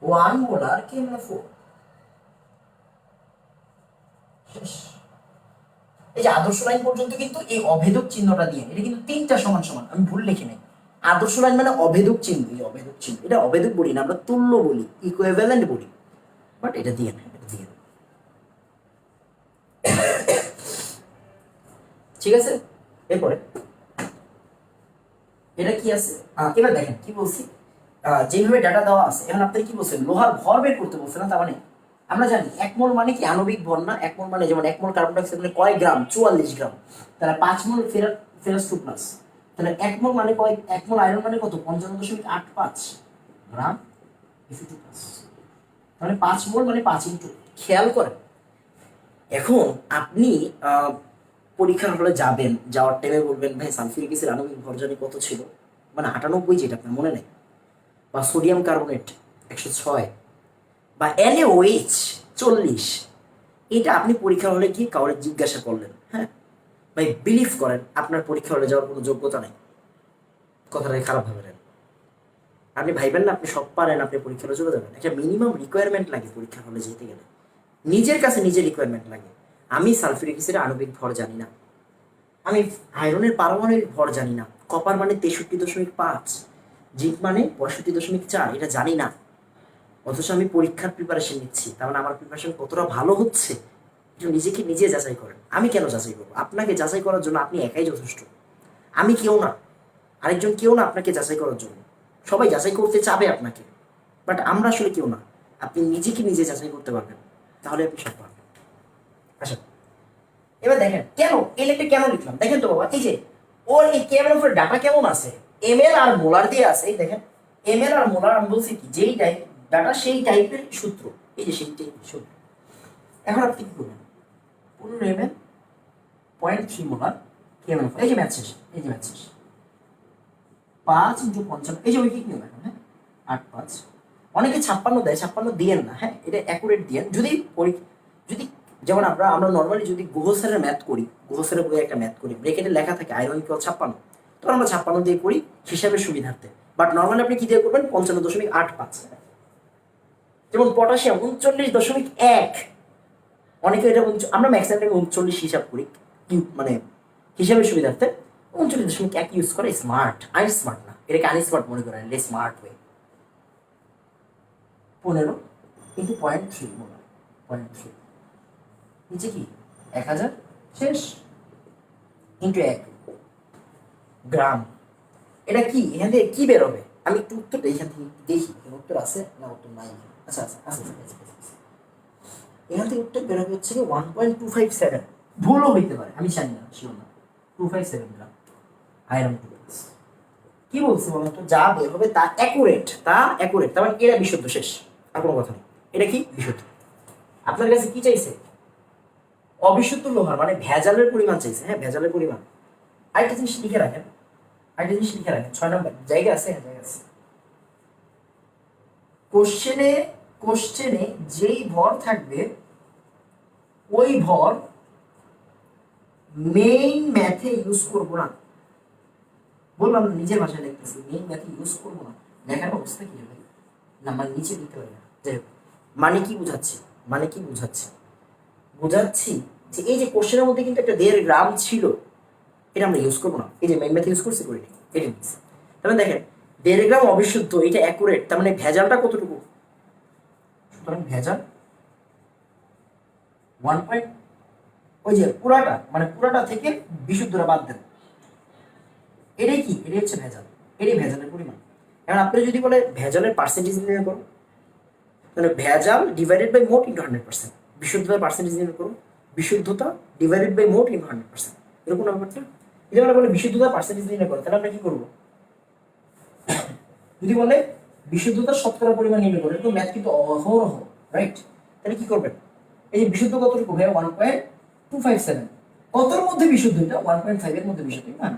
1 মোলার KMnO4। এই যে আদর্শ লাইন পর্যন্ত কিন্তু এই অভেদক চিহ্নটা দিয়ে, এটা কিন্তু 3টা সমান সমান, আমি ভুল লিখি নাই। আদর্শ লাইন মানে অভেদক চিহ্ন, এই অভেদক চিহ্ন, এটা অভেদক বলি না, আমরা তুল্য বলি, ইকুইভ্যালেন্ট বলি। বাট এটা দিয়ে না, এটা দিয়ে না। ঠিক আছে, এরপরে এটা কি আছে? এবার দেখেন কি বলছি, যেভাবে ডাটা দেওয়া আছে, এখন আপনার কি বলছেন? লোহার ভর বের করতে বলছে না? তার মানে আমরা জানি 1 মোল মানে কি আণবিক ভর না? 1 মোল মানে যেমন 1 মোল কার্বন ডাইঅক্সাইড মানে কয় গ্রাম? 44 গ্রাম। তাহলে 5 মোল ফেরাস 2+, তাহলে 1 মোল মানে কয়? 1 মোল আয়রন মানে কত? 55.85 গ্রাম Fe2+। তাহলে 5 মোল মানে 5 ইন্টু, খেয়াল করেন। এখন আপনি পরীক্ষার হলে যাবেন, যাওয়ার টাইমে বলবেন ভাই সালফিউরিক অ্যাসিড আণবিক ভর জানি কত ছিল, মানে 98, যেটা আপনার মনে নেই, বা সোডিয়াম কার্বনেট 106, বা NaOH 40, এটা আপনি পরীক্ষার হলে গিয়ে কাউরে জিজ্ঞাসা করলেন, হ্যাঁ ভাই বিলিভ করেন আপনার পরীক্ষা হলে যাওয়ার কোনো যোগ্যতা নেই। কথাটাই খারাপ ভাবেন, আপনি ভাইবেন না আপনি সব পারেন, আপনি পরীক্ষা হলে চলে যাবেন। একটা মিনিমাম রিকোয়ারমেন্ট লাগে পরীক্ষা হলে যেতে গেলে, নিজের কাছে নিজের রিকোয়ারমেন্ট লাগে। আমি সালফিউরিক অ্যাসিডের আণবিক ভর জানি না, আমি আয়রনের পারমাণবিক ভর জানি না, কপার মানে 63.5, জিঙ্ক মানে 65.4, এটা জানি না। অথচ আমি পরীক্ষার প্রিপারেশন নিচ্ছি, তার মানে আমার প্রিপারেশন কতটা ভালো হচ্ছে একটু নিজেকে নিজে যাচাই করেন। আমি কেন যাচাই করবো? আপনাকে যাচাই করার জন্য আপনি একাই যথেষ্ট। আমি কেউ না, আরেকজন কেউ না আপনাকে যাচাই করার জন্য। সবাই যাচাই করতে চাবে আপনাকে, বাট আমরা আসলে কেউ না। আপনি নিজেকে নিজে যাচাই করতে পারবেন, তাহলে আপনি সব পারবেন। আচ্ছা, এবার দেখেন কেন এলেটে কেন লিখলাম, দেখেন তো বাবা, এই যে ওর এই কেমন উপরে ডাটা কেমন আছে, এমএল আর মোলার দিয়ে আছে। এই দেখেন এমএল আর মোলার, আমি বলছি কি যেই টাইপ ডাটা সেই টাইপের সূত্র, এই যে সেই টাইপের সূত্র। এখন আপনি কি করবেন, 15 ml 0.3 মোলার কেমন, এই যে ম্যাথ শেষ, এই যে ম্যাথ শেষ, 5 × 55, এই যে উইকিক নিয়ম এখন, হ্যাঁ 8 5। অনেকে 56 দেয়, 56 দিয়েন না, হ্যাঁ এটা অ্যাকুরেট দিয়েন। যদি যদি যেমন আমরা নর্মালি যদি গুহ স্যারের ম্যাথ করি, গুহ স্যারের বইয়ে একটা ম্যাথ করি, ব্রেকেটে লেখা থাকে আয়রন ইকুয়াল 56, তখন আমরা 56 দিয়ে করি হিসাবের সুবিধার্থে। বাট নর্মালি আপনি কি দিয়ে করবেন, 55.85। যেমন পটাশিয়াম 39.1, অনেকে এটা আমরা ম্যাক্সিমাম 39 হিসাব করি, মানে হিসাবের সুবিধার্থে 39.1 ইউজ করে। স্মার্ট, আমি স্মার্ট না, এটাকে আনস্মার্ট মনে করেন, স্মার্ট ওয়ে। 15 × 0.3 মোলার, 0.3 নিচে কি 1000 শেষ ইন্টু 1 গ্রাম। এটা কি এখান থেকে কি বেরোবে, আমি একটু উত্তরটা এখান থেকে দেখি, উত্তর আছে না উত্তর নাই। আচ্ছা আচ্ছা আচ্ছা, এখান থেকে উত্তর বেরোবে হচ্ছে 1.257, ভুলও হইতে পারে, আমি জানি না, শিওর না, 257 গ্রাম আয়রন টু। কি বলছি বলুন তো, যা বের হবে তা অ্যাকুরেট, তার মানে এটা বিশুদ্ধ, শেষ, আর কোনো কথা নেই। এটা কি বিশুদ্ধ। আপনার কাছে কি চাইছে, অবিশুদ্ধ লোহার মানে ভেজালের পরিমাণ চাইছে, হ্যাঁ ভেজালের পরিমাণ। আরেকটা জিনিস লিখে রাখেন, 6 নম্বর জায়গা আছে, হ্যাঁ জায়গা আছে। কোশ্চেনে যেই ভর থাকবে ওই ভর মেইন ম্যাথে ইউজ করবো না। বললাম নিজের ভাষায় লিখতেছি, মেইন ম্যাথে ইউজ করবো না। লেখার অবস্থা কি হবে না, মানে নিচে দিতে পারি না। যাই হোক, মানে কি বুঝাচ্ছি যে এই যে কোশ্চেনের মধ্যে কিন্তু একটা 1.5 গ্রাম ছিল, এটা আমরা ইউজ করবো না। এই যে মেইন ম্যাথ ইউজ করছি করিনি, এটা নিচ্ছি। তাহলে দেখেন 1.5 গ্রাম অবিশুদ্ধ, এটা অ্যাকুরেট, তার মানে ভেজালটা কতটুকু, সুতরাং ভেজাল 1. ওই যে পুরাটা, মানে পুরাটা থেকে বিশুদ্ধটা বাদ দেন, এটাই কি, এটাই হচ্ছে ভেজাল, এটাই ভেজালের পরিমাণ। এখন আপনি যদি বলে ভেজালের পার্সেন্টেজ নির্ণয় করুন, তাহলে ভেজাল ডিভাইডেড বাই মোট ইন্টু 100%, বিশুদ্ধতার পার্সেন্টেজ নির্ণয় করুন, বিশুদ্ধতা ডিভাইডেড বাই মোট ইন্টু 100%, এরকম ব্যাপারটা। যদি আমরা বলে বিশুদ্ধতার পার্সেন্টেজ নির্ণয় করো, তাহলে আমরা কি করবো, যদি বলে বিশুদ্ধতার শতকরা পরিমাণ নির্ণয় করো, এরকম ম্যাথ কিন্তু অহরহ, রাইট? তাহলে কি করবেন, এই যে বিশুদ্ধ কতটুকু ভাই 1.257, কতর মধ্যে বিশুদ্ধ, এটা 1.5 এর মধ্যে বিশুদ্ধ, না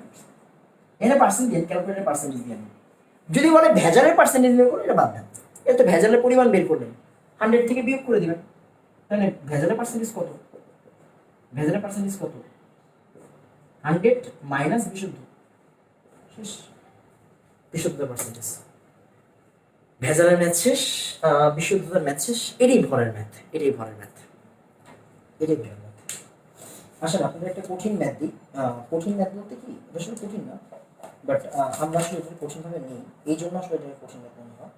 এটা পার্সেন্ট দিয়ে ক্যালকুলেটর পার্সেন্টেজ দিয়ে। যদি বলে ভেজালের পার্সেন্টেজ বের করে, এটা বাদ দেন, এটা তো ভেজালের পরিমাণ বের করলেন, 100 থেকে বিয়োগ করে দিবেন, তাহলে ভেজালের পার্সেন্টেজ কত, 100 মাইনাস বিশুদ্ধ, শেষ, বিশুদ্ধতার পার্সেন্টেজ। ভেজালের ম্যাথ শেষ, বিশুদ্ধতার ম্যাথ শেষ, এটাই ভরের ম্যাথ। আসলে আপনাদের একটা কঠিন ম্যাথ দিই, কঠিন ম্যাথ বলতে কি, এটা আসলে কঠিন না, বাট আমরা আসলে এটা কঠিনভাবে নিই, এই জন্য আসলে এটা কঠিন ম্যাথ মনে হয়।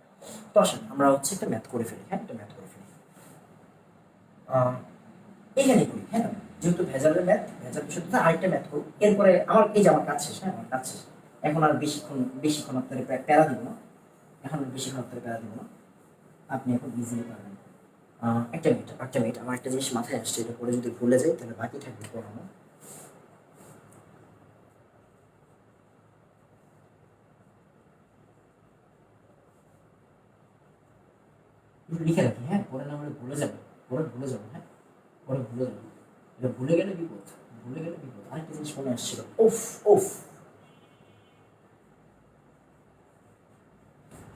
তো আসেন আমরা হচ্ছে একটা ম্যাথ করে ফেলি, হ্যাঁ একটা ম্যাথ করে ফেলি, এইখানে করি, হ্যাঁ যেহেতু ভেজালের ম্যাথ, ভেজাল বিশুদ্ধতা, আরেকটা ম্যাথ করুন, এরপরে আমার এই যে আমার কাজ শেষ, হ্যাঁ আমার কাজ শেষ, এখন আর বেশিক্ষণ আপনাদের প্যারা দিব না, আপনি এখন ইজিলি পারবেন। একটা মিনিট, আমার একটা জিনিস মাথায় আসছে, এটা পরে যদি ভুলে যাই তাহলে বাকি থাকবে পড়ানো। লিখে রাখি, হ্যাঁ পরে না ভুলে যাবে, হ্যাঁ পরে ভুলে যাবে, এটা ভুলে গেলে বিপদ, আরেকটা জিনিস মনে আসছিল, উফ উফ,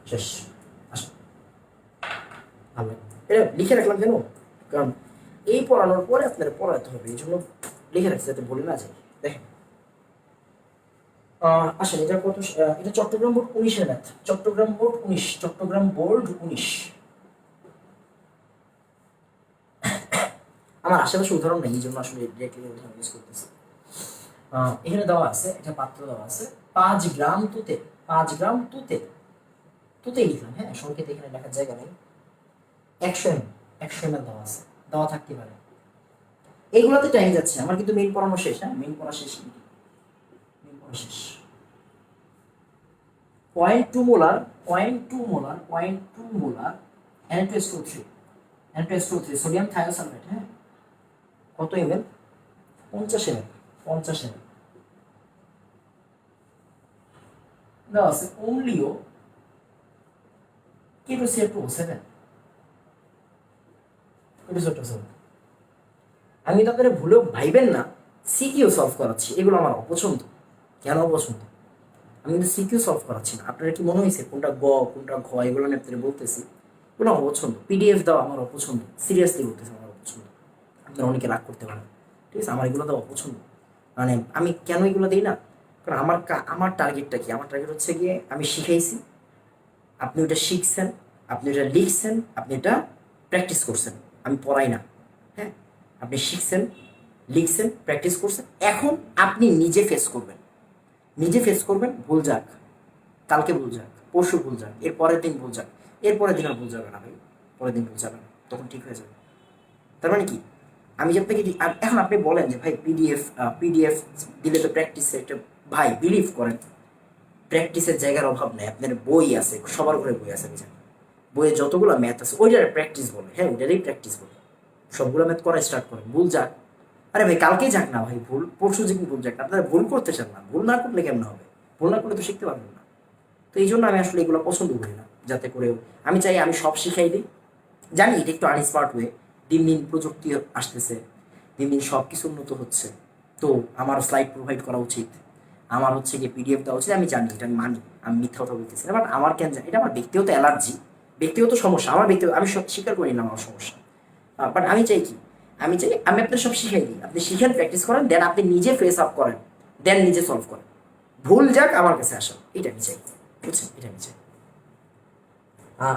শেষ। আসো, ভালো এটা লিখে রাখলাম কেন, কারণ এই পড়ানোর পরে আপনারা পড়াতে হবে, এই জন্য লিখে রাখছি যাতে বলে না যায়। দেখেন আসেন, এটা কত, এটা চট্টগ্রাম বোর্ড 19-এর math, Chattogram board 19, Chattogram board 19। আমার আশেপাশে উদাহরণ নেই, এই জন্য আসলে ডিরেক্টলি উদাহরণ ইউজ করতেছি। এখানে দেওয়া আছে, এটা পাত্র দেওয়া আছে 5 গ্রাম তুতে, 5 গ্রাম তুতে, তুতেই লিখলাম, হ্যাঁ সংকেত এখানে লেখার জায়গা নেই। 100 ml, 100 ml দেওয়া আছে, দেওয়া থাকতে পারে। এইগুলোতে টাইম যাচ্ছে আমার, কিন্তু মেইন পড়ানো শেষ, হ্যাঁ মেইন পড়া শেষ, মেইন পড়া শেষ। 0.2 molar, 0.2 molar, 0.2 molar Na2SO3, Na2SO3 sodium thiosulphate, হ্যাঁ কত এমএল, 50 ml, 50 ml দেওয়া আছে। অম্লীয় K2Cl2O7, K2Cl2O7। আমি তো আপনারা ভুলেও ভাইবেন না সিকিউ সলভ করাচ্ছি, এগুলো আমার অপছন্দ। কেন অপছন্দ? আমি কিন্তু সিকিউ সলভ করাচ্ছি না। আপনারা কি মনে হয়েছে কোনটা গ কোনটা ঘ এগুলো নিয়ে আপনারা বলতেছি? এগুলো অপছন্দ। পিডিএফ দাও আমার অপছন্দ, সিরিয়াসলি বলতেছি আমার অপছন্দ। আপনারা অনেকে রাগ করতে পারেন, ঠিক আছে, আমার এগুলো দাও অপছন্দ। মানে আমি কেন এগুলো দিই না, কারণ আমার টার্গেটটা কি? আমার টার্গেট হচ্ছে গিয়ে আমি শিখাইছি, আপনি ওটা শিখছেন, আপনি ওটা লিখছেন, আপনি এটা প্র্যাকটিস করছেন। আমি পড়াই না, হ্যাঁ আপনি শিখছেন, লিখছেন, প্র্যাকটিস করছেন, এখন আপনি নিজে ফেস করবেন, নিজে ফেস করবেন। ভুল যাক, কালকে ভুল যাক, পরশু ভুল যাক, এর পরের দিন ভুল যাক, এর পরের দিন আর ভুল যাবে না ভাই, পরের দিন ভুল যাবে না, তখন ঠিক হয়ে যাবে। তার মানে কি, আমি যে আপনাকে এখন আপনি বলেন যে ভাই পিডিএফ দিলে তো প্র্যাকটিসে একটা, ভাই বিলিভ করেন প্র্যাকটিসের জায়গার অভাব নেই। আপনার বই আছে, সবার ঘরে বই আছে, আমি জানি বইয়ে যতগুলো ম্যাথ আছে ওইটার প্র্যাকটিস বলে, হ্যাঁ ওইটারই প্র্যাকটিস বলে। সবগুলো ম্যাথ করা স্টার্ট করেন, ভুল যাক, আরে ভাই কালকেই যাক না ভাই, ভুল পরশু যে ভুল যাক না, আপনারা ভুল করতে চান না, ভুল না করলে কেমন হবে? ভুল না করলে তো শিখতে পারবেন না। তো এই জন্য আমি আসলে এগুলো পছন্দ করি না, যাতে করে আমি চাই আমি সব শিখাই দিই। জানি এটা একটু আনস্মার্ট ওয়ে, দিন দিন প্রযুক্তি আসতেছে, দিন দিন সব কিছু উন্নত হচ্ছে, তো আমার স্লাইড প্রোভাইড করা উচিত, আমার হচ্ছে গিয়ে পিডিএফ দেওয়া উচিত, আমি জানি, এটা আমি মানি, আমি মিথ্যা কথা বলতেছি না। বাট আমার কেন জানি, এটা আমার ব্যক্তিগত অ্যালার্জি, ব্যক্তিগত সমস্যা, আমার ব্যক্তিগত, আমি সব স্বীকার করি না আমার সমস্যা। বাট আমি চাই কি, আমি চাই আমি আপনার সব শিখাই দিই, আপনি শিখেন, প্র্যাকটিস করেন, দেন আপনি নিজে ফেস আপ করেন, দেন নিজে সলভ করেন। ভুল যাক আমার কাছে আসা, এটা আমি চাই, বুঝছেন, এটা আমি চাই।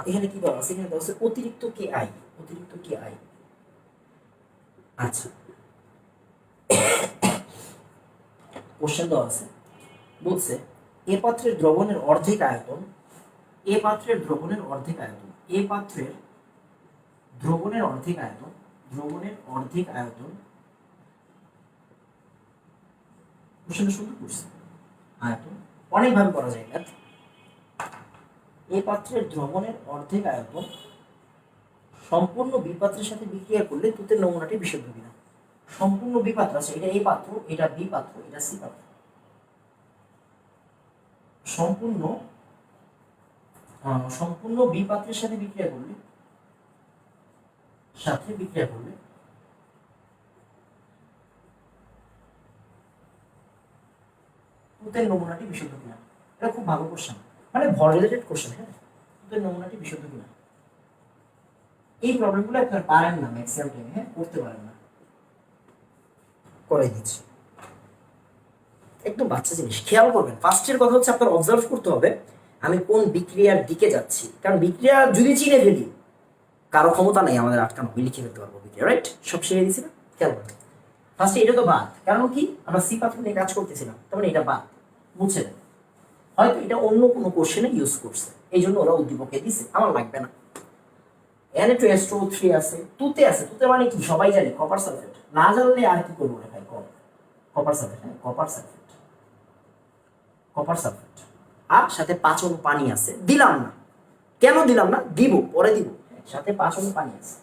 এখানে কি বলা আছে, এখানে দেওয়া আছে অতিরিক্ত কে আই, অতিরিক্ত কে আই। আচ্ছা, কোশ্চেন দেওয়া আছে, বলছে এ পাত্রের দ্রবণের অর্ধেক আয়তন, এ পাত্রের দ্রবণের অর্ধেক আয়তন, এ পাত্রের দ্রবণের অর্ধেক আয়তন, দ্রবণের অর্ধেক আয়তন, কোশ্চেনটা সুন্দর করছে, আয়তন অনেকভাবে করা যায় ম্যাথ। এ পাত্রের দ্রবণের অর্ধেক আয়তন সম্পূর্ণ বিপাত্রের সাথে বিক্রিয়া করলে তুতের নমুনাটি বিশুদ্ধ কিনা। সম্পূর্ণ বিপাত্র আছে, এটা এ পাত্র, এটা বি পাত্র, এটা সি পাত্র, সম্পূর্ণ সম্পূর্ণ বি পাত্রের সাথে বিক্রিয়া করলে, সাথে বিক্রিয়া করলে তুতের নমুনাটি বিশুদ্ধ কিনা। এটা খুব ভালো কোশ্চেন, মানে ভর রিলেটেড কোশ্চেন, হ্যাঁ তুতের নমুনাটি বিশুদ্ধ কিনা। এই প্রবলেমগুলো আপনারা পারেন না ম্যাক্সিমাম টাইমে, হ্যাঁ করতে পারেন না, করাই দিচ্ছি। একদম বাচ্চা জিনিস, খেয়াল করবেন। ফার্স্টের কথা হচ্ছে আপনার অবজার্ভ করতে হবে আমি কোন বিক্রিয়ার দিকে যাচ্ছি, কারণ বিক্রিয়া যদি চিনে ফেলি কারো ক্ষমতা নেই আমাদের আটকানো, আমি লিখে ফেলতে পারবো বিক্রিয়া, রাইট? সব শিখে দিয়েছি না? খেয়াল করবেন ফার্স্টে এটা তো বাদ, কারণ কি আমরা সি পাত্র নিয়ে কাজ করতেছিলাম, তার মানে এটা বাদ, মুছে দেন। হয়তো এটা অন্য কোনো কোশ্চেনে ইউজ করছে, এই জন্য ওরা উদ্দীপকে দিছে, আমার লাগবে না। Na2SO3 আছে, তুতে আছে, তুতে মানে কি সবাই জানে, কপার সালফেট। না জানলে আর কি করবো রে ভাই, কপার সালফেট, হ্যাঁ কপার সালফেট, কপার সালফেট। আর সাথে 5 অণু পানি আছে, দিলাম না, কেন দিলাম না, দিব পরে দিব, সাথে 5 অণু পানি আছে,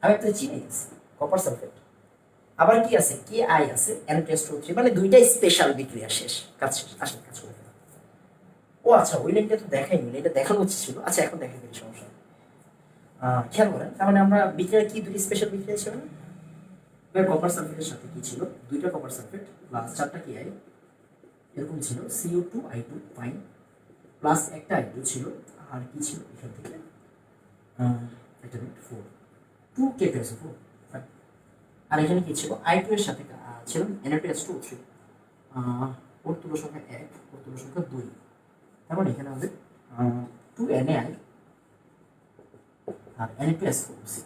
আমি একটা চিনে গেছি, কপার সালফেট। আবার কি আছে, কে আই আছে, Na2SO3, মানে দুইটাই স্পেশাল বিক্রিয়া, শেষ, কাজ শেষ, আসলে কাজ করে। ও আচ্ছা, ওই লাইনটা তো দেখাইনি, এটা দেখানো উচিত ছিল, আচ্ছা এখন দেখাই ফেলি, সমস্যা। খেয়াল করেন, তার মানে আমরা বিক্রিয়া কি দুটি স্পেশাল বিক্রিয়া ছিল না, এবার কপার সালফেটের সাথে কি ছিল, দুইটা কপার সালফেট প্লাস চারটা কি আই এরকম ছিল, CO2I2 ফাইন, প্লাস একটা I2 ছিল, আর কি ছিল এখান থেকে একটা মিনিট 4 2 K2SO4, আর এখানে কি ছিল I2 এর সাথে ছিল Na2S2O3, ওর তুল্য সংখ্যা 1, ওর তুল্য সংখ্যা 2, তার মানে এখানে হবে 2NaI আর Na2S4O6।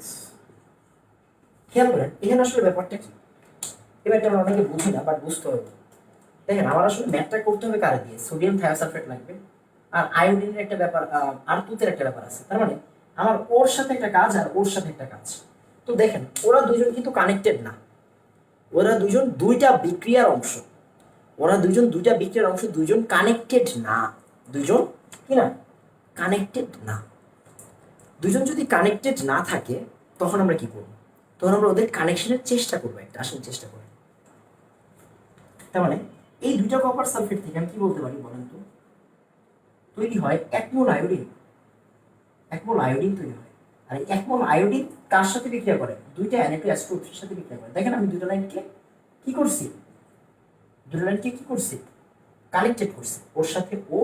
খেয়াল করেন এখানে আসলে ব্যাপারটা কি, এবার আমরা অনেকে বুঝি না, বাট বুঝতে হবে। দেখেন আমার আসলে ম্যাথটা করতে হবে কারে দিয়ে, সোডিয়াম থায়োসালফেট লাগবে, আর আয়োডিনের একটা ব্যাপার, আর তুতের একটা ব্যাপার আছে, তার মানে আমার ওর সাথে একটা কাজ আর ওর সাথে একটা কাজ। তো দেখেন ওরা দুইজন কিন্তু কানেক্টেড না, ওরা দুইজন দুইটা বিক্রিয়ার অংশ, ওরা দুইজন দুইটা বিক্রিয়ার অংশ, দুইজন কানেক্টেড না, দুইজন কি না কানেক্টেড না। দুইজন যদি কানেক্টেড না থাকে তখন আমরা কি করবো, তখন আমরা ওদের কানেকশনের চেষ্টা করবো, একটা আসলে চেষ্টা করবো। তার মানে এই দুইটা কপার সালফেট থেকে আমি কি বলতে পারি বলেন তো, তৈরি হয় 1 মোল আয়োডিন, 1 মোল আয়োডিন তৈরি হয়। আর এই 1 মোল আয়োডিন কার সাথে বিক্রিয়া করে, দুইটা Na2S2O3 এর সাথে বিক্রিয়া করে। দেখেন আমি দুটো লাইনকে কি করছি, দুটো লাইনকে কি করছি, কানেক্টেড করছি, ওর সাথে ও,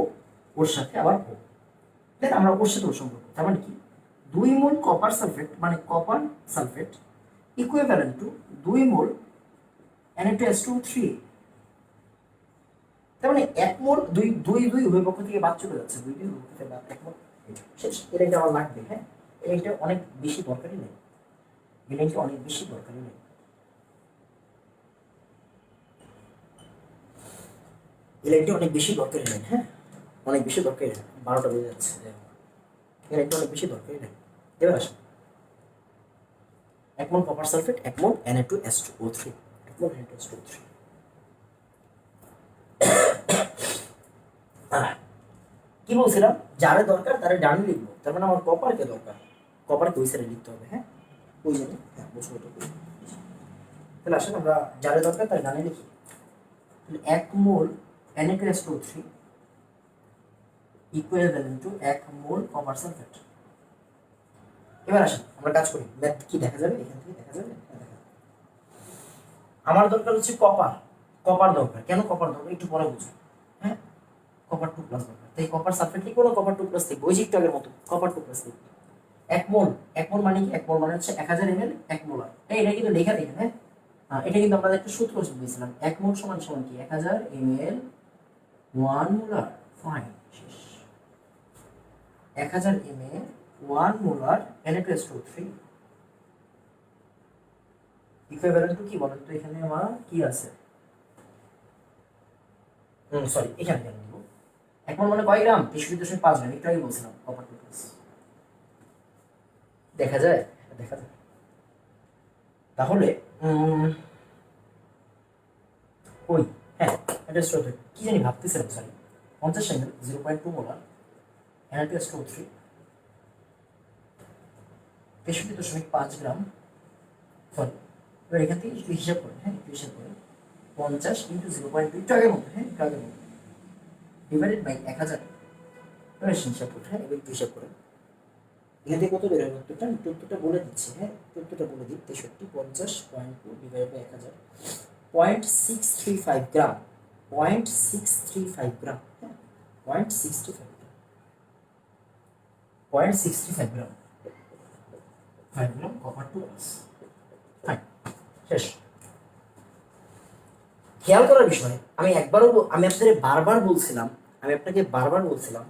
ওর সাথে আবার ও, দেন আমরা ওর সাথে ওর সম্পর্ক। তার মানে কি 2 মোল কপার সালফেট, মানে copper sulphate equivalent to 2 mole Na2S2O3। তার মানে 1 মোল 2 উভয় পক্ষ থেকে বাদ চলে যাচ্ছে, 2 উভয় পক্ষ থেকে বাদ 1 মোল শেষ। এটা একটা আমার লাগবে, হ্যাঁ এটা অনেক বেশি দরকারি নেই, এটা অনেক বেশি দরকারি নেই। এটা অনেক বেশি দরকারি নেই, হ্যাঁ অনেক বেশি দরকারি নেই, 12টা বেজে যাচ্ছে, এটা অনেক বেশি দরকারি নেই। এবার আসেন 1 মোল কপার সালফেট, 1 মোল Na2S2O3, 1 মোল Na2S2O3। কি বলছিলাম, যারে দরকার তারে ডানে লিখবো, তার মানে আমার কপারকে দরকার, কপারকে ওই সাইডে লিখতে হবে, হ্যাঁ ওই জায়গায়, হ্যাঁ বুঝবো এটা। তাহলে আসলে আমরা যারে দরকার তার ডানে লিখি। 1 মোল Na2S2O3 equivalent to 1 mole copper sulphate. এবার আসেন আমরা কাজ করি, ম্যাথ কি দেখা যাবে এখান থেকে, দেখা যাবে, আমার দরকার হচ্ছে কপার, কপার দরকার। কেন কপার দরকার একটু পরে বুঝবো, হ্যাঁ কপার 2 প্লাস দরকার, তাই কপার সালফেট লিখবো না, কপার 2 প্লাস লিখবো, ওই যে একটু আগের মতো কপার 2 প্লাস লিখবো। 1 মোল, 1 মোল মানে কি, 1 মোল মানে হচ্ছে 1000 ml 1 মোলার। এটা কিন্তু লেখা দেখেন, হ্যাঁ এটা কিন্তু আমরা একটা সূত্র দিয়েছিলাম, 1 মোল সমান সমান কি 1000 ml 1 মোলার, ফাইন শেষ। 1000 ml 1 molar Na2S2O3 equivalent to কি বলেন তো, এখানে আমার কি আছে, সরি এখানে কেন দিব, 1 মোল মানে কয় গ্রাম, 63.5 গ্রাম, একটু আগে বলছিলাম কপার 2 প্লাস। দেখা যায়, দেখা যায়। তাহলে ওই হ্যাঁ এটা স্রোত কি জানি ভাবতেছিলাম, সরি 50 ml 0.2 মোলার Na2S2O3 63.5 গ্রাম, সরি এবার এখান থেকে একটু হিসাব করেন, হ্যাঁ একটু হিসাব করেন, 50 ইন্টু 0.2 একটু আগের মতো, হ্যাঁ একটু আগের মতো, ডিভাইডেড বাই 1000। এবার হিসাব করুন, হ্যাঁ এবার একটু হিসাব করেন, এখান থেকে কত বের হবে উত্তরটা, উত্তরটা বলে দিচ্ছি, হ্যাঁ উত্তরটা বলে দিই, 63.2 ডিভাইডেড বাই 1000, 0.635 গ্রাম, 0.635 গ্রাম, হ্যাঁ 0.635 গ্রাম, 0.635 গ্রাম, 5 গ্রাম কপার 2 প্লাস, ফাইন শেষ। খেয়াল করার বিষয়, আমি আপনাদের বারবার বলছিলাম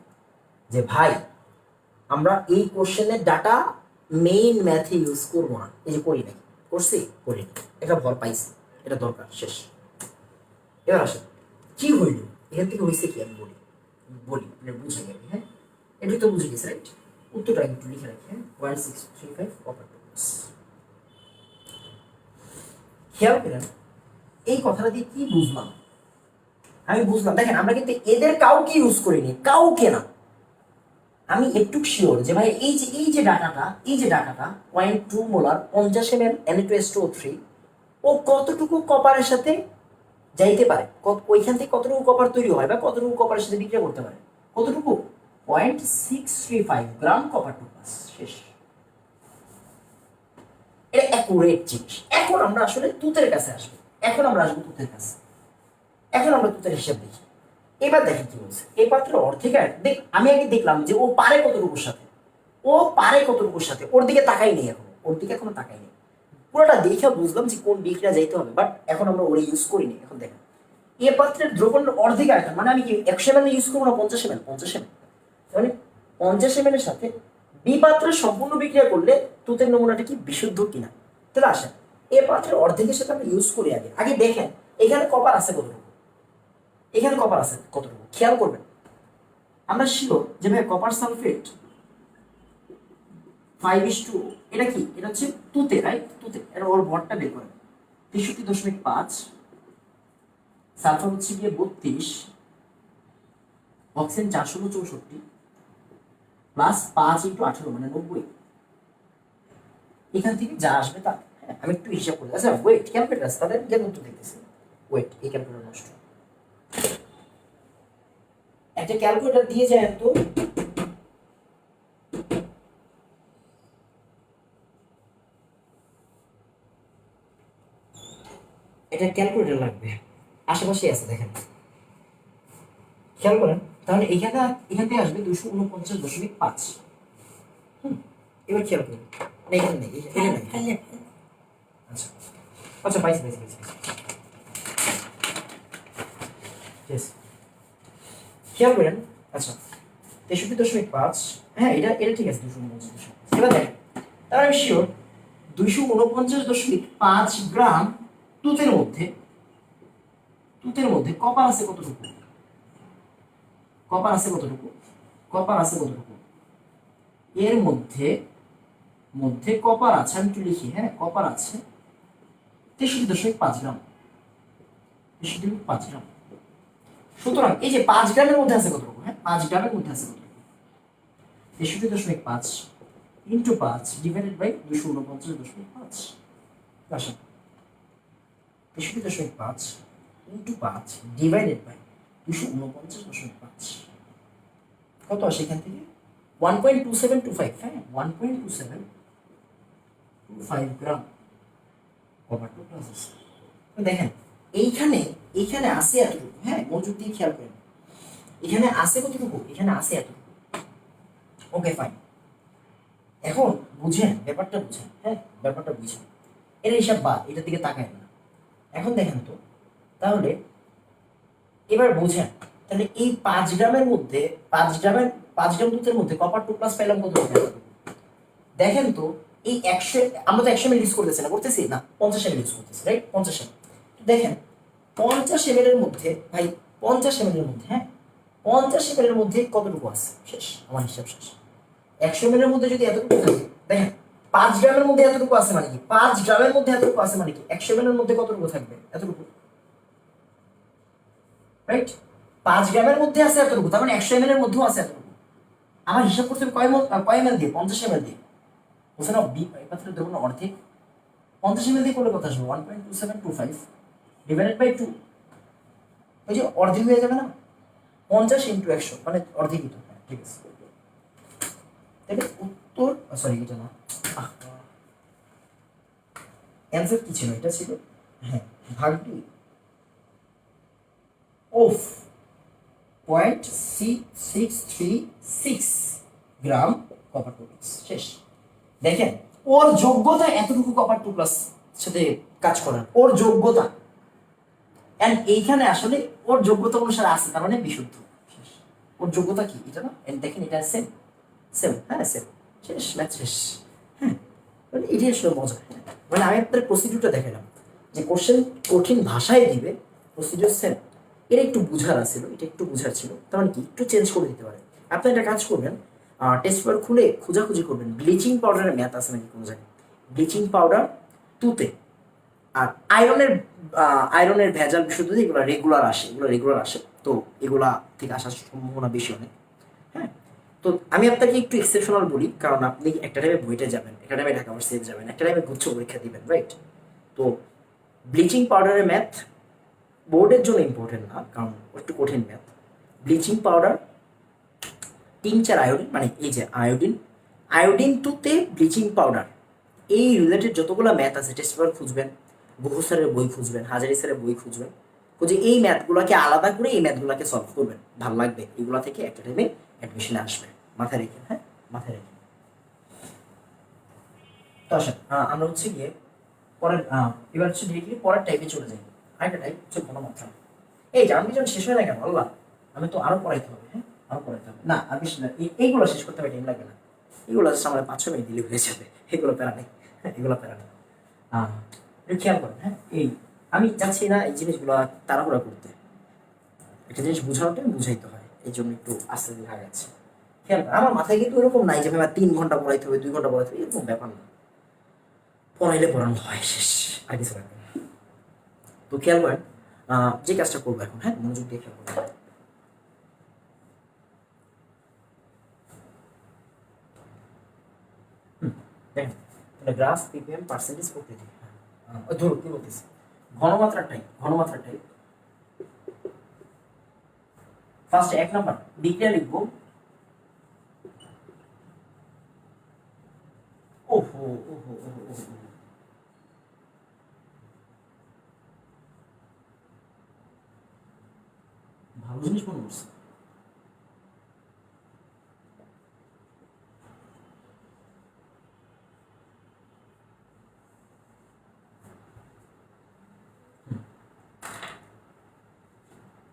যে ভাই আমরা এই কোশ্চেনের ডাটা মেইন ম্যাথে ইউজ করবো না, এই যে করি নাই, করছি করিনি, এটা ভর পাইছি, এটা দরকার শেষ। এবার আসেন কি হইল এখান থেকে, হয়েছে কি আমি বলি মানে বুঝে গেলি, হ্যাঁ এটাই তো বুঝে গেছে রাইট। উত্তরটা একটু লিখে রাখি, হ্যাঁ 0.635 কপার 2 প্লাস। খেয়াল করেন এই কথাটা দিয়ে কি বুঝলাম, আমি বুঝলাম দেখেন আমরা কিন্তু এদের কাউকে ইউজ করিনি, কাউকে না, আমি একটু শিওর যে ভাই এই যে ডাটাটা 0.2 মোলার 50 ml Na2S2O3 ও কতটুকু কপারের সাথে যাইতে পারে, ওইখান থেকে কতটুকু কপার তৈরি হয় বা কতটুকু কপারের সাথে বিক্রিয়া করতে পারে, কতটুকু 0.635 গ্রাম কপার 2 প্লাস শেষ। এটা অ্যাকুরেট জিনিস। এখন আমরা আসলে তুতের কাছে আসবো, এখন আমরা আসবো তুতের কাছে। এখন আমরা তুতের হিসাব দেখি। এবার দেখি কি বলছে, এই পাত্রের অর্ধেক আয়তন দেখ। আমি আগে দেখলাম যে ও পারে কতটুকুর সাথে, ও পারে কতটুকুর সাথে, ওর দিকে তাকাই নেই এখনো, ওর দিকে এখনো তাকাই নেই। পুরোটা দেখে বুঝলাম যে কোন দিকটা যাইতে হবে, বাট এখন আমরা ওরে ইউজ করিনি। এখন দেখেন এ পাত্রের দ্রবণের অর্ধেক আয়তন, মানে আমি কি 100 ml ইউজ করবো না 50 ml? 50 ml, মানে 50 ml এর সাথে বি পাত্রের সম্পূর্ণ বিক্রিয়া করলে তুতের নমুনাটা কি বিশুদ্ধ কিনা। তাহলে আসেন এ পাত্রের অর্ধেকের সাথে আমরা ইউজ করি। আগে আগে দেখেন এখানে কপার আছে কতটুকু, এখানে কপার আছে কতটুকু খেয়াল করবেন। আমরা শিওর যে ভাই কপার সালফেট 5:2, এটা কি, এটা হচ্ছে তুতে, রাইট? তুতে, এটা ওর ভরটা বের করেন। 63.5, সালফার হচ্ছে গিয়ে 32, অক্সিজেন 464 প্লাস 5 × 18 মানে 90। এখান থেকে যা আসবে তা, আমি একটু হিসাব করি। আচ্ছা ওয়েট ক্যালকুলেটর আছে, তাদের জ্ঞান উত্তর দেখতেছি। ওয়েট, এই ক্যালকুলেটর নষ্ট, একটা ক্যালকুলেটর দিয়ে যায় তো। এটা ক্যালকুলেটর লাগবে, আশেপাশে আছে দেখেন, খেয়াল করেন। তাহলে এখানে এখান থেকে আসবে 249.5। এবার খেয়াল করুন, এখানে নেই, এখানে নেই। আচ্ছা আচ্ছা, পাইছি পাইছি পাইছি। খেয়াল করেন। আচ্ছা 63.5, হ্যাঁ এটা এটা ঠিক আছে, 249। এবার দেখেন, তাহলে আমি শিওর 249.5 গ্রাম তুতের মধ্যে, তুতের মধ্যে কপার আছে কতটুকু, কপার আছে কতটুকু, কপার আছে কতটুকু, এর মধ্যে মধ্যে কপার আছে, আমি একটু লিখি, হ্যাঁ কপার আছে 63.5 গ্রাম, 63.5 গ্রাম। সুতরাং এই যে 5 গ্রামের মধ্যে আছে কতটুকু, হ্যাঁ 5 গ্রামের মধ্যে আছে কতটুকু, 63.5 ইন্টু 5 ডিভাইডেড বাই 249.5। আসেন 63.5 ইন্টু 5 ডিভাইডেড বাই 249.5 কত আসে এখান থেকে? 1.2725, হ্যাঁ 1.2725 গ্রাম কপার টু প্লাস আছে। দেখেন এইখানে, এইখানে আছে এতটুকু, হ্যাঁ মনোযোগ দিয়ে খেয়াল করেন, এখানে আছে কতটুকু, এখানে আছে এতটুকু। ওকে ফাইন, এখন বুঝেন ব্যাপারটা, বুঝেন, হ্যাঁ ব্যাপারটা বুঝেন। এর হিসাব বাদ, এটার দিকে তাকায় না। এখন দেখেন তো, তাহলে এবার বুঝেন, তাহলে এই 5 গ্রামের মধ্যে 5 গ্রাম দুধের মধ্যে কপার 2 প্লাস পাইলাম কত? দেখেন তো এই 100, আমরা তো 100 ml ইউজ করতেছি না, করতেছি না, 50 ml ইউজ করতেছি, রাইট? 50 ml। দেখেন 50 ml এর মধ্যে ভাই, 50 ml এর মধ্যে, হ্যাঁ 50 ml এর মধ্যে কতটুকু আছে? শেষ, আমার হিসাব শেষ। 100 ml এর মধ্যে যদি এতটুকু থাকে, দেখেন 5 গ্রামের মধ্যে এতটুকু আছে মানে কি, 5 গ্রামের মধ্যে এতটুকু আছে মানে কি, 100 ml এর মধ্যে কতটুকু থাকবে? এতটুকু, রাইট? 5 গ্রামের মধ্যে আছে এতটুকু, তার মানে 100 ml এর মধ্যেও আছে এতটুকু। আমার হিসাব করতে কয় ml দিয়ে? 50 ml দিয়ে। বুঝছে না, এই পাত্রের দ্রবণ অর্ধেক, 50 ml দিয়ে করলে কত আসবে? 1.2725 ডিভাইডেড বাই 2, ওই যে অর্ধেক হয়ে যাবে না? 50 ইন্টু 100 মানে অর্ধেকই তো, ঠিক আছে। তাহলে উত্তর, সরি এটা না, অ্যান্সার কি ছিল? এটা ছিল, হ্যাঁ ভাগ 2 অফ 0.636 গ্রাম কপার 2 প্লাস। শেষ। দেখেন ওর যোগ্যতা এতটুকু কপার 2 প্লাস সাথে কাজ করার, ওর যোগ্যতা, এন্ড এইখানে আসলে ওর যোগ্যতা অনুসারে আছে, তার মানে বিশুদ্ধ। শেষ। ওর যোগ্যতা কি এটা না, এন্ড দেখেন এটা সেম সেম, হ্যাঁ সেম। শেষ, ম্যাথ শেষ। হ্যাঁ মানে এটাই আসলে মজা। মানে আমি আপনাদের প্রসিডিউরটা দেখালাম, যে কোশ্চেন কঠিন ভাষায় দিবে, প্রসিডিউর সেম। এটা একটু বুঝার ছিল, এটা একটু বুঝার ছিল, তার মানে কি একটু চেঞ্জ করে দিতে পারে। আপনি একটা কাজ করবেন, টেস্ট পেপার খুলে খোঁজাখুঁজি করবেন ব্লিচিং পাউডারের ম্যাথ আছে নাকি কোনো জায়গায়, ব্লিচিং পাউডার তুতে। আর আয়রনের ভেজাল বিশুদ্ধ এগুলো রেগুলার আসে, এগুলো রেগুলার আসে, তো এগুলা থেকে আসার সম্ভাবনা বেশি অনেক। হ্যাঁ, তো আমি আপনাকে একটু এক্সেপশনাল বলি, কারণ আপনি একটা টাইমে বুয়েটে যাবেন, একটা টাইমে ঢাকা ভার্সিটিতে যাবেন, একটা টাইমে গুচ্ছ পরীক্ষা দিবেন, রাইট? তো ব্লিচিং পাউডারের ম্যাথ বোর্ডের জন্য ইম্পর্টেন্ট না, কারণ একটু কঠিন math. Bleaching powder, tincture iodine, মানে এই যে আয়োডিন, আয়োডিন টুতে ব্লিচিং পাউডার, এই রিলেটেড যতগুলো ম্যাথ আছে টেস্ট পেপার খুঁজবেন, বহু স্যারের বই খুঁজবেন, হাজারি স্যারের বই খুঁজবেন, খুঁজে এই ম্যাথগুলোকে আলাদা করে এই ম্যাথগুলোকে সলভ করবেন, ভালো লাগবে। এগুলো থেকে একটা টাইমে অ্যাডমিশনে আসবে, মাথায় রেখে, হ্যাঁ মাথায় রেখে। তো আসেন আমরা হচ্ছে গিয়ে পরের এবার হচ্ছে ডিরেক্টলি পরের টাইপে চলে যাই। আরেকটা টাইপ হচ্ছে ঘনমাত্রা। এই জার্নি যখন শেষ হয় না কেন আল্লাহ, আমি তো আরো পড়াইতে হবে, হ্যাঁ আরো পড়াইতে হবে না, আর বেশি না, এইগুলো শেষ করতে হবে, টাইম লাগবে না, এগুলো জাস্ট আমার 5-6 মিনিট দিলে হয়ে যাবে, এগুলো প্যারা নেই, এগুলো প্যারা নেই। একটু খেয়াল করেন, হ্যাঁ এই আমি চাচ্ছি না এই জিনিসগুলো তাড়াহুড়া করতে, একটা জিনিস বোঝানোটা বুঝাইতে হয়, এই জন্য একটু আস্তে আস্তে যাচ্ছে। খেয়াল করেন, আমার মাথায় কিন্তু এরকম নাই যে ভাই 3 ঘন্টা পড়াইতে হবে, 2 ঘন্টা পড়াইতে হবে, এরকম ব্যাপার না, পড়াইলে পড়ানো হয়, শেষ, আর কিছু লাগবে না। তো খেয়াল করেন যে কাজটা করবো এখন, হ্যাঁ মনোযোগ দিয়ে খেয়াল করবেন। দেখেন গ্রাফ, পিপিএম, পার্সেন্টেজ, প্রকৃতি, ধরুন কি বলতেছি, ঘনমাত্রাটাই ফার্স্ট 1 নাম্বার বিক্রিয়া লিখবো, ওহো ওহো ওহো ওহো, ভালো জিনিস মনে করছে।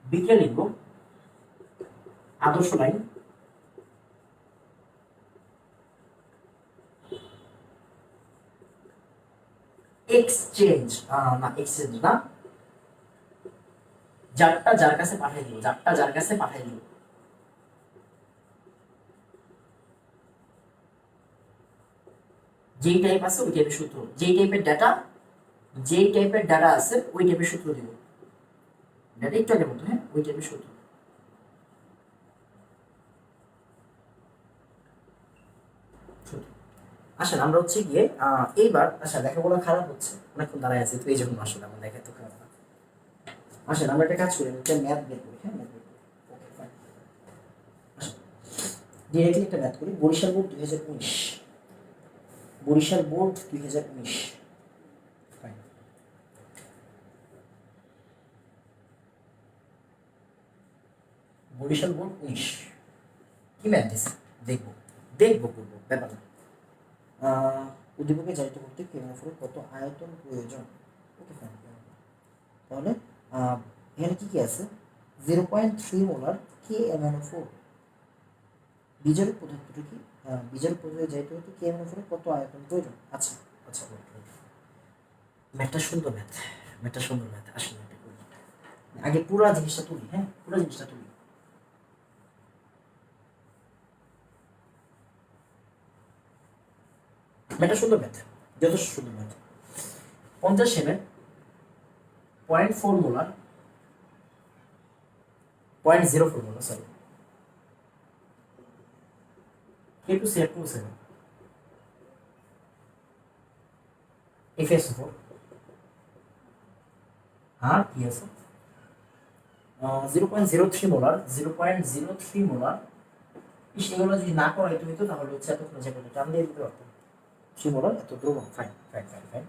বিক্রিয়া লিখবো, আদর্শ লাইন, এক্সচেঞ্জ, না এক্সচেঞ্জ না, যারটা যার কাছে পাঠাই দিব, যেই টাইপ আছে ওই টাইপের সূত্র, যেই টাইপের ডাটা আছে ওই টাইপের সূত্র দিব, ডাটা একটু আগের মতো, হ্যাঁ ওই টাইপের সূত্র। আসেন আমরা হচ্ছে গিয়ে এইবার, আচ্ছা লেখাগুলো খারাপ হচ্ছে, অনেকক্ষণ দাঁড়ায় আছে তো এই জন্য আসলে আমার দেখা তো খারাপ। আসেন আমরা একটা কাজ করি, একটা ম্যাথ বের করি, হ্যাঁ ম্যাথ বের করি, ওকে ফাইন। ডিরেক্টলি একটা ম্যাথ করি, Barishal board 2019, Barishal board 2019, fine. Barishal board 19 কি ম্যাথ দিছে দেখবো, করবো ব্যাপার না। উদ্দীপকে জারিত করতে কেমোফোরের কত আয়তন প্রয়োজন, ওকে ফাইন। তাহলে এখানে কি কি আছে, 0.3 মোলার KMnO4, বিজারক পদার্থটা কি, বিজারক পদার্থে জারিত করতে KMnO4 কত আয়তন প্রয়োজন। আচ্ছা আচ্ছা, ম্যাথটা সুন্দর ম্যাথ, আসলে আগে পুরো জিনিসটা তুলি, হ্যাঁ পুরো জিনিসটা তুলি। ম্যাথটা সুন্দর ম্যাথ, যথেষ্ট সুন্দর math. 50 mm 0.4 molar, 0.04 molar, sorry, K2CF2O7 FeSO4, আর কি আছে 0.03 মোলার, এগুলো যদি না করাই তুমি তো তাহলে হচ্ছে এতক্ষণ যে টান দিয়ে দিতে পারতো 3 মোলার এত দ্রবণ। Fine fine fine fine.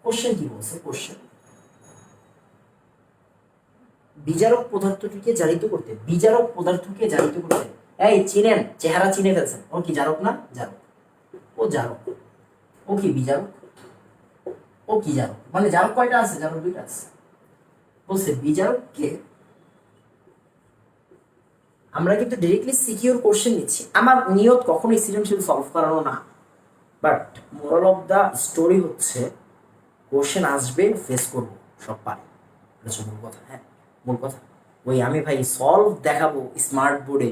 Question কি বলছে, কোশ্চেন বিজারক পদার্থটিকে জারিত করতে, এই চিনেন, চেহারা চিনে ফেলছেন, ও কি জারক না, জারক, ও জারক, ও কি বিজারক, মানে জারক কয়টা আছে, জারক 2টা আছে। বলছে বিজারককে, আমরা কিন্তু ডাইরেক্টলি সিকিউর কোশ্চেন নিচ্ছি, আমার নিয়ত কখনোই সৃজনশীল সলভ করানো না, but moral of the story হচ্ছে কোশ্চেন আসবে, ফেস করবো, সব পারি, এটা মূল কথা। হ্যাঁ মূল কথা, ওই আমি ভাই সলভ দেখাবো স্মার্ট বোর্ডে,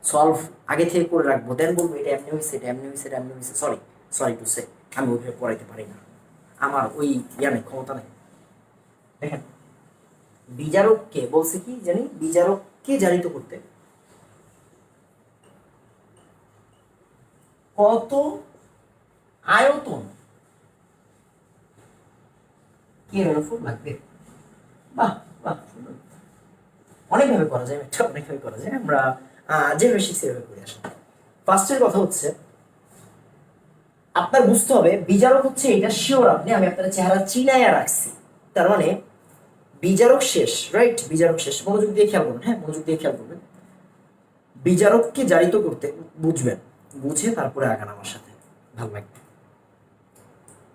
সলভ আগে থেকে করে রাখবো, দেন বলবো এটা এমনি হয়েছে, সরি টু সে, আমি ওইভাবে পড়াইতে পারি না, আমার ওই নেই, ক্ষমতা নেই। দেখেন বিজারককে বলছে কি জানি, বিজারককে জারিত করতে কত আয়তন KMnO4 লাগবে। বাহ বাহ, অনেকভাবে করা যায়, অনেকভাবে করা যায়, আমরা যেভাবে শিখছি সেভাবে করে আসি। ফার্স্টের কথা হচ্ছে আপনার বুঝতে হবে বিজারক হচ্ছে এটা শিওর আপনি, আমি আপনার চেহারা চিনাইয়া রাখছি, তার মানে বিজারক শেষ, রাইট? বিজারক শেষ। মনোযোগ দিয়ে খেয়াল করবেন, হ্যাঁ মনোযোগ দিয়ে খেয়াল করবেন। বিজারককে জারিত করতে বুঝবেন, বুঝে তারপরে আগান আমার সাথে, ভালো লাগবে।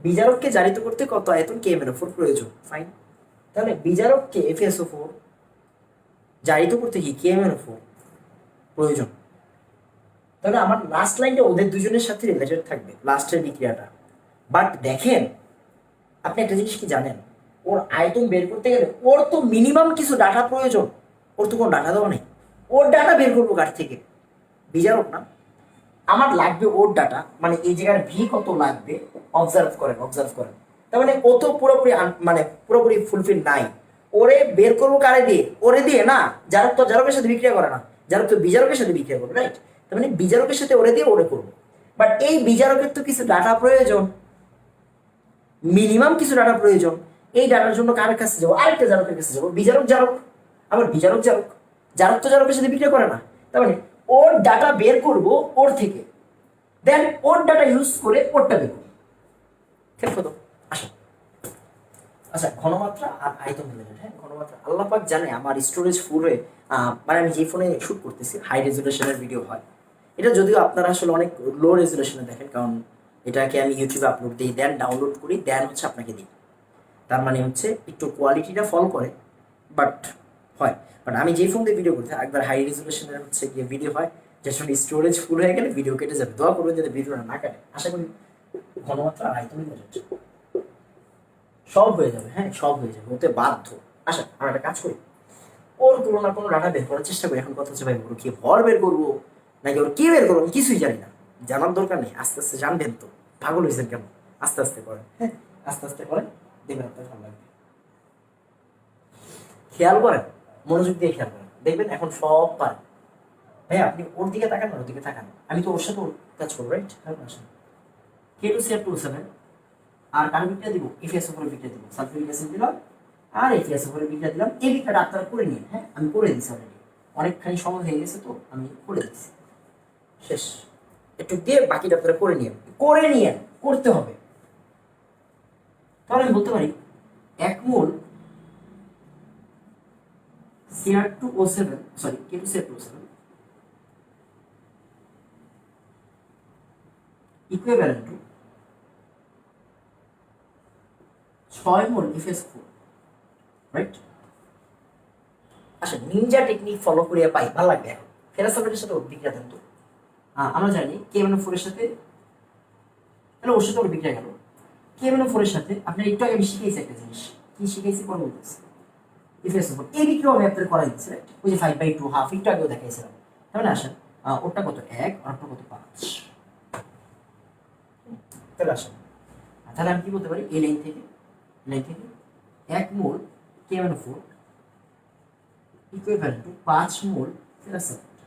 বিজারককে জারিত করতে কত আয়তন KMnO4 প্রয়োজন? ফাইন। তাহলে বিজারককে FeSO4 জারিত করতে কি KMnO4 প্রয়োজন। তাহলে আমার লাস্ট লাইনটা ওদের দুজনের সাথে রিলেটেড থাকবে, লাস্টের বিক্রিয়াটা। বাট দেখেন, আপনি একটা জিনিস কি জানেন, ওর আয়তন বের করতে গেলে ওর তো মিনিমাম কিছু ডাটা প্রয়োজন। ওর তো কোনো ডাটা দেওয়া নেই, ওর ডাটা বের করবো কার থেকে? বিজারক না, আমার লাগবে ওর ডাটা, মানে এই জায়গার ভি কত লাগবে অবজার্ভ করেন, অবজার্ভ করেন। তার মানে ও তো পুরোপুরি মানে পুরোপুরি ফুলফিল নাই, ওরে বের করবো কারে দিয়ে? ওরে দিয়ে না, জারক তো জারকের সাথে বিক্রিয়া করে না, জারক তো বিজারকের সাথে বিক্রিয়া করবে, রাইট? তার মানে বিজারকের সাথে ওরে দিয়ে ওরে করবো। বাট এই বিজারকের তো কিছু ডাটা প্রয়োজন, মিনিমাম কিছু ডাটা প্রয়োজন। এই ডাটার জন্য কার কাছে যাবো? আরেকটা জারকের কাছে যাবো, বিজারক জারক, আবার বিজারক জারক, জারক তো জারকের সাথে বিক্রিয়া করে না। তার মানে ওর ডাটা বের করব ওর থেকে, দেন ওর ডাটা ইউজ করে ওরটা বের করবো। খেয়াল করো, আসো। আচ্ছা, ঘনমাত্রা আর আয়তন রিলেটেড। হ্যাঁ, ঘনমাত্রা আল্লাহ পাক জানে আমার স্টোরেজ ফুল হয়ে, মানে আমি যে ফোনে শুট করতেছি হাই রেজুলেশনের ভিডিও হয়। এটা যদিও আপনারা আসলে অনেক লো রেজুলেশনে দেখেন, কারণ এটাকে আমি ইউটিউবে আপলোড দিই, দেন ডাউনলোড করি, দেন হচ্ছে আপনাকে দিই। তার মানে হচ্ছে একটু কোয়ালিটিটা ফল করে, বাট হয়। বাট আমি যেই ফোন দিয়ে ভিডিও করতে একবার হাই রেজুলেশনের হচ্ছে গিয়ে ভিডিও হয়, যার সঙ্গে স্টোরেজ ফুল হয়ে গেলে ভিডিও কেটে যাবে। দোয়া করবেন যাতে ভিডিওটা না কাটে। আশা করি ঘনমাত্রা আর আয়তন সব হয়ে যাবে, হ্যাঁ সব হয়ে যাবে, হতে বাধ্য। আচ্ছা, আমরা একটা কাজ করি, ওর কোনো না কোনো ডাটা বের করার চেষ্টা করি। এখন কথা হচ্ছে ভাই ওর কি ভর বের করবো নাকি ওর কি বের করবো, আমি কিছুই জানি না, জানার দরকার নেই, আস্তে আস্তে জানবেন তো। পাগল হয়েছেন কেন? আস্তে আস্তে করেন, হ্যাঁ আস্তে আস্তে করেন, দেখবেন আপনার ভালো লাগবে। খেয়াল করেন, মনোযোগ দিয়ে খেয়াল করেন, দেখবেন এখন সব পারেন। ভাই আপনি ওর দিকে তাকান না, ওর দিকে তাকান, আমি তো ওর সাথে ওর কাজ করবো, রাইট? K2CF27 আর কার বিক্রিয়া দিব? FeSO4 বিক্রিয়া দিব, সালফিউরিক অ্যাসিড দিলাম আর FeSO4 বিক্রিয়া দিলাম। এই বিক্রিয়াটা আপনারা করে নিন, হ্যাঁ আমি করে দিচ্ছি অলরেডি, অনেকখানি সময় হয়ে গেছে তো আমি করে দিচ্ছি, শেষ। একটু দিয়ে বাকিটা আপনারা করে নিন, করে নিন, করতে হবে। তাহলে আমি বলতে পারি 1 মোল Cr2O7, sorry K2CF27 equivalent to 6 mole FeS4, right? আচ্ছা, নিনজা টেকনিক ফলো করিয়া পাই, ভালো লাগবে। এখন ফেরাসফেটের সাথে বিক্রিয়া দেন তো। আমরা জানি KMnO4 এর সাথে, তাহলে ওর সাথে ওর বিক্রিয়া গেল। KMnO4 এর সাথে আপনার একটু আগে আমি শিখেছি একটা জিনিস, কি শিখেছি পরে বলতেছি। FeS4 এই বিক্রিয়া আমি আপনাদের করাই দিচ্ছি, রাইট? ওই যে 5/2 হাফ একটু আগেও দেখাইছিলাম। তাহলে আসেন, ওরটা কত 1 আর ওরটা কত 5। তাহলে আসেন, তাহলে আমি কি বলতে পারি, এই লাইন থেকে 1 মোল KMnO4 ইকুইভ্যালেন্ট টু 5 মোল ফেরাসালফেট।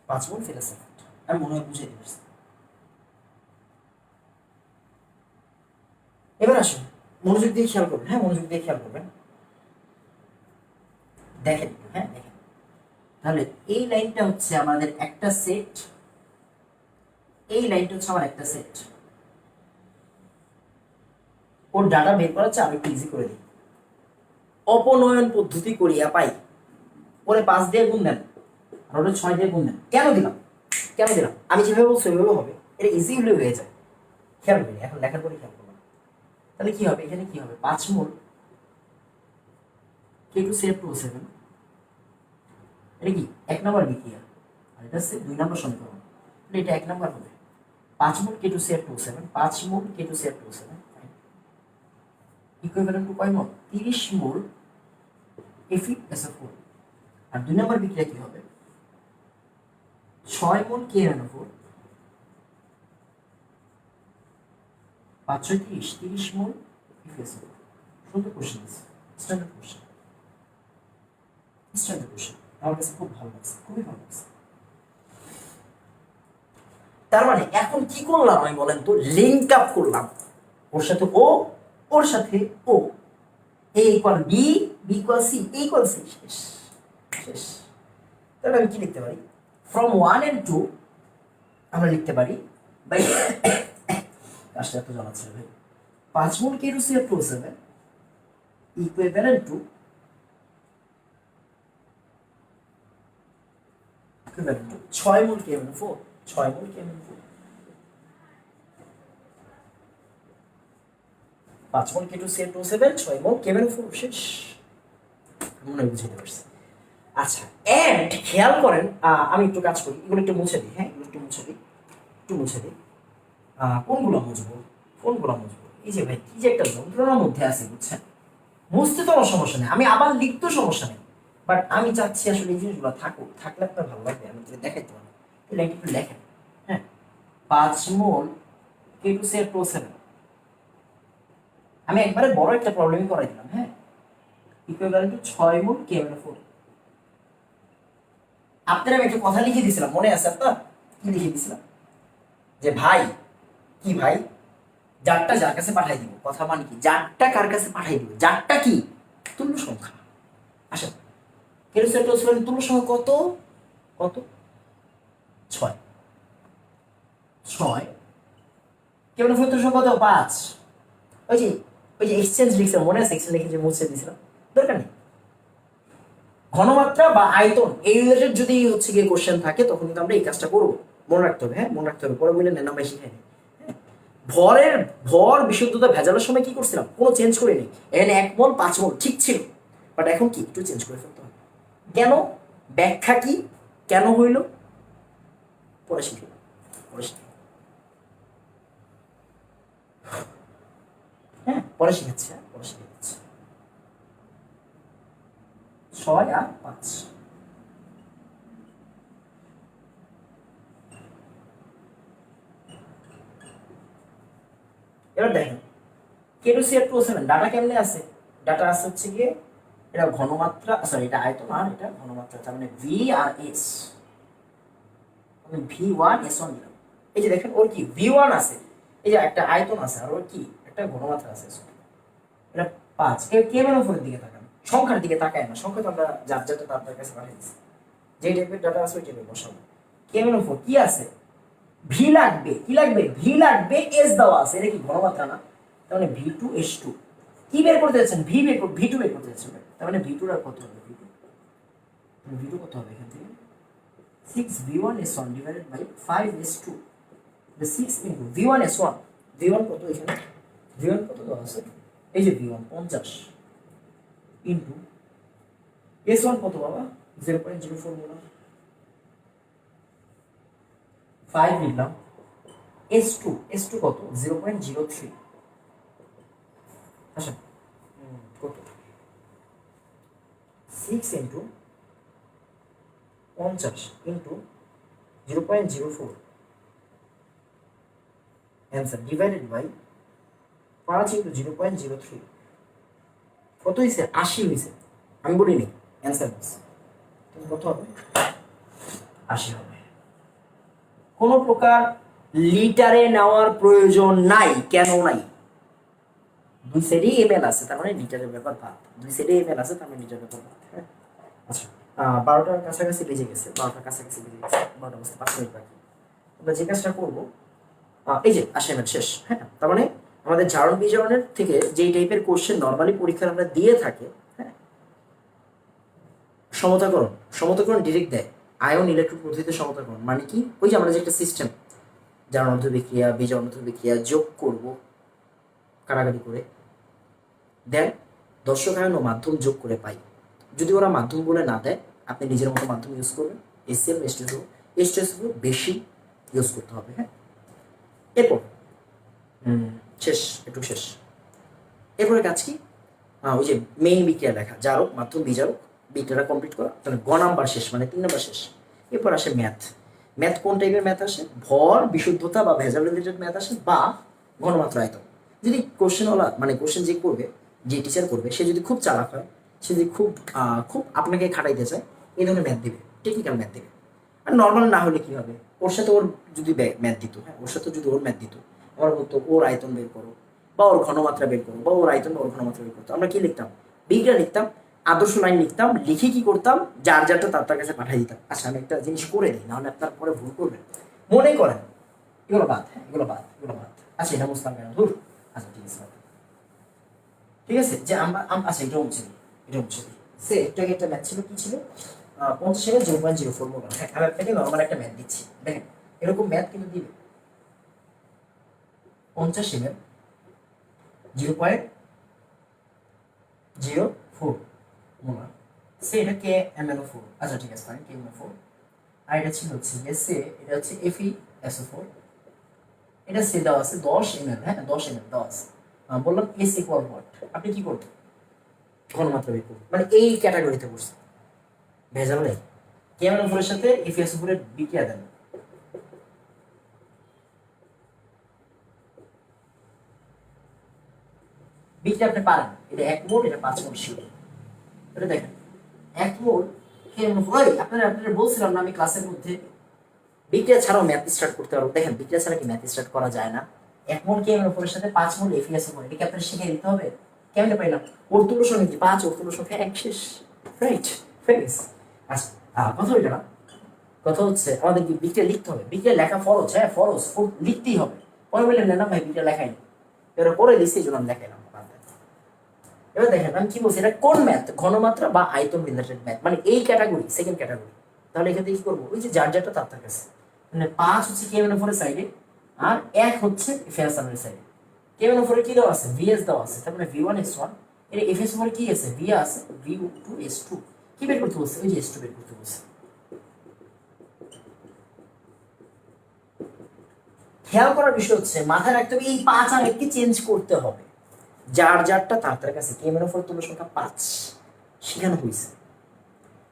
5 মোল ফেরাসালফেট। আমি মনে হয় বুঝে দিচ্ছি। এবার আসুন, মনোযোগ দিয়ে খেয়াল করবেন, হ্যাঁ মনোযোগ দিয়ে খেয়াল করবেন, দেখেন, হ্যাঁ দেখেন। তাহলে এই লাইনটা হচ্ছে আমাদের একটা সেট, এই লাইনটা হচ্ছে আমার একটা সেট। ওর ডাটা বের করা হচ্ছে, আমি একটু ইজি করে দিই। অপনয়ন পদ্ধতি করিয়া পাই, ওরে 5 দিয়ে গুণ দেন আর ওরে 6 দিয়ে গুণ দেন। কেন দিলাম? আমি যেভাবে বলছি ওইভাবে হবে, এটা ইজিলি হয়ে যায়। খেয়াল করি, এখন লেখার পরে খেয়াল করলাম। তাহলে কি হবে, এখানে কি হবে, 5 মোল K2CF27, এটা কি 1 নম্বর বিক্রিয়া, আর এটা হচ্ছে 2 নম্বর সমীকরণ, এটা 1 নম্বর হবে। 5 মোল K2CF27, 5 mole K2CF27 equivalent to কয় মোল? 30 মোল FeSO4। আর 2 নম্বর বিক্রিয়া কি হবে, 6 মোল KMnO4, 5 6 30 মোল FeSO4। সুন্দর কোশ্চেন আছে, স্ট্যান্ডার্ড কোশ্চেন, আমার কাছে খুব ভালো লাগছে, খুবই ভালো লাগছে। তার মানে এখন কি করলাম আমি বলেন তো, লিঙ্ক আপ করলাম, ওর সাথে ও, ওর সাথে ও, A equal B, B equal C, A equal C, শেষ শেষ। তাহলে আমি কি লিখতে পারি, ফ্রম 1 and 2 আমরা লিখতে পারি ভাই, কাজটা এত জানাচ্ছে ভাই, 5 মোল K2CF2O7 equivalent to 6 mole KMnO4, 6 mole KMnO4, 5 mole K2CF2O7, 6 mole KMnO4। শেষ, মনে হয় বুঝতে পারছি। আচ্ছা, এন্ড খেয়াল করেন, আমি একটু কাজ করি, এগুলো একটু মুছে দিই, হ্যাঁ এগুলো একটু মুছে দিই, একটু মুছে দিই। কোনগুলো মুছবো, কোনগুলো মুছবো? এই যে ভাই কি যে একটা যন্ত্রণার মধ্যে আছে বুঝছেন, মুছতে তো আমার সমস্যা নেই, আমি আবার লিখতেও সমস্যা নেই, বাট আমি চাচ্ছি আসলে এই জিনিসগুলো থাকুক, থাকলে আপনার ভালো লাগবে, আমি তোকে দেখাইতে পারবো, তাহলে একটু লেখেন। হ্যাঁ, 5 মোল K2CF2O7, আমি একবারে বড় একটা প্রবলেমই করাই দিলাম, হ্যাঁ, ইকুইভ্যালেন্ট টু 6 মোল KMnO4। আপনারা আমি একটা কথা লিখে দিয়েছিলাম, মনে আছে আপনার? কি লিখে দিয়েছিলাম? যে ভাই, কি ভাই, জারটা যার কাছে পাঠাই দিব, কথা মানে কি, জারটা কার কাছে পাঠাই দিব, জারটা কি তুল্য সংখ্যা। আচ্ছা, K2CF2O7 তুল্য সংখ্যা কত, কত? 6, 6। KMnO4 তুল্য সংখ্যা কত? 5। ওই যে এক্সচেঞ্জ লিখছিলাম, মনে আছে? এক্সচেঞ্জ লিখে যে মুছে দিয়েছিলাম, দরকার নেই। ঘনমাত্রা বা আয়তন এই রিলেটেড যদি হচ্ছে গিয়ে কোশ্চেন থাকে তখন কিন্তু আমরা এই কাজটা করবো, মনে রাখতে হবে, হ্যাঁ মনে রাখতে হবে, পরে বললেন না আমরা শিখাই নি। ভর বিশুদ্ধতা ভেজানোর সময় কি করছিলাম, কোনো চেঞ্জ করিনি, এখানে 1 মোল 5 মোল ঠিক ছিল, বাট এখন কি একটু চেঞ্জ করে ফেলতে হবে। কেন, ব্যাখ্যা কি, কেন হইল, পরে শিখি, পরে শিখি, হ্যাঁ পরে শিখাচ্ছি, হ্যাঁ পরে শিখাচ্ছি। 6 আর 5, এবার দেখেন K2CF2O7 ডাটা কেমনে আছে, ডাটা আছে হচ্ছে গিয়ে এটা ঘনমাত্রা, সরি এটা আয়তন আর এটা ঘনমাত্রা, তার মানে V আর S, আমি V1S1 দিলাম। এই যে দেখেন ওর কি V1 আছে, এই যে একটা আয়তন আছে, আর ওর কি একটা ঘনমাত্রা আছে, এটা 5। KMnO4 এর দিকে তাকান, সংখ্যার দিকে তাকায় না, সংখ্যা তো আমরা যার যারটা তার কাছে পাঠিয়ে দিচ্ছি, যে টাইপের ডাটা আছে ওই টাইপের বসাবো। KMnO4 কি আছে, ভি লাগবে, কি লাগবে, ভি লাগবে, এস দেওয়া আছে, এটা কি ঘনমাত্রা না, তার মানে V2S2 কি বের করতে যাচ্ছেন, V2 বের করতে যাচ্ছেন, তার মানে V2 এর কত হবে, V2 কত হবে এখান থেকে, 6V1S1 divided by 5S2, 6 into V1S1, V1 কত এখানে, V1 কত দেওয়া আছে, এই যে V1 50 ইনটু S1 কত বাবা, 0.04 মোলার, 5 লিখলাম, S2 কত, 0.03, আচ্ছা কত, 6 into 50 into 0.04 answer divided by 5 into 0.03, কত হয়েছে, 80 হয়েছে, আমি বলিনি অ্যান্সার কত হবে, 80 হবে। কোনো প্রকার লিটারে নেওয়ার প্রয়োজন নাই, কেন নাই, দুই সাইডে ml আছে, তার মানে লিটারের ব্যাপার বাদ, দুই সাইডে ml আছে, তার মানে লিটারের ব্যাপার বাদ। আচ্ছা, 12টার কাছাকাছি বেজে গেছে, 12টার কাছাকাছি বেজে গেছে, 12টা বাজতে 5 মিনিট বাকি। আমরা যে কাজটা করবো, এই যে অ্যাসাইনমেন্ট শেষ, হ্যাঁ তার মানে আমাদের জারণ বিজারণের থেকে যেই টাইপের কোশ্চেন নর্মালি পরীক্ষায় আমরা দিয়ে থাকি, হ্যাঁ সমতাকরণ ডিরেক্ট দেয়, আয়ন ইলেকট্রন পদ্ধতিতে সমতাকরণ মানে কি, ওই যে আমরা যে একটা সিস্টেম জারণ অন্তর্বিক্রিয়া বিজারণ অন্তর্বিক্রিয়া যোগ করব কারাগারি করে, দেন দর্শকায়ন ও মাধ্যম যোগ করে পাই, যদি ওরা মাধ্যম বলে না দেয় আপনি নিজের মতো মাধ্যম ইউজ করবেন, HCl H2SO বেশি ইউজ করতে হবে, হ্যাঁ। এরপর শেষ, একটু শেষ, এরপরে কাজ কি, ওই যে মেইন বিক্রিয়া লেখা, জারক মাধ্যম বিজারক বিক্রিয়াটা কমপ্লিট করা, তাহলে নাম্বার শেষ, মানে 3 নাম্বার শেষ। এরপর আসে ম্যাথ কোন টাইপের ম্যাথ আসে, ভর বিশুদ্ধতা বা ভেজাল রিলেটেড ম্যাথ আসে, বা ঘনমাত্রা আয়তন। যদি কোশ্চেনওয়ালা মানে কোশ্চেন যে করবে, যে টিচার করবে, সে যদি খুব চালাক হয়, সে যদি খুব আপনাকে খাটাইতে চায়, এই ধরনের ম্যাথ দেবে, টেকনিক্যাল ম্যাথ দেবে। আর নর্মাল না হলে কি হবে, ওর সাথে ওর যদি ম্যাথ দিত, হ্যাঁ ওর সাথে যদি ওর ম্যাথ দিত, আমার বলতো ওর আয়তন বের করো বা ওর ঘনমাত্রা বের করো বা ওর আয়তন বা ওর ঘনমাত্রা বের করতো, আমরা কি লিখতাম, বিজ্ঞান লিখতাম, আদর্শ লাইন লিখতাম, লিখে কি করতাম, যার যারটা তার কাছে পাঠিয়ে দিতাম। আচ্ছা আমি একটা জিনিস করে দিই, নাহলে আপনার পরে ভুল করবেন, মনে করেন এগুলো বাদ, হ্যাঁ এগুলো বাদ, এগুলো বাদ। আচ্ছা এটা বুঝলাম কেন, ধুর। আচ্ছা ঠিক আছে, ঠিক আছে যে আমরা আচ্ছা এটা মুছে দিই, এটা মুছে দিই। সে একটু আগে একটা ম্যাথ ছিল, কি ছিল? 50 এর 0.04 মূল। হ্যাঁ আমি আপনাকে নর্মাল একটা ম্যাথ দিচ্ছি, দেখেন এরকম ম্যাথ কিন্তু দিবে। 50 এর 0.04 মোলার, সে এটা কে MnO4। আচ্ছা ঠিক আছে ফাইন, কে MnO4। আর এটা ছিল হচ্ছে সে এটা হচ্ছে FeSO4। এটা সে দেওয়া আছে 10 ml, হ্যাঁ 10 ml দেওয়া আছে। বললাম S ইকুয়াল হোয়াট, আপনি কি করবেন? ঘনমাত্রা বের করবেন, মানে এই ক্যাটাগরিতে পড়ছে, ভেজাল নেই। কে MnO4 এর সাথে FeSO4 এর বিক্রিয়া দেন, বিক্রিয়া আপনি পারেন। এটা 1 মোল, এটা 5 মোল শিওর। এটা দেখেন 1 মোল কে MnO4। আপনারা বলছিলাম না আমি ক্লাসের মধ্যে বিক্রিয়া ছাড়াও ম্যাথ স্টার্ট করতে পারবো। দেখেন বিক্রিয়া ছাড়া কি ম্যাথ স্টার্ট করা যায় না? 1 মোল কে MnO4 এর সাথে 5 মোল FeSO4, এটা কি আপনার শিখিয়ে দিতে হবে? কেমনে পাইলাম? ওর তুল্য সংখ্যা কি 5, ওর তুল্য সংখ্যা 1, শেষ। Right, face. আচ্ছা কথা ওইটা না, কথা হচ্ছে আমাদের কি বিক্রিয়া লিখতে হবে? বিক্রিয়া লেখা ফরজ, হ্যাঁ ফরজ, লিখতেই হবে। পরে বললেন না ভাই বিক্রিয়া লেখাই না, এবার পরে দিচ্ছি এই জন্য আমি লেখাইলাম। এবার দেখেন আমি কি বলছি, এটা কোন ম্যাথ? ঘনমাত্রা বা আয়তন রিলেটেড ম্যাথ, মানে এই ক্যাটাগরি, সেকেন্ড ক্যাটাগরি। তাহলে এখান থেকে কি করবো? ওই যে যার যারটা তার কাছে, মানে 5 হচ্ছে কে MnO4 এর সাইডে, আর 1 হচ্ছে FeSO4 এর সাইডে। কে MnO4 এর কি দেওয়া আছে? Vs দেওয়া আছে, তার মানে V1S1। এর FeSO4 এর কি আছে? V আছে, V2S2। কি বের করতে বলছে? ওই যে S2 বের করতে বলছে। খেয়াল করার বিষয় হচ্ছে মাথায় রাখতে হবে এই 5 আর 1 কে চেঞ্জ করতে হবে। যার যারটা তার কাছে। কে MnO4 তুল্য সংখ্যা 5 শিখানো হয়েছে,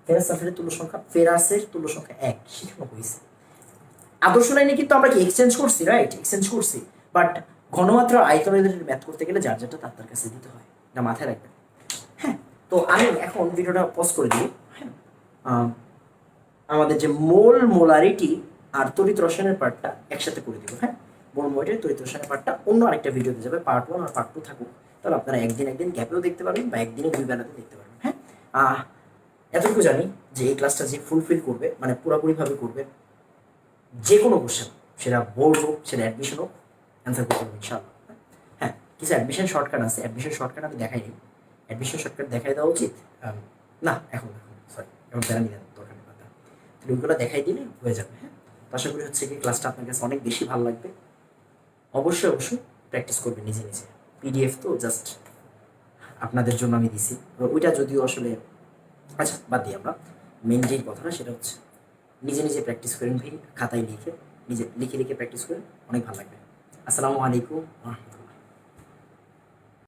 ফেরাসের তুল্য সংখ্যা, ফেরাসের তুল্য সংখ্যা 1 শিখানো হয়েছে। আদর্শ লাইনে কিন্তু আমরা কি এক্সচেঞ্জ করছি? রাইট, এক্সচেঞ্জ করছি। বাট ঘনমাত্রা আয়তন রিলেটেড ম্যাথ করতে গেলে যার যারটা তার কাছে দিতে হয়, এটা মাথায় রাখবেন। হ্যাঁ, তো আমি এখন ভিডিওটা পজ করে দিই। হ্যাঁ, আমাদের যে মোলারিটি আর তড়িৎ রসায়নের পার্টটা একসাথে করে দিব। হ্যাঁ, মোলারিটি তড়িৎ রসায়নের পার্টটা অন্য আরেকটা ভিডিওতে যাবে, পার্ট 1 আর পার্ট 2 থাকুক। তাহলে আপনারা একদিন গ্যাপেও দেখতে পারবেন বা একদিনে 2 বেলাতে দেখতে পারবেন। হ্যাঁ, এতটুকু জানি যে এই ক্লাসটা যে ফুলফিল করবে, মানে পুরোপুরিভাবে করবে, যে কোনো কোশ্চেন, সেটা বোর্ড হোক, সেটা অ্যাডমিশন হোক, অ্যান্সার করতে হবে ইনশাআল্লাহ। হ্যাঁ, কিছু অ্যাডমিশন শর্টকাট আছে, অ্যাডমিশন শর্টকাট আমি দেখাই নিই। অ্যাডমিশন শর্টকাট দেখাই দেওয়া উচিত না? এখন সরি, এখন প্যারা নিয়ে দরকার নেই, তাহলে ওইগুলো দেখাই দিলে হয়ে যাবে। হ্যাঁ, তো আশা করি হচ্ছে কি ক্লাসটা আপনার কাছে অনেক বেশি ভালো লাগবে। অবশ্যই অবশ্যই প্র্যাকটিস করবে নিজে নিজে। PDF তো জাস্ট আপনাদের জন্য আমি দিছি, ওইটা যদিও আসলে, আচ্ছা বাদ দিই আমরা। মেন যেই কথাটা সেটা হচ্ছে নিজে নিজে প্র্যাকটিস করেন ভাই, খাতায় লিখে নিজে লিখে লিখে প্র্যাকটিস করেন, অনেক ভালো লাগবে। আসসালামু আলাইকুম।